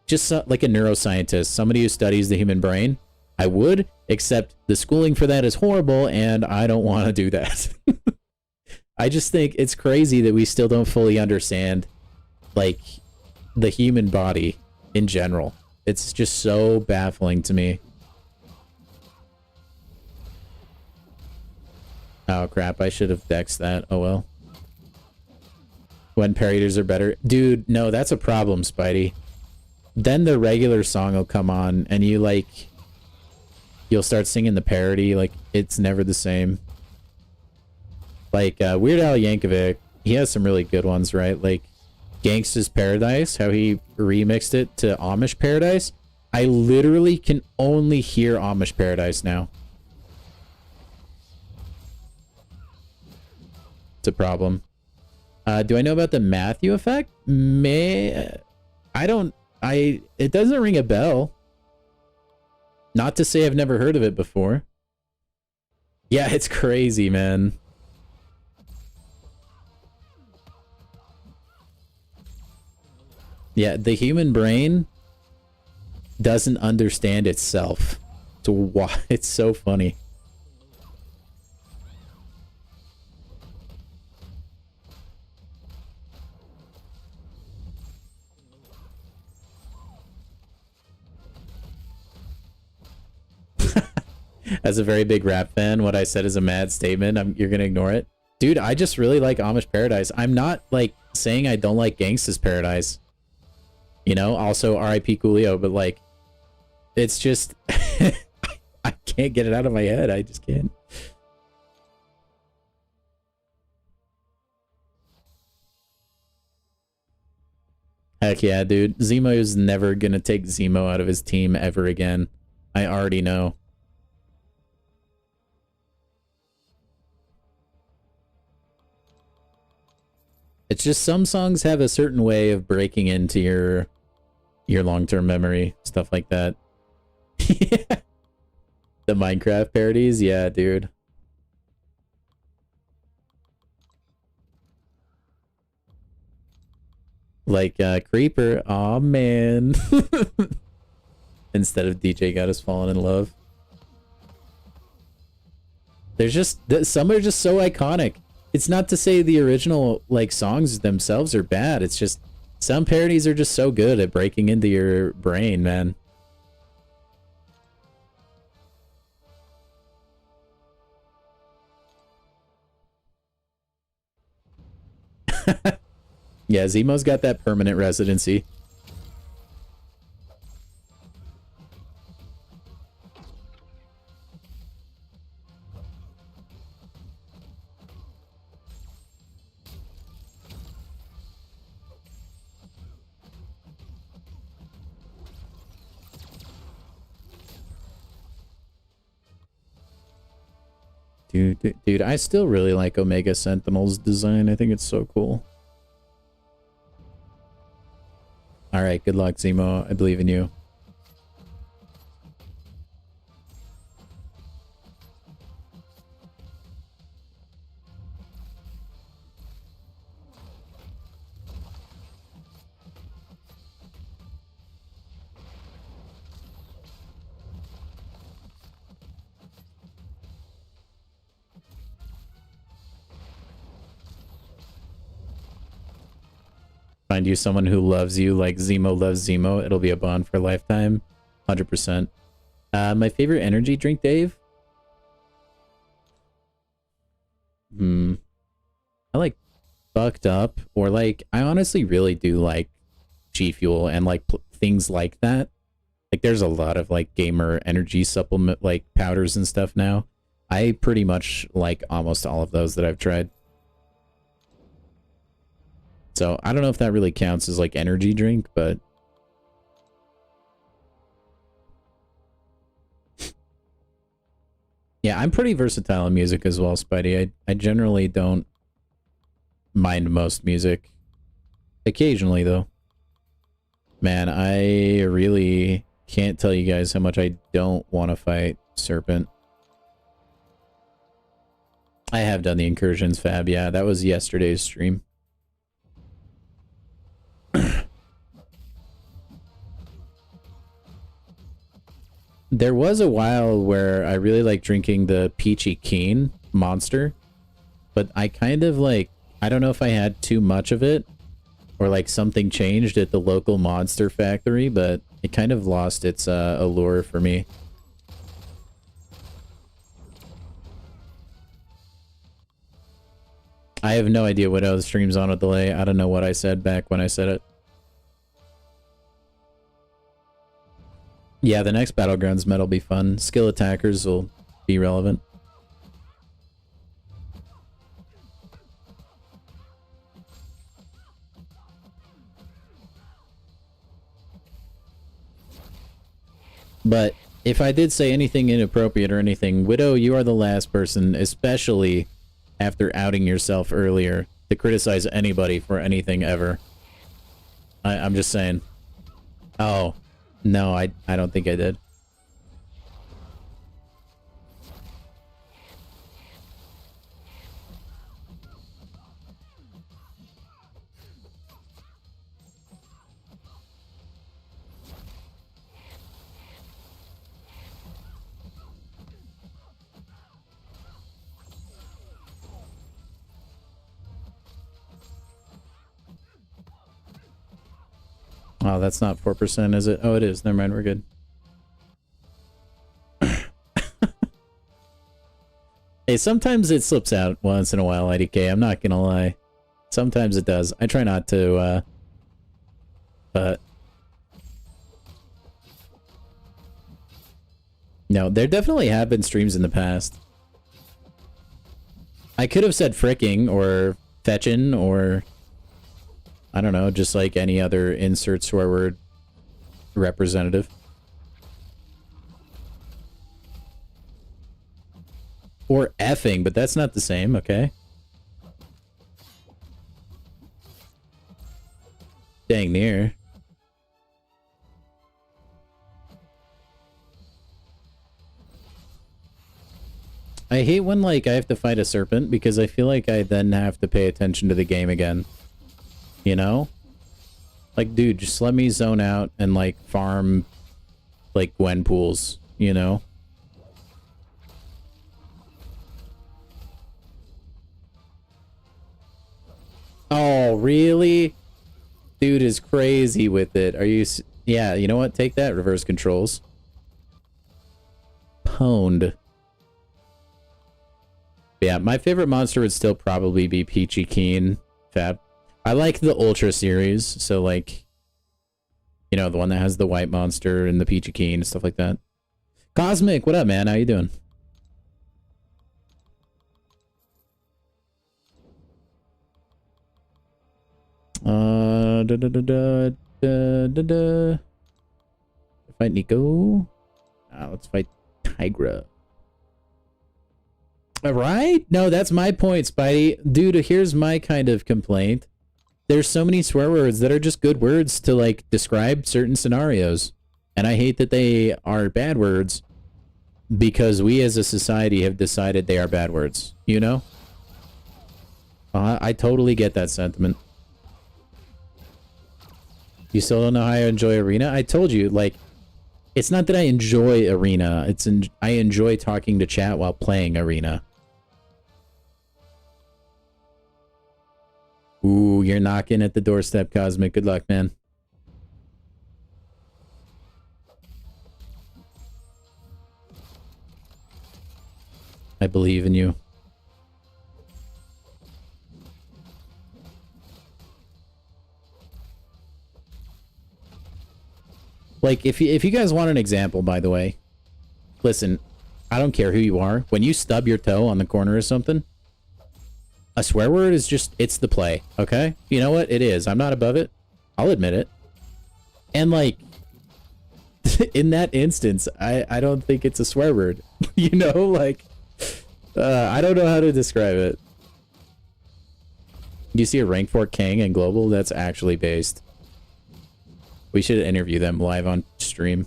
Speaker 1: just like a neuroscientist, somebody who studies the human brain, I would, except the schooling for that is horrible, and I don't want to do that. I just think it's crazy that we still don't fully understand, like, the human body in general. It's just so baffling to me. Oh, crap. I should have dexed that. Oh, well. When parodies are better. Dude, no, that's a problem, Spidey. Then the regular song will come on, and you, like, you'll start singing the parody, like, it's never the same. Like, Weird Al Yankovic, he has some really good ones, right? Like, Gangsta's Paradise, how he remixed it to Amish Paradise. I literally can only hear Amish Paradise now. It's a problem. Do I know about the Matthew effect? It doesn't ring a bell. Not to say I've never heard of it before. Yeah, it's crazy, man. Yeah, the human brain doesn't understand itself. So why it's so funny. As a very big rap fan, what I said is a mad statement. You're gonna ignore it. Dude, I just really like Amish Paradise. I'm not, like, saying I don't like Gangsta's Paradise. You know, also R.I.P. Coolio, but, like, it's just... I can't get it out of my head. I just can't. Heck yeah, dude. Zemo is never gonna take Zemo out of his team ever again. I already know. It's just some songs have a certain way of breaking into your long-term memory, stuff like that. The Minecraft parodies, yeah, dude. Like Creeper, aw man. Instead of DJ Got Us Falling in Love. There's just some are just so iconic. It's not to say the original like songs themselves are bad. It's just some parodies are just so good at breaking into your brain, man. Yeah, Zemo's got that permanent residency. Dude, I still really like Omega Sentinel's design. I think it's so cool. Alright, good luck, Zemo. I believe in you. Find you someone who loves you like Zemo loves Zemo. It'll be a bond for a lifetime. 100%. My favorite energy drink, Dave? I like Bucked Up, or like, I honestly really do like G Fuel and like things like that. Like there's a lot of like gamer energy supplement like powders and stuff now. I pretty much like almost all of those that I've tried. So I don't know if that really counts as like energy drink, but yeah, I'm pretty versatile in music as well, Spidey. I generally don't mind most music. Occasionally, though. Man, I really can't tell you guys how much I don't want to fight Serpent. I have done the incursions, Fab. Yeah, that was yesterday's stream. There was a while where I really liked drinking the Peachy Keen monster, but I kind of like, I don't know if I had too much of it or like something changed at the local monster factory, but it kind of lost its allure for me. I have no idea what the stream's on a delay. I don't know what I said back when I said it. Yeah, the next Battlegrounds med will be fun. Skill attackers will be relevant. But if I did say anything inappropriate or anything, Widow, you are the last person, especially after outing yourself earlier, to criticize anybody for anything ever. I'm just saying. Oh. No, I don't think I did. Oh, that's not 4%, is it? Oh, it is. Never mind, we're good. Hey, sometimes it slips out once in a while, IDK. I'm not gonna lie. Sometimes it does. I try not to, but... No, there definitely have been streams in the past. I could have said fricking, or fetchin', or... I don't know, just like any other insert swear word representative. Or effing, but that's not the same, okay? Dang near. I hate when, like, I have to fight a serpent because I feel like I then have to pay attention to the game again. You know? Like, dude, just let me zone out and, like, farm, like, Gwen pools, you know? Oh, really? Dude is crazy with it. Are you... Yeah, you know what? Take that, reverse controls. Pwned. Yeah, my favorite monster would still probably be Peachy Keen. Fab. I like the Ultra series, so like... You know, the one that has the white monster and the Peachy Keen and stuff like that. Cosmic, what up, man? How you doing? Fight Nico. Let's fight Tigra. Alright? No, that's my point, Spidey. Dude, here's my kind of complaint. There's so many swear words that are just good words to, like, describe certain scenarios. And I hate that they are bad words because we as a society have decided they are bad words. You know? I totally get that sentiment. You still don't know how I enjoy Arena? I told you, like, it's not that I enjoy Arena. I enjoy talking to chat while playing Arena. Ooh, you're knocking at the doorstep, Cosmic. Good luck, man. I believe in you. Like, if you guys want an example, by the way, listen, I don't care who you are. When you stub your toe on the corner or something, a swear word is just, it's the play, okay? You know what? It is. I'm not above it. I'll admit it. And, like, in that instance, I don't think it's a swear word. You know? Like, I don't know how to describe it. You see a rank 4 King in Global? That's actually based. We should interview them live on stream.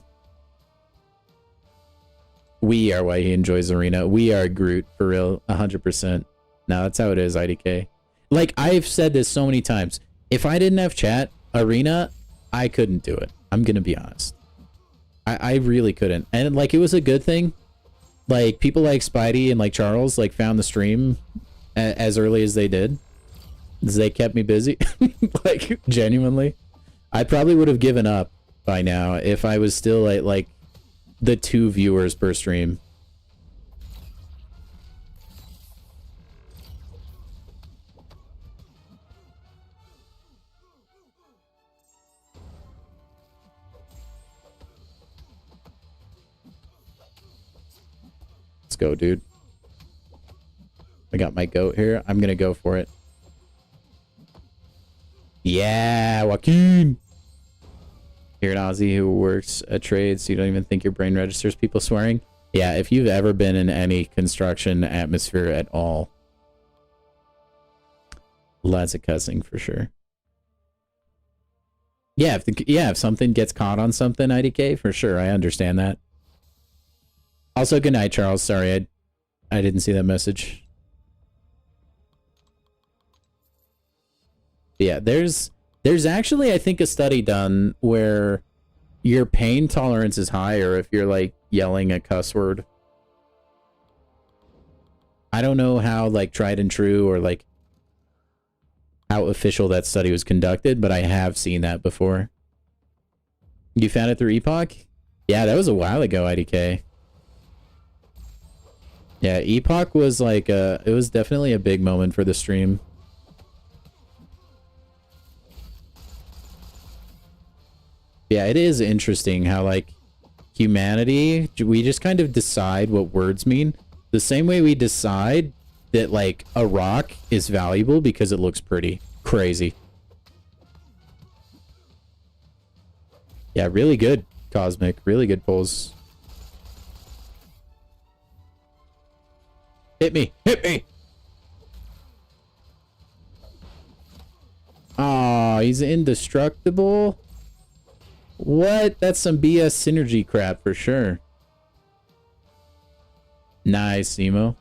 Speaker 1: We are why he enjoys Arena. We are Groot, for real. 100%. No, that's how it is, IDK. Like, I've said this so many times. If I didn't have chat, Arena, I couldn't do it. I'm gonna be honest. I really couldn't. And, like, it was a good thing. Like, people like Spidey and, like, Charles, like, found the stream as early as they did. They kept me busy. Like, genuinely. I probably would have given up by now if I was still at, like, the 2 viewers per stream. Let's go, dude. I got my goat here. I'm gonna go for it. Yeah, Joaquin! You're an Aussie who works a trade, so you don't even think your brain registers people swearing? Yeah, if you've ever been in any construction atmosphere at all. Lots of cussing, for sure. Yeah, if something gets caught on something, IDK, for sure, I understand that. Also, good night, Charles. Sorry, I didn't see that message. Yeah, there's actually, I think, a study done where your pain tolerance is higher if you're, like, yelling a cuss word. I don't know how, like, tried and true or, like, how official that study was conducted, but I have seen that before. You found it through Epoch? Yeah, that was a while ago, IDK. Yeah, Epoch was, like, it was definitely a big moment for the stream. Yeah, it is interesting how, like, humanity, we just kind of decide what words mean. The same way we decide that, like, a rock is valuable because it looks pretty. Crazy. Yeah, really good, Cosmic. Really good pulls. Hit me! Hit me! Aw, he's indestructible? What? That's some BS synergy crap for sure. Nice, Emo.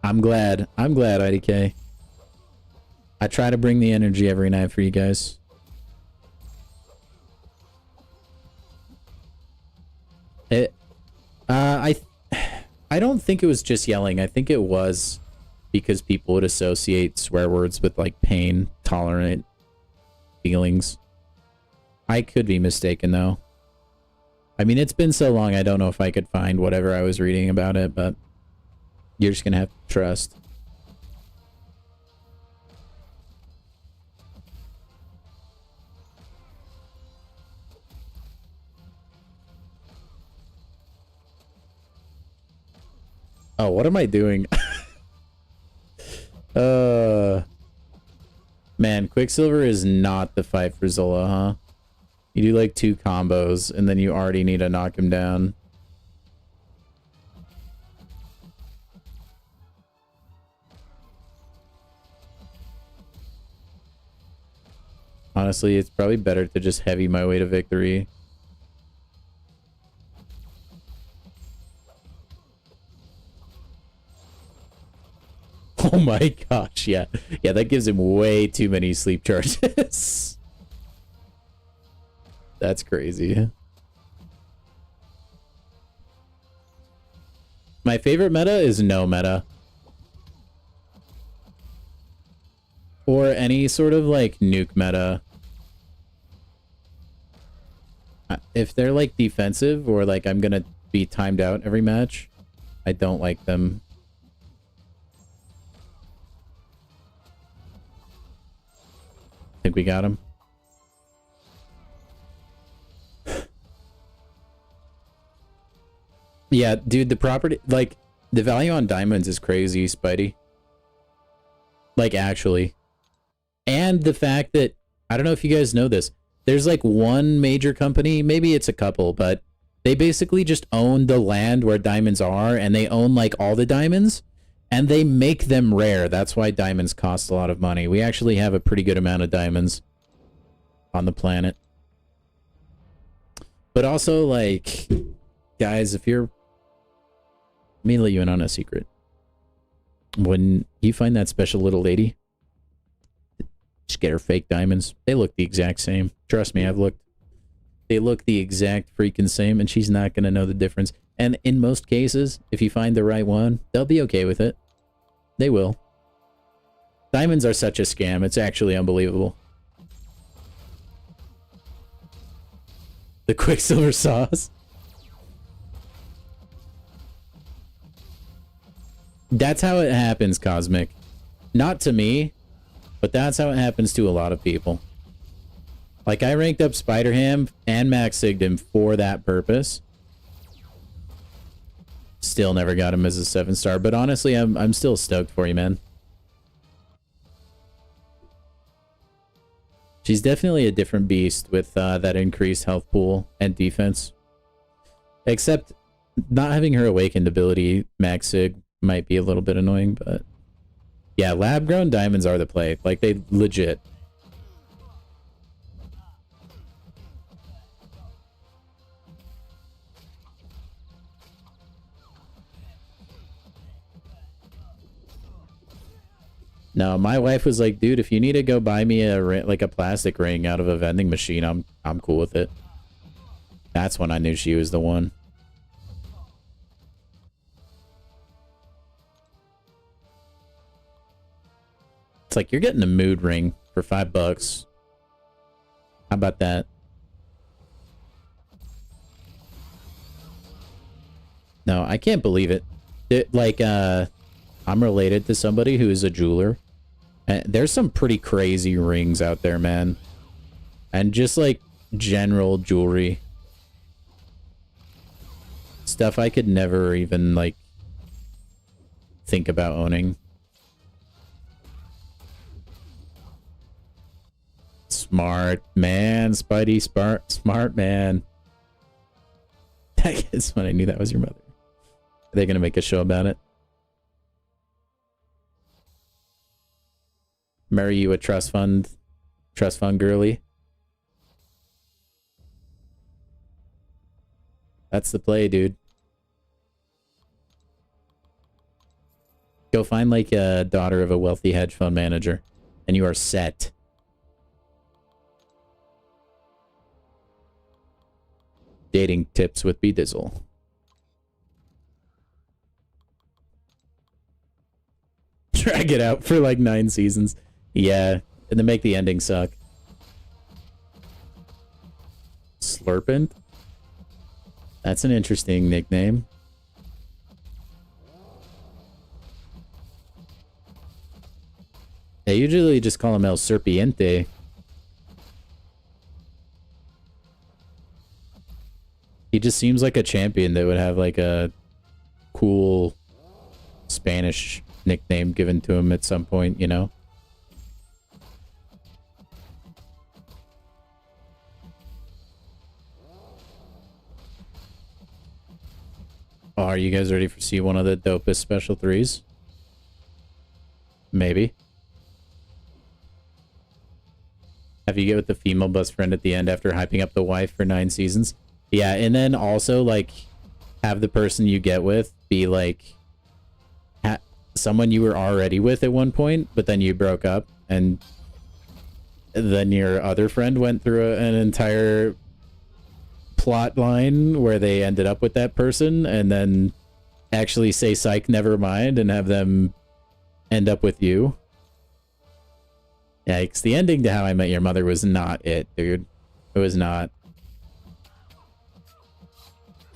Speaker 1: I'm glad. I'm glad, IDK. I try to bring the energy every night for you guys. I don't think it was just yelling. I think it was because people would associate swear words with like pain tolerant feelings. I could be mistaken though. I mean, it's been so long, I don't know if I could find whatever I was reading about it, but you're just gonna have to trust. Oh, what am I doing? Man, Quicksilver is not the fight for Zola, huh? You do like 2 combos, and then you already need to knock him down. Honestly, it's probably better to just heavy my way to victory. Oh my gosh, yeah. Yeah, that gives him way too many sleep charges. That's crazy. My favorite meta is no meta. Or any sort of like nuke meta. If they're like defensive or like I'm gonna be timed out every match, I don't like them. Think we got him. Yeah, dude, the property, like, the value on diamonds is crazy, Spidey. Like, actually. And the fact that, I don't know if you guys know this, there's like one major company, maybe it's a couple, but they basically just own the land where diamonds are, and they own like all the diamonds, and they make them rare. That's why diamonds cost a lot of money. We actually have a pretty good amount of diamonds on the planet. But also, like, guys, if you're... Let me let you in on a secret. When you find that special little lady, just get her fake diamonds. They look the exact same. Trust me, I've looked. They look the exact freaking same, and she's not going to know the difference. And in most cases, if you find the right one, they'll be okay with it. They will. Diamonds are such a scam. It's actually unbelievable. The Quicksilver sauce. That's how it happens, Cosmic. Not to me, but that's how it happens to a lot of people. Like, I ranked up Spider-Ham and Max Sigged him for that purpose. Still never got him as a 7-star, but honestly, I'm still stoked for you, man. She's definitely a different beast with that increased health pool and defense. Except, not having her awakened ability, Max Sig, might be a little bit annoying, but... Yeah, lab-grown diamonds are the play. Like, they legit... No, my wife was like, dude, if you need to go buy me a plastic ring out of a vending machine, I'm cool with it. That's when I knew she was the one. It's like, you're getting a mood ring for $5. How about that? No, I can't believe it. I'm related to somebody who is a jeweler. And there's some pretty crazy rings out there, man. And just like general jewelry. Stuff I could never even like think about owning. Smart man, Spidey, smart man. That's when I knew that was your mother. Are they gonna make a show about it? Marry you a trust fund girly. That's the play, dude. Go find like a daughter of a wealthy hedge fund manager, and you are set. Dating tips with B Dizzle. Drag it out for like 9 seasons. Yeah, and then make the ending suck. Slurpant? That's an interesting nickname. They usually just call him El Serpiente. He just seems like a champion that would have like a cool Spanish nickname given to him at some point, you know? Oh, are you guys ready for see one of the dopest special 3s? Maybe. Have you get with the female best friend at the end after hyping up the wife for 9 seasons? Yeah, and then also, like, have the person you get with be, like, someone you were already with at one point, but then you broke up, and then your other friend went through an entire plot line where they ended up with that person, and then actually say, psych, never mind, and have them end up with you. Yikes, the ending to How I Met Your Mother was not it, dude. It was not.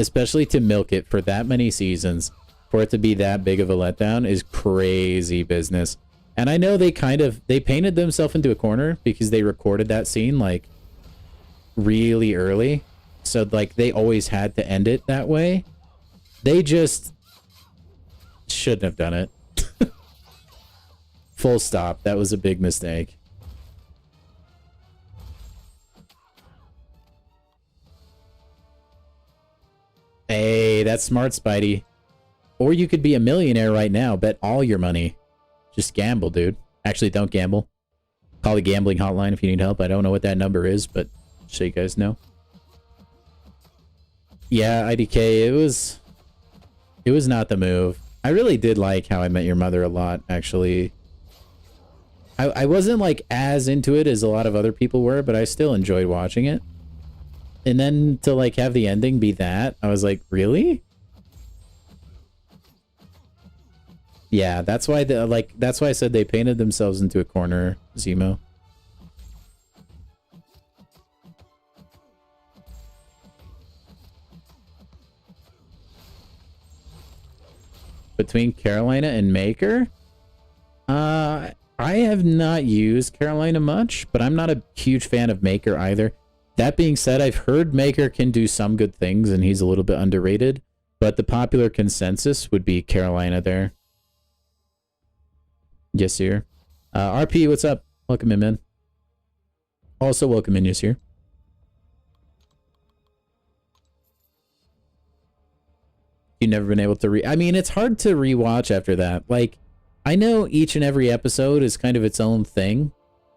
Speaker 1: Especially to milk it for that many seasons, for it to be that big of a letdown is crazy business. And I know they painted themselves into a corner because they recorded that scene, like, really early. So, like, they always had to end it that way. They just shouldn't have done it. Full stop. That was a big mistake. Hey, that's smart, Spidey. Or you could be a millionaire right now. Bet all your money. Just gamble, dude. Actually, don't gamble. Call the gambling hotline if you need help. I don't know what that number is, but just so you guys know. Yeah, IDK, it was not the move. I really did like How I Met Your Mother a lot, actually. I wasn't, like, as into it as a lot of other people were, but I still enjoyed watching it. And then to, like, have the ending be that, I was like, really? Yeah, that's why that's why I said they painted themselves into a corner, Zemo. Between Carolina and Maker? I have not used Carolina much, but I'm not a huge fan of Maker either. That being said, I've heard Maker can do some good things, and he's a little bit underrated. But the popular consensus would be Carolina there. Yasir. RP, what's up? Welcome in, man. Also welcome in, Yasir. You've never been able to I mean, it's hard to rewatch after that. Like, I know each and every episode is kind of its own thing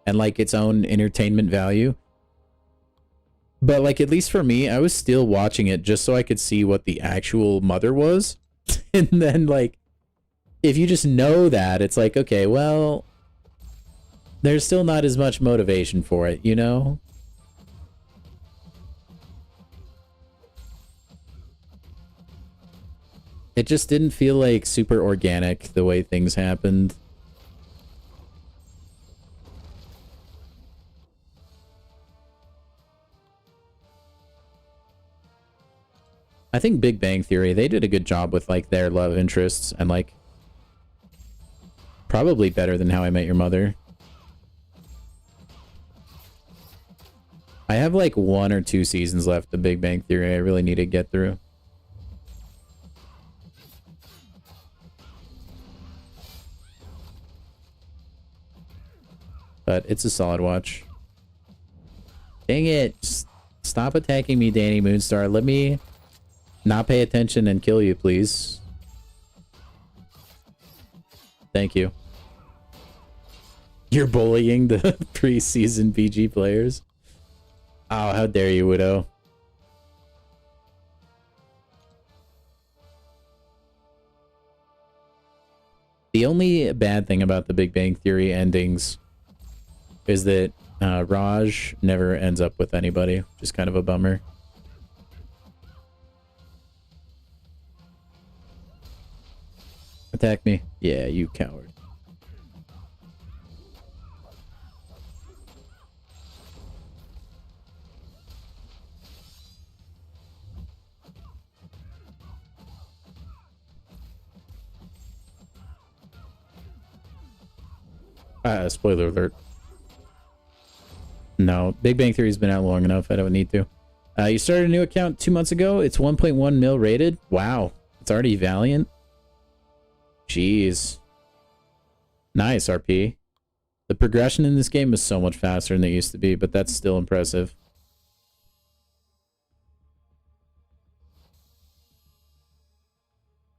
Speaker 1: and, like, its own entertainment value. But, like, at least for me, I was still watching it just so I could see what the actual mother was. And then, like, if you just know that, it's like, okay, well, there's still not as much motivation for it, you know? It just didn't feel, like, super organic the way things happened. I think Big Bang Theory, they did a good job with, like, their love interests and, like, probably better than How I Met Your Mother. I have, like, 1 or 2 seasons left of Big Bang Theory I really need to get through. But it's a solid watch. Dang it. Just stop attacking me, Danny Moonstar. Let me not pay attention and kill you, please. Thank you. You're bullying the preseason BG players? Oh, how dare you, Widow. The only bad thing about the Big Bang Theory endings is that Raj never ends up with anybody, which is kind of a bummer. Attack me. Yeah, you coward. Spoiler alert. No, Big Bang Theory's been out long enough. I don't need to. You started a new account 2 months ago. It's 1.1 mil rated. Wow. It's already Valiant. Jeez. Nice, RP. The progression in this game is so much faster than it used to be, but that's still impressive.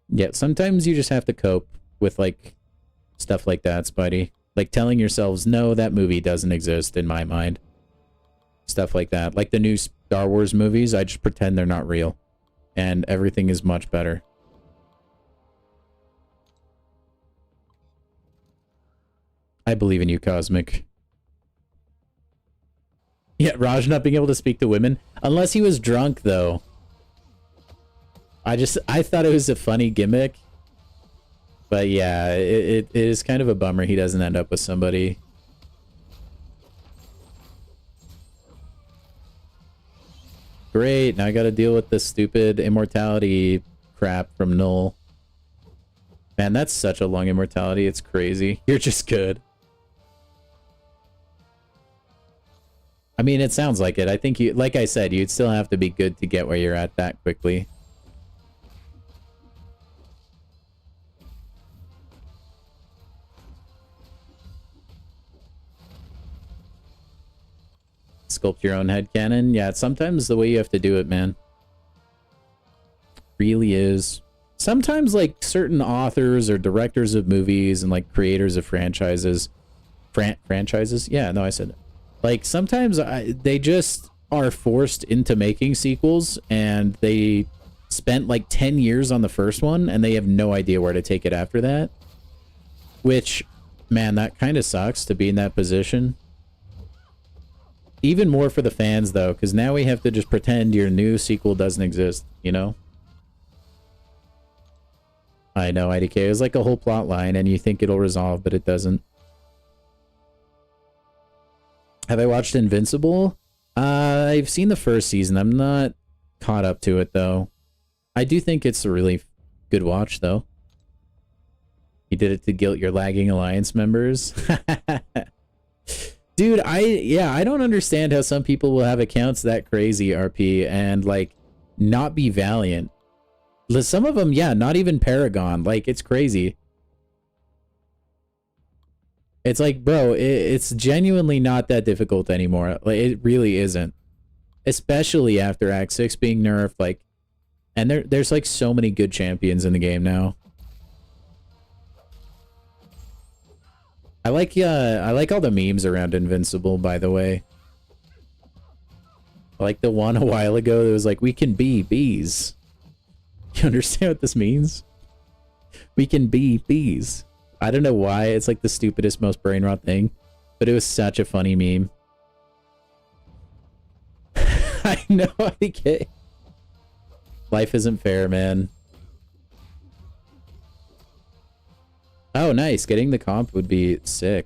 Speaker 1: Yeah, sometimes you just have to cope with, like, stuff like that, Spidey. Like, telling yourselves, no, that movie doesn't exist in my mind. Stuff like that. Like the new Star Wars movies, I just pretend they're not real. And everything is much better. I believe in you, Cosmic. Yeah, Raj not being able to speak to women. Unless he was drunk, though. I thought it was a funny gimmick. But yeah, it is kind of a bummer he doesn't end up with somebody. Great, now I gotta deal with this stupid immortality crap from Null. Man, that's such a long immortality, it's crazy. You're just good. I mean, it sounds like it. I think you, like I said, you'd still have to be good to get where you're at that quickly. Sculpt your own headcanon. Yeah, it's sometimes the way you have to do it, man. Really is. Sometimes, like, certain authors or directors of movies and, like, creators of franchises... franchises? Yeah, no, I said it. Like, sometimes they just are forced into making sequels, and they spent, like, 10 years on the first one, and they have no idea where to take it after that. Which, man, that kind of sucks to be in that position. Even more for the fans, though, because now we have to just pretend your new sequel doesn't exist, you know? I know, IDK is like a whole plot line, and you think it'll resolve, but it doesn't. Have I watched Invincible? I've seen the first season. I'm not caught up to it, though. I do think it's a really good watch, though. You did it to guilt your lagging Alliance members. Dude, I don't understand how some people will have accounts that crazy, RP, and, like, not be Valiant. Some of them, yeah, not even Paragon. Like, it's crazy. It's like, bro, it's genuinely not that difficult anymore. Like, it really isn't. Especially after Act 6 being nerfed, like, and there's, like, so many good champions in the game now. I like all the memes around Invincible, by the way. I like the one a while ago that was like, we can be bees. You understand what this means? We can be bees. I don't know why. It's like the stupidest, most brain rot thing. But it was such a funny meme. I know, IK. Life isn't fair, man. Oh, nice. Getting the comp would be sick.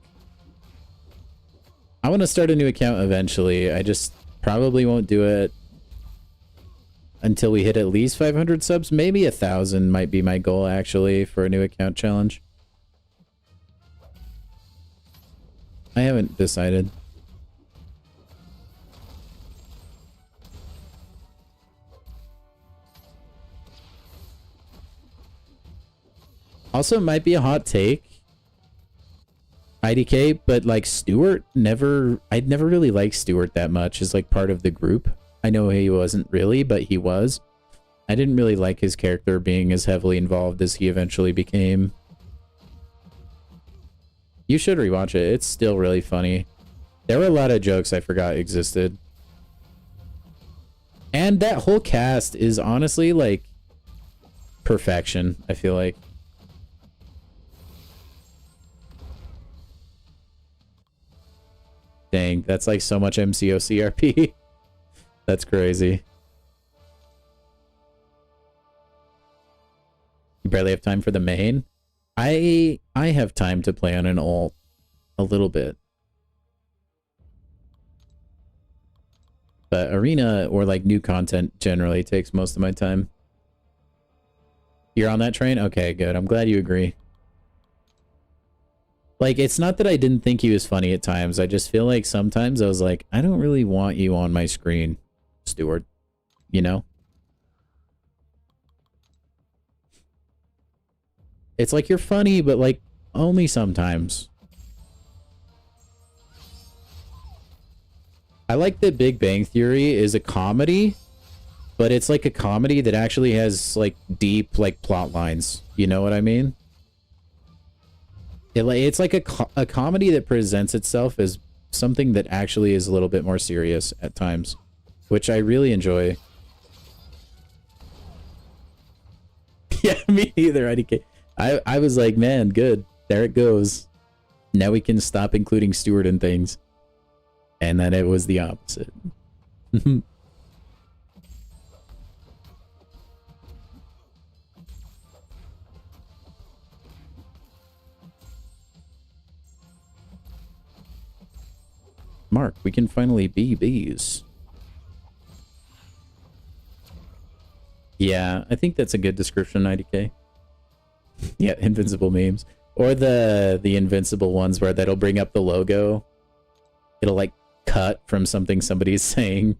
Speaker 1: I want to start a new account eventually. I just probably won't do it until we hit at least 500 subs. Maybe 1,000 might be my goal, actually, for a new account challenge. I haven't decided. Also, it might be a hot take, IDK, but like Stewart I'd never really liked Stewart that much as like part of the group. I know he wasn't really, but he was. I didn't really like his character being as heavily involved as he eventually became. You should rewatch it. It's still really funny. There were a lot of jokes I forgot existed. And that whole cast is honestly like perfection, I feel like. Dang, that's like so much MCOC RP. That's crazy. You barely have time for the main? I have time to play on an alt a little bit. But arena or like new content generally takes most of my time. You're on that train? Okay, good. I'm glad you agree. Like, it's not that I didn't think he was funny at times. I just feel like sometimes I was like, I don't really want you on my screen, Stuart. You know? It's like you're funny, but like only sometimes. I like that Big Bang Theory is a comedy, but it's like a comedy that actually has like deep like plot lines. You know what I mean? It's like a comedy that presents itself as something that actually is a little bit more serious at times, which I really enjoy. Yeah, me neither, IDK. I was like, man, good. There it goes. Now we can stop including Stewart in things. And then it was the opposite. Mark, we can finally be bees. Yeah, I think that's a good description, IDK. Yeah, invincible memes. Or the invincible ones where that'll bring up the logo. It'll like cut from something somebody's saying.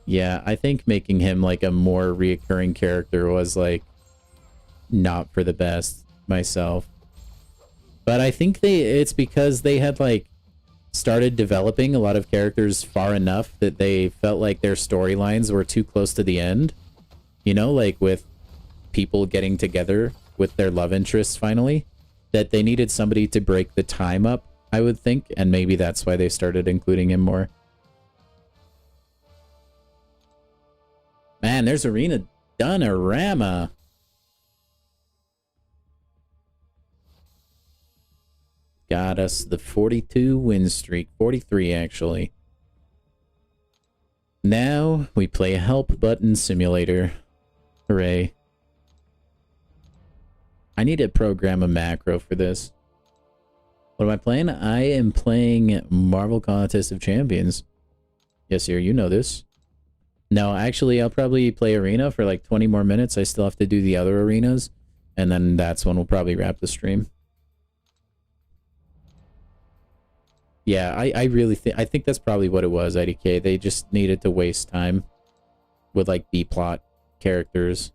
Speaker 1: Yeah, I think making him like a more reoccurring character was like not for the best myself. But I think it's because they had like started developing a lot of characters far enough that they felt like their storylines were too close to the end. You know, like with people getting together with their love interests finally, that they needed somebody to break the time up, I would think, and maybe that's why they started including him more. Man, there's Arena Done-a-rama. Got us the 42 win streak. 43, actually. Now we play Help Button Simulator. Hooray. I need to program a macro for this. What am I playing? I am playing Marvel Contest of Champions. Yes, sir, you know this. No, actually, I'll probably play Arena for like 20 more minutes. I still have to do the other arenas. And then that's when we'll probably wrap the stream. Yeah, I really think that's probably what it was, IDK. They just needed to waste time with like B-plot characters.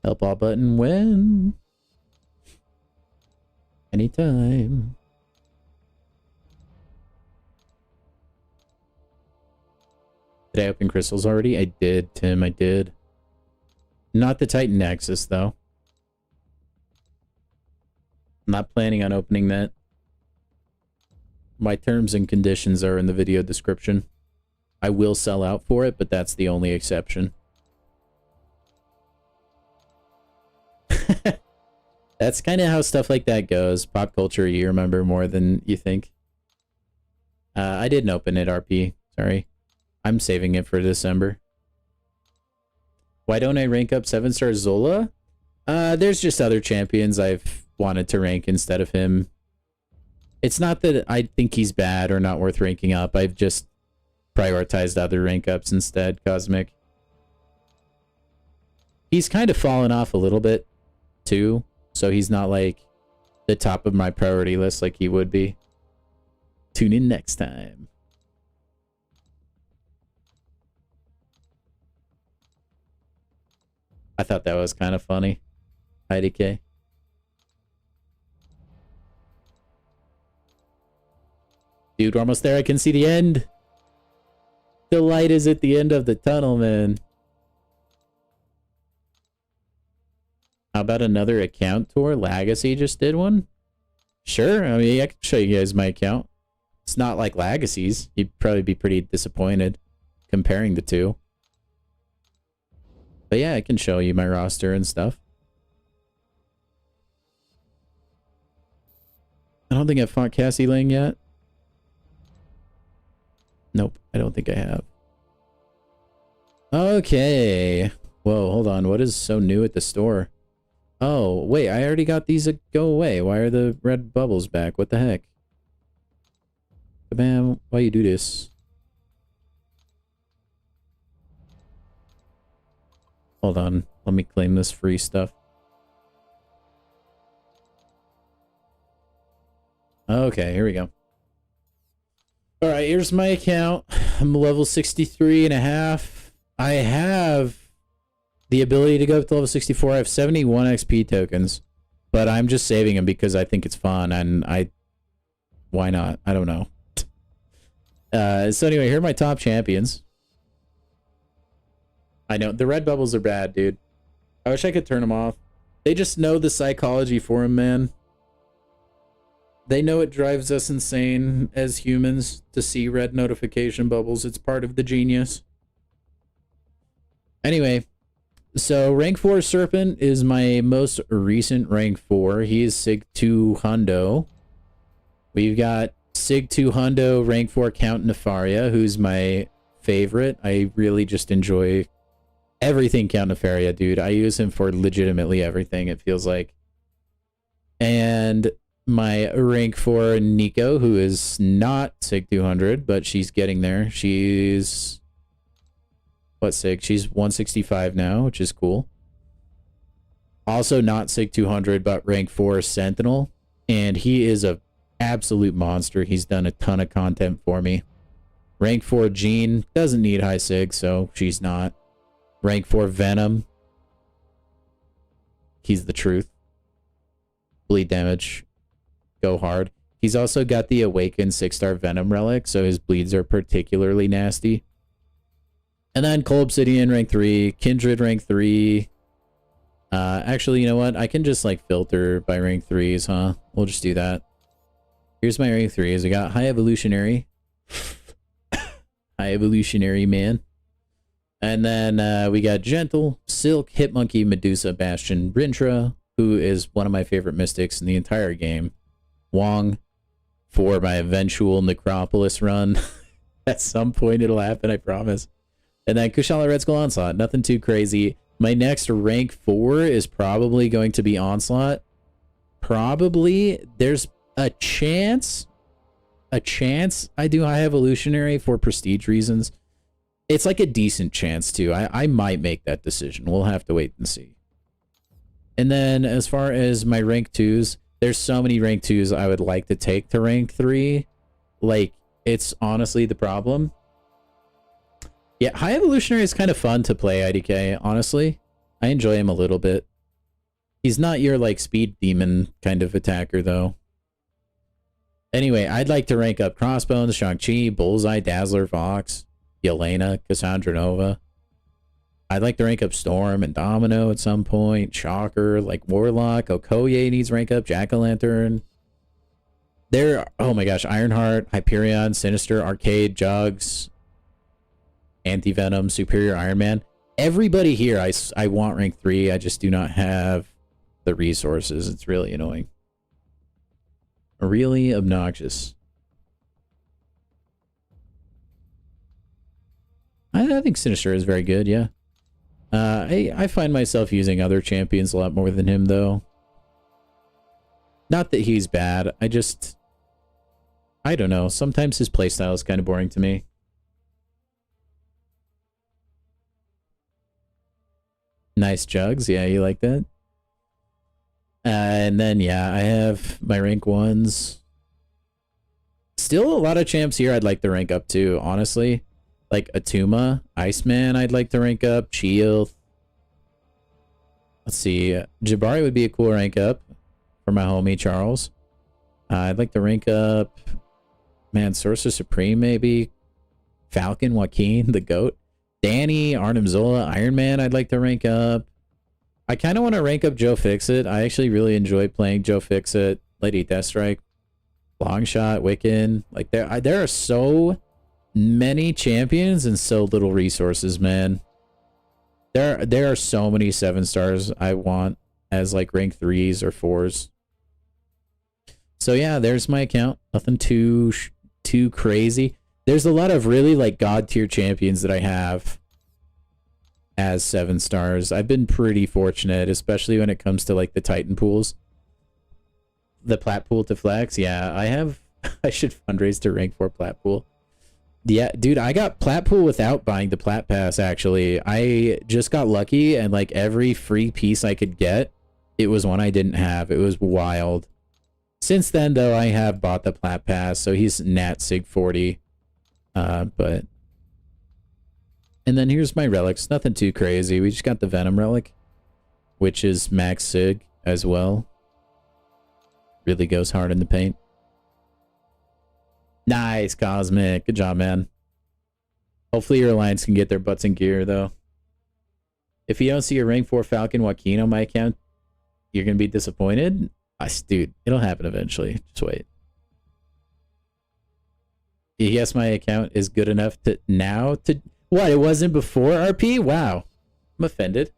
Speaker 1: Help all button when? Anytime. Did I open crystals already? I did, Tim, I did. Not the Titan Nexus, though. I'm not planning on opening that. My terms and conditions are in the video description. I will sell out for it, but that's the only exception. That's kind of how stuff like that goes. Pop culture, you remember more than you think. I didn't open it, RP. Sorry. I'm saving it for December. Why don't I rank up 7-star Zola? There's just other champions I've wanted to rank instead of him. It's not that I think he's bad or not worth ranking up. I've just prioritized other rank ups instead, Cosmic. He's kind of fallen off a little bit, too. So he's not, like, the top of my priority list like he would be. Tune in next time. I thought that was kind of funny. IDK. Dude, we're almost there. I can see the end. The light is at the end of the tunnel, man. How about another account tour? Legacy just did one? Sure. I mean, I can show you guys my account. It's not like Legacy's. You'd probably be pretty disappointed comparing the two. But yeah, I can show you my roster and stuff. I don't think I've fought Cassie Lang yet. Nope, I don't think I have. Okay. Whoa, hold on. What is so new at the store? Oh, wait, I already got these that go away. Why are the red bubbles back? What the heck? Bam, why you do this? Hold on. Let me claim this free stuff. Okay, here we go. Alright, here's my account. I'm level 63 and a half. I have the ability to go up to level 64. I have 71 XP tokens. But I'm just saving them because I think it's fun and why not? I don't know. So anyway, here are my top champions. I know, the red bubbles are bad, dude. I wish I could turn them off. They just know the psychology for them, man. They know it drives us insane as humans to see red notification bubbles. It's part of the genius. Anyway, so rank 4 Serpent is my most recent rank 4. He is Sig 2 Hundo. We've got Sig 2 Hundo, rank 4 Count Nefaria, who's my favorite. I really just enjoy everything Count Nefaria, dude. I use him for legitimately everything, it feels like. And my rank 4 Nico, who is not Sig 200, but she's getting there. She's... what Sig? She's 165 now, which is cool. Also not Sig 200, but rank 4 Sentinel. And he is a absolute monster. He's done a ton of content for me. Rank 4 Jean doesn't need high Sig, so she's not. Rank 4 Venom. He's the truth. Bleed damage. Go hard. He's also got the Awakened 6-star Venom relic, so his bleeds are particularly nasty. And then Cold Obsidian rank 3, Kindred rank 3. Actually, you know what? I can just like filter by rank 3s, huh? We'll just do that. Here's my rank 3s. I got High Evolutionary. High Evolutionary, man. And then we got Gentle, Silk, Hitmonkey, Medusa, Bastion, Rintra, who is one of my favorite mystics in the entire game. Wong, for my eventual Necropolis run. At some point it'll happen, I promise. And then Kushala Red Skull Onslaught. Nothing too crazy. My next rank 4 is probably going to be Onslaught. Probably. There's a chance I do High Evolutionary for prestige reasons. It's like a decent chance too. I might make that decision. We'll have to wait and see. And then as far as my rank 2s, there's so many rank 2s I would like to take to rank 3. Like, it's honestly the problem. Yeah, High Evolutionary is kind of fun to play, IDK, honestly. I enjoy him a little bit. He's not your, like, speed demon kind of attacker, though. Anyway, I'd like to rank up Crossbones, Shang-Chi, Bullseye, Dazzler, Vox, Yelena, Cassandra Nova. I'd like to rank up Storm and Domino at some point. Shocker, like Warlock, Okoye needs rank up, Jack-o'-lantern. There, oh my gosh, Ironheart, Hyperion, Sinister, Arcade, Jugs, Anti-Venom, Superior Iron Man. Everybody here, I want rank 3. I just do not have the resources. It's really annoying. Really obnoxious. I think Sinister is very good, yeah. I find myself using other champions a lot more than him, though. Not that he's bad. I don't know. Sometimes his playstyle is kind of boring to me. Nice jugs. Yeah, you like that? And then, yeah, I have my rank 1s. Still a lot of champs here I'd like to rank up to, honestly. Like Atuma, Iceman I'd like to rank up, Shield. Let's see, Jabari would be a cool rank up for my homie Charles. I'd like to rank up, man, Sorcerer Supreme maybe. Falcon, Joaquin, the GOAT. Danny, Arnim Zola, Iron Man I'd like to rank up. I kind of want to rank up Joe Fixit. I actually really enjoy playing Joe Fixit, Lady Deathstrike, Longshot, Wiccan. Like there are so many champions and so little resources, man. There are so many 7 stars I want as like rank 3s or 4s. So yeah, there's my account. Nothing too crazy. There's a lot of really like god tier champions that I have as 7 stars. I've been pretty fortunate, especially when it comes to like the Titan pools. The plat pool to flex. Yeah, I should fundraise to rank 4 plat pool. Yeah, dude, I got plat pool without buying the plat pass, actually. I just got lucky, and like every free piece I could get, it was one I didn't have. It was wild. Since then, though, I have bought the plat pass, so he's Nat Sig 40. But... And then here's my relics. Nothing too crazy. We just got the Venom relic, which is Max Sig as well. Really goes hard in the paint. Nice, Cosmic. Good job, man. Hopefully your alliance can get their butts in gear, though. If you don't see a rank 4 Falcon Joaquin on my account, you're going to be disappointed. Dude, it'll happen eventually. Just wait. Yes, my account is good enough to now to... What, it wasn't before RP? Wow. I'm offended.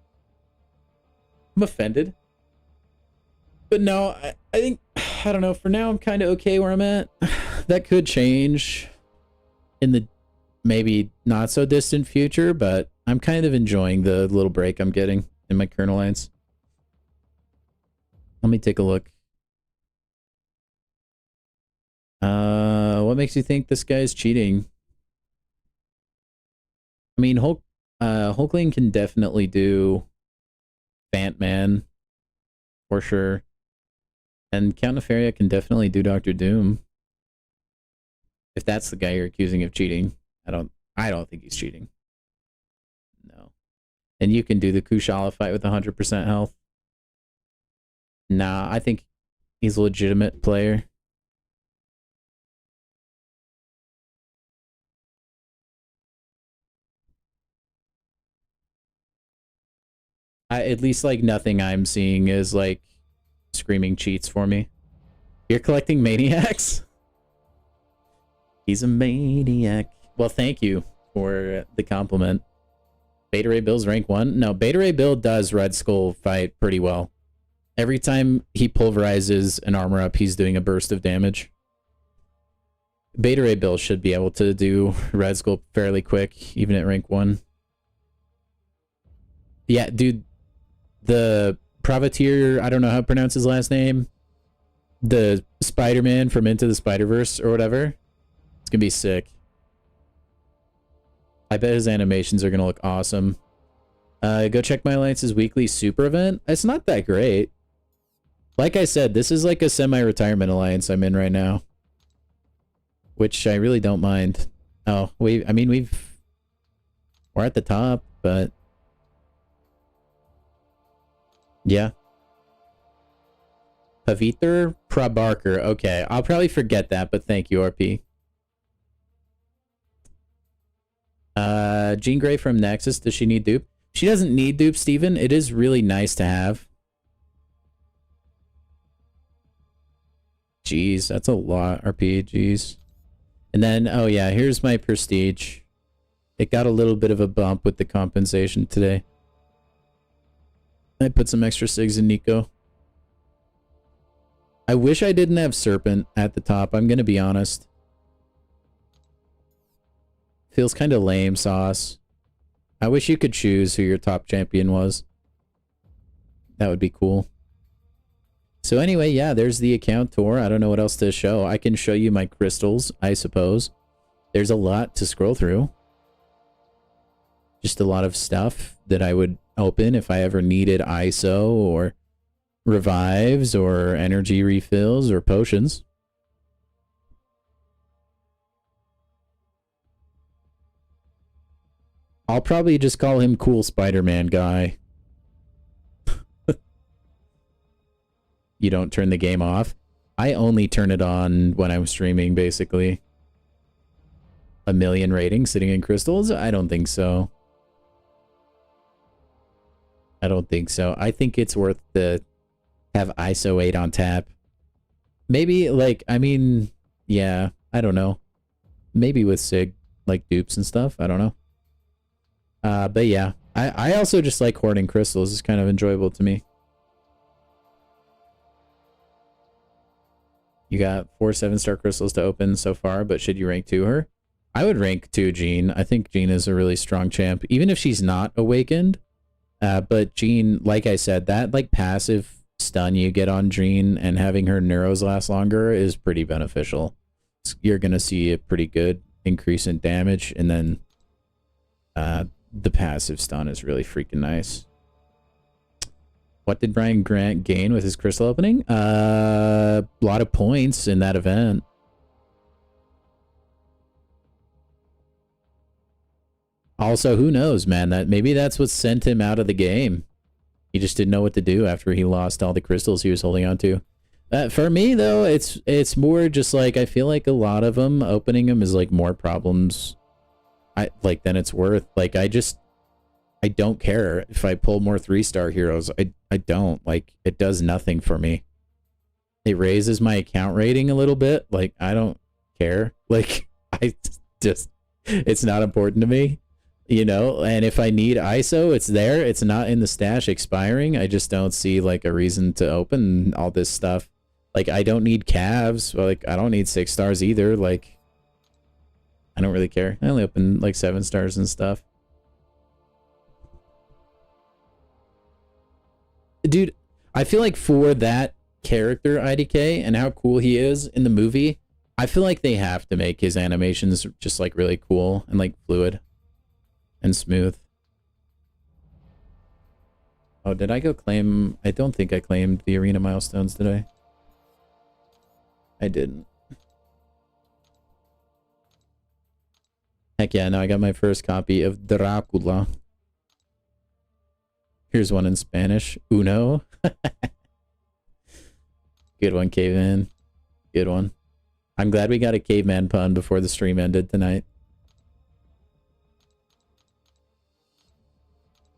Speaker 1: I'm offended. But no, I think... I don't know. For now, I'm kind of okay where I'm at. That could change in the maybe not so distant future, but I'm kind of enjoying the little break I'm getting in my current alliance. Let me take a look. What makes you think this guy's cheating? I mean, Hulkling can definitely do Fantman for sure. And Count Nefaria can definitely do Dr. Doom. If that's the guy you're accusing of cheating. I don't think he's cheating. No. And you can do the Kushala fight with 100% health. Nah, I think he's a legitimate player. At least like nothing I'm seeing is like screaming cheats for me. You're collecting maniacs? He's a maniac. Well, thank you for the compliment. Beta Ray Bill's rank 1? No, Beta Ray Bill does Red Skull fight pretty well. Every time he pulverizes an armor up, he's doing a burst of damage. Beta Ray Bill should be able to do Red Skull fairly quick, even at rank 1. Yeah, dude, the Privateer, I don't know how to pronounce his last name. The Spider-Man from Into the Spider-Verse or whatever. It's gonna be sick. I bet his animations are gonna look awesome. Go check my Alliance's weekly super event. It's not that great. Like I said, this is like a semi-retirement alliance I'm in right now. Which I really don't mind. Oh, we're at the top, but... Yeah. Pavitr Prabharkar. Okay, I'll probably forget that, but thank you, RP. Jean Grey from Nexus. Does she need dupe? She doesn't need dupe, Steven. It is really nice to have. Jeez, that's a lot, RP. Jeez. And then, oh yeah, here's my prestige. It got a little bit of a bump with the compensation today. I put some extra SIGs in Nico. I wish I didn't have Serpent at the top, I'm gonna be honest. Feels kind of lame, Sauce. I wish you could choose who your top champion was. That would be cool. So anyway, yeah, there's the account tour. I don't know what else to show. I can show you my crystals, I suppose. There's a lot to scroll through. Just a lot of stuff that I would open if I ever needed ISO or revives or energy refills or potions. I'll probably just call him Cool Spider-Man Guy. You don't turn the game off? I only turn it on when I'm streaming, basically. 1,000,000 ratings sitting in crystals? I don't think so. I don't think so. I think it's worth to have ISO 8 on tap. Maybe, like, I mean, yeah, I don't know. Maybe with SIG, like, dupes and stuff. I don't know. But yeah, I also just like hoarding crystals. It's kind of enjoyable to me. You got 4 7-star crystals to open so far, but should you rank 2 her? I would rank 2 Jean. I think Jean is a really strong champ, even if she's not awakened. But Jean, like I said, that like passive stun you get on Jean and having her neuros last longer is pretty beneficial. You're going to see a pretty good increase in damage, and then the passive stun is really freaking nice. What did Brian Grant gain with his crystal opening? A lot of points in that event. Also, who knows, man? That maybe that's what sent him out of the game. He just didn't know what to do after he lost all the crystals he was holding on to. For me, though, it's more just like I feel like a lot of them opening them is like more problems. Than it's worth. Like I don't care if I pull more 3-star heroes. I don't. Like, it does nothing for me. It raises my account rating a little bit. Like, I don't care. Like, it's not important to me, you know? And if I need ISO, it's there. It's not in the stash expiring. I just don't see, like, a reason to open all this stuff. Like, I don't need calves. Like, I don't need 6 stars either. Like, I don't really care. I only open, like, 7 stars and stuff. Dude, I feel like for that character, IDK, and how cool he is in the movie, I feel like they have to make his animations just, like, really cool and, like, fluid and smooth. Oh, did I go claim? I don't think I claimed the arena milestones, did I? I didn't. Heck yeah, no, I got my first copy of Dracula. Here's one in Spanish. Uno. Good one, Caveman. Good one. I'm glad we got a Caveman pun before the stream ended tonight.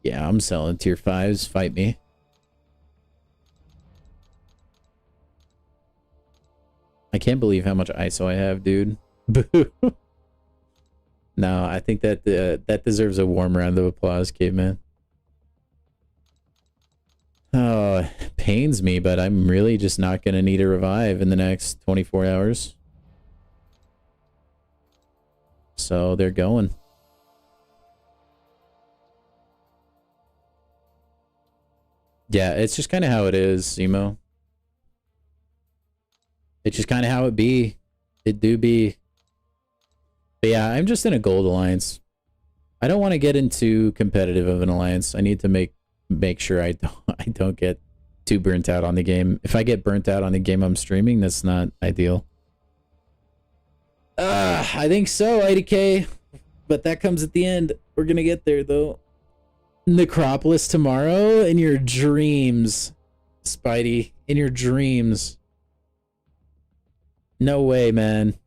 Speaker 1: Yeah, I'm selling tier 5s. Fight me. I can't believe how much ISO I have, dude. Boo. No, I think that that deserves a warm round of applause, Caveman. Oh, it pains me, but I'm really just not going to need a revive in the next 24 hours. So they're going. Yeah, it's just kind of how it is, Emo. It's just kind of how it be. It do be. But yeah, I'm just in a gold alliance. I don't want to get into competitive of an alliance. I need to make sure I don't get too burnt out on the game. If I get burnt out on the game I'm streaming, that's not ideal. I think so, IDK. But that comes at the end. We're gonna get there though. Necropolis tomorrow? In your dreams, Spidey. In your dreams. No way, man.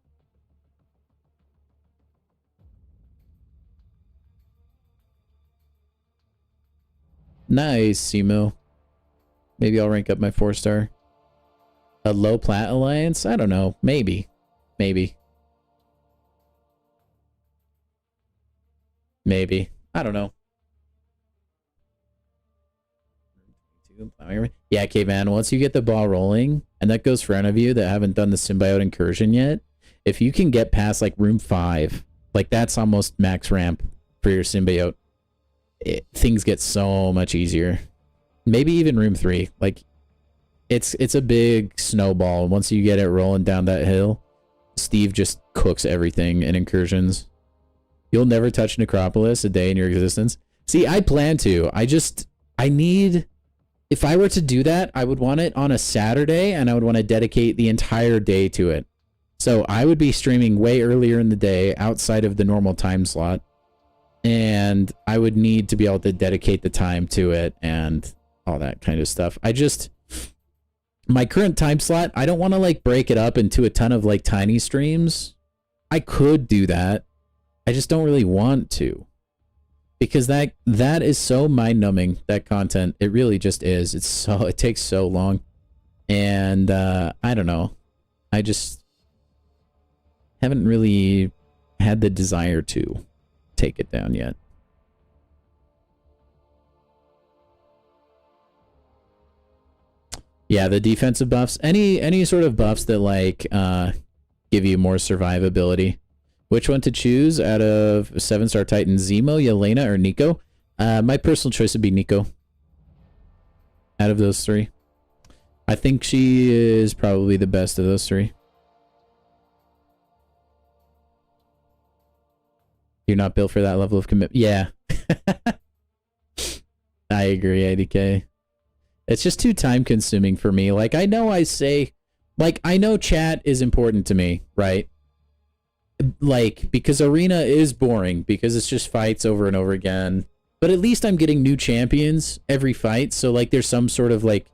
Speaker 1: Nice, Simo. Maybe I'll rank up my 4-star. A low plat alliance? I don't know. Maybe. Maybe. Maybe. I don't know. Yeah, Caveman, once you get the ball rolling, and that goes for any of you that haven't done the symbiote incursion yet, if you can get past like room 5, like that's almost max ramp for your symbiote. Things get so much easier. Maybe even room 3. Like it's a big snowball. Once you get it rolling down that hill, Steve just cooks everything in incursions. You'll never touch Necropolis a day in your existence. See, I plan to. I need, if I were to do that, I would want it on a Saturday and I would want to dedicate the entire day to it. So I would be streaming way earlier in the day outside of the normal time slot. And I would need to be able to dedicate the time to it and all that kind of stuff. My current time slot, I don't want to like break it up into a ton of like tiny streams. I could do that. I just don't really want to. Because that is so mind-numbing, that content. It really just is. It takes so long. And I don't know. I just haven't really had the desire to take it down yet. Yeah, the defensive buffs. Any sort of buffs that like give you more survivability. Which one to choose out of 7-star Titan? Zemo, Yelena, or Nico? My personal choice would be Nico. Out of those three. I think she is probably the best of those three. You're not built for that level of commitment. Yeah. I agree, ADK. It's just too time consuming for me. Like, I know chat is important to me, right? Like, because arena is boring, because it's just fights over and over again. But at least I'm getting new champions every fight, so like there's some sort of like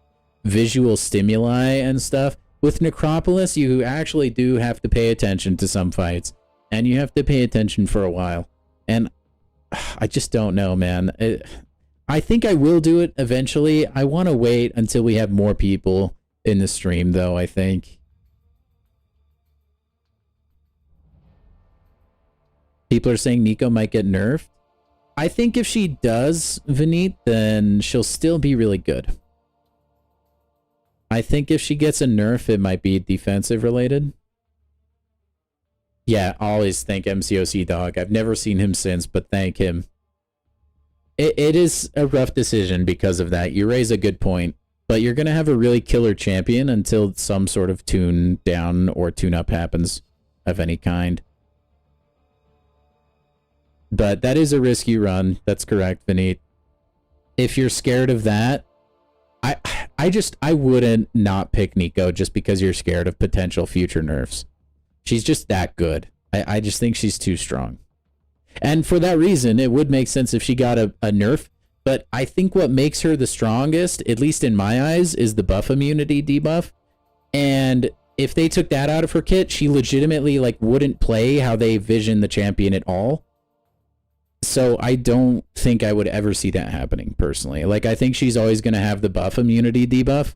Speaker 1: visual stimuli and stuff. With Necropolis, you actually do have to pay attention to some fights. And you have to pay attention for a while. And I just don't know, man. I think I will do it eventually. I want to wait until we have more people in the stream, though, I think. People are saying Nico might get nerfed. I think if she does, Vineet, then she'll still be really good. I think if she gets a nerf, it might be defensive related. Yeah, always thank MCOC Dog. I've never seen him since, but thank him. It is a rough decision because of that. You raise a good point, but you're going to have a really killer champion until some sort of tune down or tune up happens of any kind. But that is a risky run. That's correct, Vineet. If you're scared of that, I wouldn't not pick Nico just because you're scared of potential future nerfs. She's just that good. I just think she's too strong. And for that reason, it would make sense if she got a nerf. But I think what makes her the strongest, at least in my eyes, is the buff immunity debuff. And if they took that out of her kit, she legitimately like wouldn't play how they vision the champion at all. So I don't think I would ever see that happening, personally. Like, I think she's always going to have the buff immunity debuff.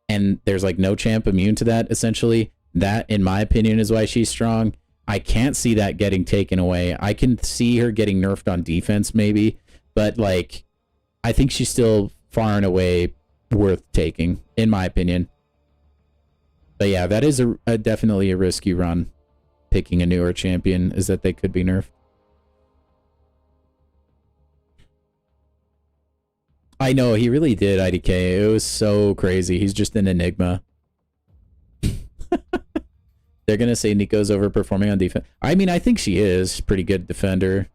Speaker 1: And there's like no champ immune to that, essentially. That, in my opinion, is why she's strong. I can't see that getting taken away. I can see her getting nerfed on defense, maybe. But, like, I think she's still far and away worth taking, in my opinion. But yeah, that is definitely a risky run. Picking a newer champion is that they could be nerfed. I know, he really did, IDK. It was so crazy. He's just an enigma. They're going to say Nico's overperforming on defense. I mean, I think she is. Pretty good defender.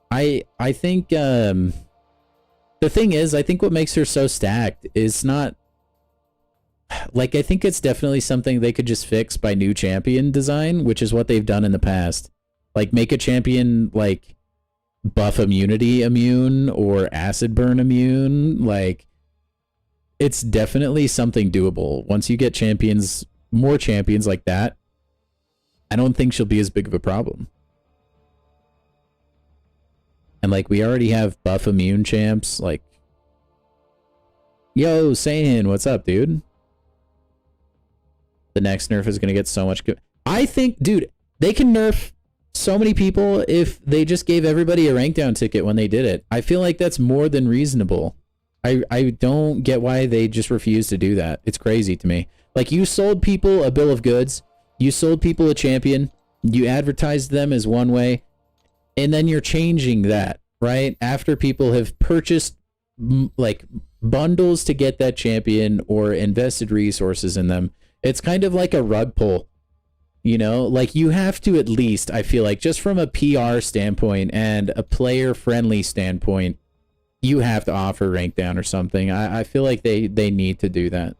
Speaker 1: I think, the thing is, I think what makes her so stacked is not... Like, I think it's definitely something they could just fix by new champion design, which is what they've done in the past. Like, make a champion, like, buff immunity immune or acid burn immune. Like, it's definitely something doable. Once you get champions... more champions like that, I don't think she'll be as big of a problem. And like, we already have buff immune champs, like, yo, Saiyan, what's up, dude? The next nerf is gonna get so much good. I think, dude, they can nerf so many people if they just gave everybody a rank down ticket when they did it. I feel like that's more than reasonable. I don't get why they just refuse to do that. It's crazy to me. Like, you sold people a bill of goods, you sold people a champion, you advertised them as one way, and then you're changing that, right? After people have purchased, like, bundles to get that champion or invested resources in them. It's kind of like a rug pull. You know, like you have to at least, I feel like, just from a PR standpoint and a player friendly standpoint, you have to offer rank down or something. I feel like they need to do that.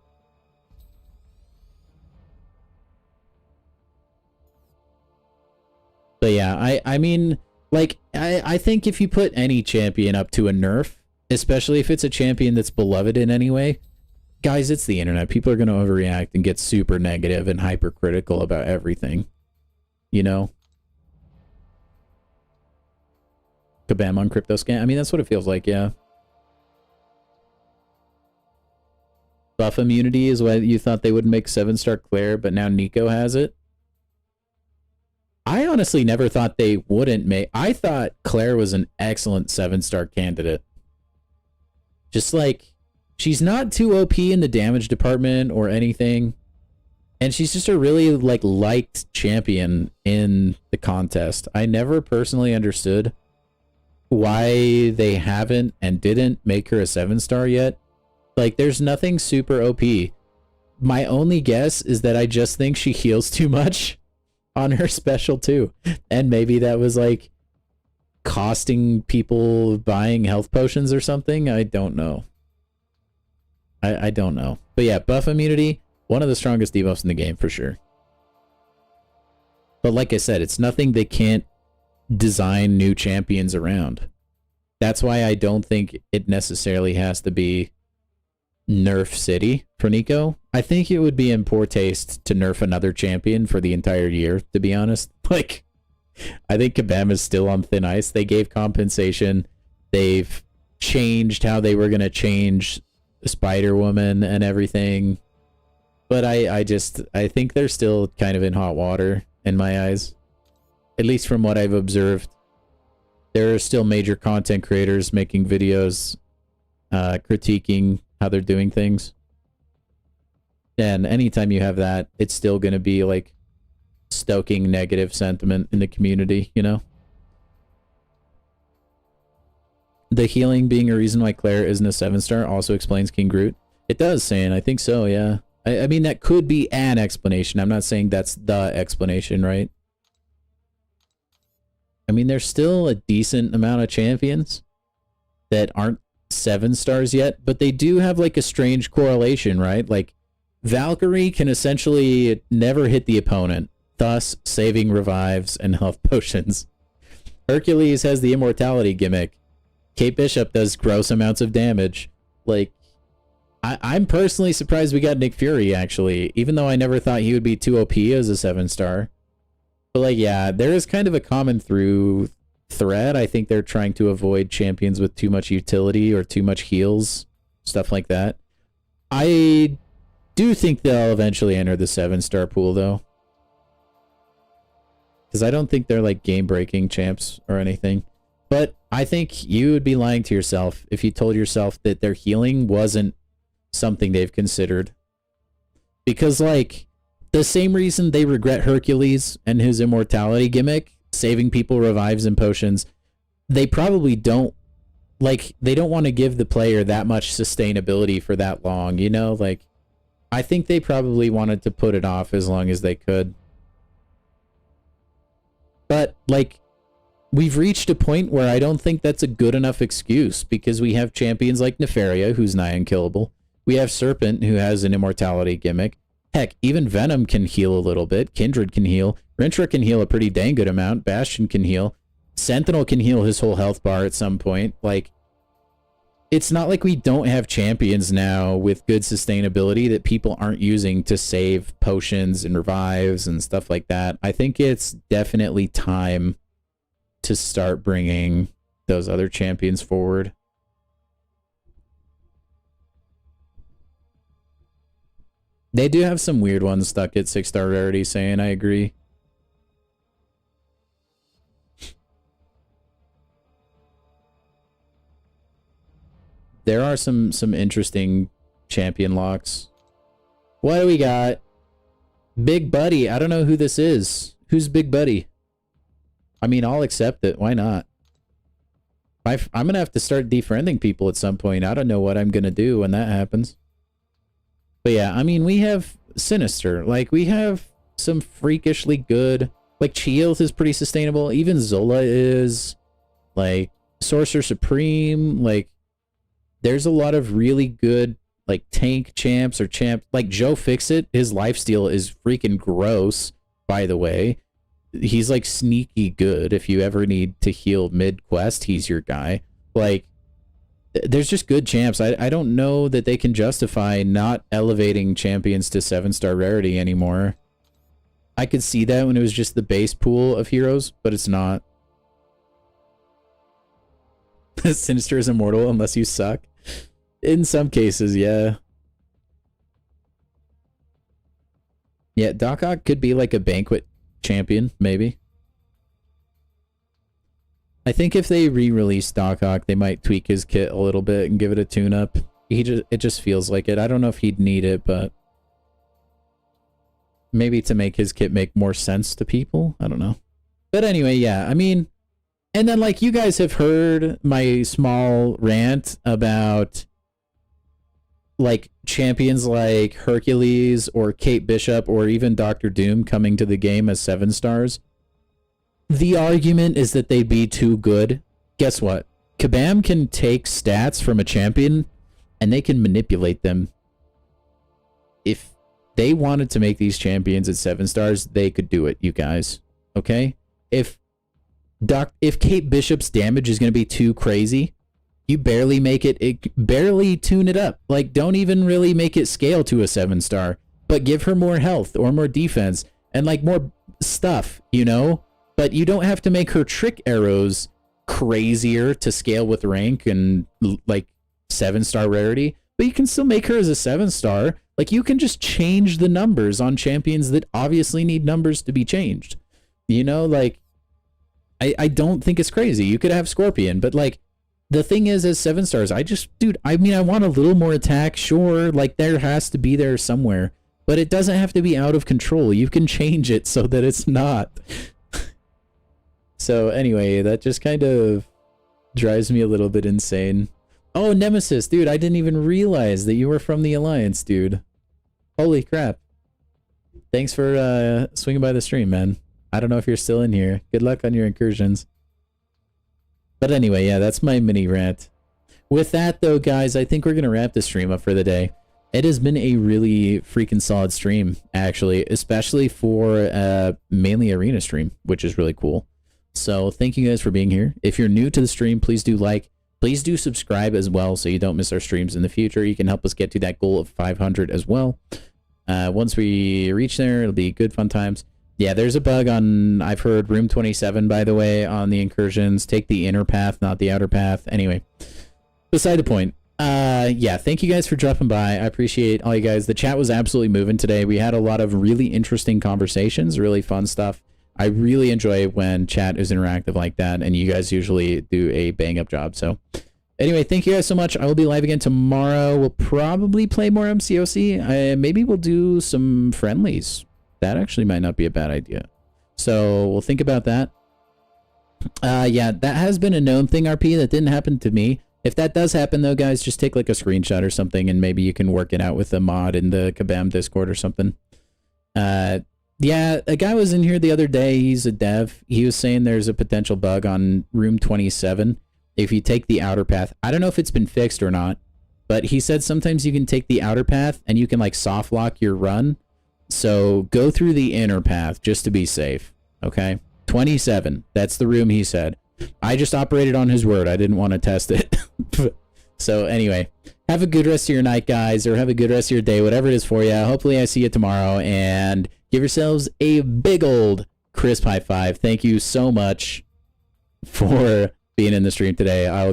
Speaker 1: But yeah, I mean, like, I think if you put any champion up to a nerf, especially if it's a champion that's beloved in any way, guys, it's the internet. People are going to overreact and get super negative and hypercritical about everything. You know? Kabam on crypto scan. I mean, that's what it feels like, yeah. Buff immunity is why you thought they would make 7-star Claire, but now Nico has it. I honestly never thought they wouldn't make... I thought Claire was an excellent 7-star candidate. Just like, she's not too OP in the damage department or anything. And she's just a really, like, liked champion in the contest. I never personally understood why they haven't and didn't make her a 7-star yet. Like, there's nothing super OP. My only guess is that I just think she heals too much on her special too. And maybe that was like costing people buying health potions or something. I don't know. I don't know. But yeah, buff immunity, one of the strongest debuffs in the game for sure. But like I said, it's nothing they can't design new champions around. That's why I don't think it necessarily has to be nerf city for Nico. I think it would be in poor taste to nerf another champion for the entire year, to be honest. Like, I think Kabam is still on thin ice. They gave compensation. They've changed how they were going to change Spider-Woman and everything. But I think they're still kind of in hot water in my eyes. At least from what I've observed. There are still major content creators making videos critiquing how they're doing things. And anytime you have that, it's still going to be like stoking negative sentiment in the community, you know? The healing being a reason why Claire isn't a 7-star also explains King Groot. It does, Saiyan. I think so, yeah. I mean, that could be an explanation. I'm not saying that's the explanation, right? I mean, there's still a decent amount of champions that aren't 7-stars yet, but they do have like a strange correlation, right? Like, Valkyrie can essentially never hit the opponent, thus saving revives and health potions. Hercules has the immortality gimmick. Kate Bishop does gross amounts of damage. Like, I'm personally surprised we got Nick Fury, actually, even though I never thought he would be too OP as a 7-star. But like, yeah, there is kind of a common through thread. I think they're trying to avoid champions with too much utility or too much heals, stuff like that. I do think they'll eventually enter the 7-star pool, though. Because I don't think they're like game-breaking champs or anything. But I think you would be lying to yourself if you told yourself that their healing wasn't something they've considered. Because, like, the same reason they regret Hercules and his immortality gimmick, saving people revives and potions, they probably don't, like, they don't want to give the player that much sustainability for that long, you know? Like, I think they probably wanted to put it off as long as they could. But, like, we've reached a point where I don't think that's a good enough excuse, because we have champions like Nefaria, who's nigh unkillable. We have Serpent, who has an immortality gimmick. Heck, even Venom can heal a little bit. Kindred can heal. Rintrah can heal a pretty dang good amount. Bastion can heal. Sentinel can heal his whole health bar at some point. Like, it's not like we don't have champions now with good sustainability that people aren't using to save potions and revives and stuff like that. I think it's definitely time to start bringing those other champions forward. They do have some weird ones stuck at 6-star rarity, saying I agree. There are some interesting champion locks. What do we got? Big Buddy. I don't know who this is. Who's Big Buddy? I mean, I'll accept it. Why not? I'm going to have to start defriending people at some point. I don't know what I'm going to do when that happens. But yeah, I mean, we have Sinister. Like, we have some freakishly good. Like Chioth is pretty sustainable. Even Zola is. Like Sorcerer Supreme. Like there's a lot of really good like tank champs or champ. Like Joe Fixit, his lifesteal is freaking gross, by the way. He's like sneaky good. If you ever need to heal mid quest, he's your guy. Like there's just good champs. I don't know that they can justify not elevating champions to 7-star rarity anymore. I could see that when it was just the base pool of heroes, but it's not. Sinister is immortal unless you suck. In some cases, yeah. Yeah, Doc Ock could be like a banquet champion, maybe. I think if they re-release Doc Ock, they might tweak his kit a little bit and give it a tune-up. It just feels like it. I don't know if he'd need it, but maybe to make his kit make more sense to people. I don't know. But anyway, yeah, I mean, and then like you guys have heard my small rant about like champions like Hercules or Kate Bishop or even Dr. Doom coming to the game as 7 stars. The argument is that they'd be too good. Guess what? Kabam can take stats from a champion and they can manipulate them. If they wanted to make these champions at 7 stars, they could do it, you guys. Okay? If Kate Bishop's damage is going to be too crazy, you barely make barely tune it up. Like, don't even really make it scale to a 7-star, but give her more health or more defense and like more stuff, you know? But you don't have to make her trick arrows crazier to scale with rank and like 7-star rarity, but you can still make her as a 7-star. Like, you can just change the numbers on champions that obviously need numbers to be changed. You know, like, I don't think it's crazy. You could have Scorpion, but like, the thing is, as 7 stars, I mean, I want a little more attack, sure, like there has to be there somewhere, but it doesn't have to be out of control. You can change it so that it's not. So anyway, that just kind of drives me a little bit insane. Oh, Nemesis, dude, I didn't even realize that you were from the Alliance, dude. Holy crap. Thanks for swinging by the stream, man. I don't know if you're still in here. Good luck on your incursions. But anyway, yeah, that's my mini rant. With that, though, guys, I think we're going to wrap the stream up for the day. It has been a really freaking solid stream, actually, especially for mainly arena stream, which is really cool. So thank you guys for being here. If you're new to the stream, please do like. Please do subscribe as well so you don't miss our streams in the future. You can help us get to that goal of 500 as well. Once we reach there, it'll be good fun times. Yeah, there's a bug on, I've heard, room 27, by the way, on the incursions. Take the inner path, not the outer path. Anyway, beside the point. Yeah, thank you guys for dropping by. I appreciate all you guys. The chat was absolutely moving today. We had a lot of really interesting conversations, really fun stuff. I really enjoy when chat is interactive like that, and you guys usually do a bang-up job. So anyway, thank you guys so much. I will be live again tomorrow. We'll probably play more MCOC. Maybe we'll do some friendlies. That actually might not be a bad idea. So we'll think about that. Yeah, that has been a known thing, RP. That didn't happen to me. If that does happen, though, guys, just take like a screenshot or something, and maybe you can work it out with a mod in the Kabam Discord or something. Yeah, a guy was in here the other day. He's a dev. He was saying there's a potential bug on room 27 if you take the outer path. I don't know if it's been fixed or not, but he said sometimes you can take the outer path and you can like soft lock your run. So go through the inner path just to be safe. Okay, 27. That's the room he said. I just operated on his word. I didn't want to test it. So anyway, have a good rest of your night, guys, or have a good rest of your day, whatever it is for you. Hopefully I see you tomorrow, and give yourselves a big old crisp high five. Thank you so much for being in the stream today. I'll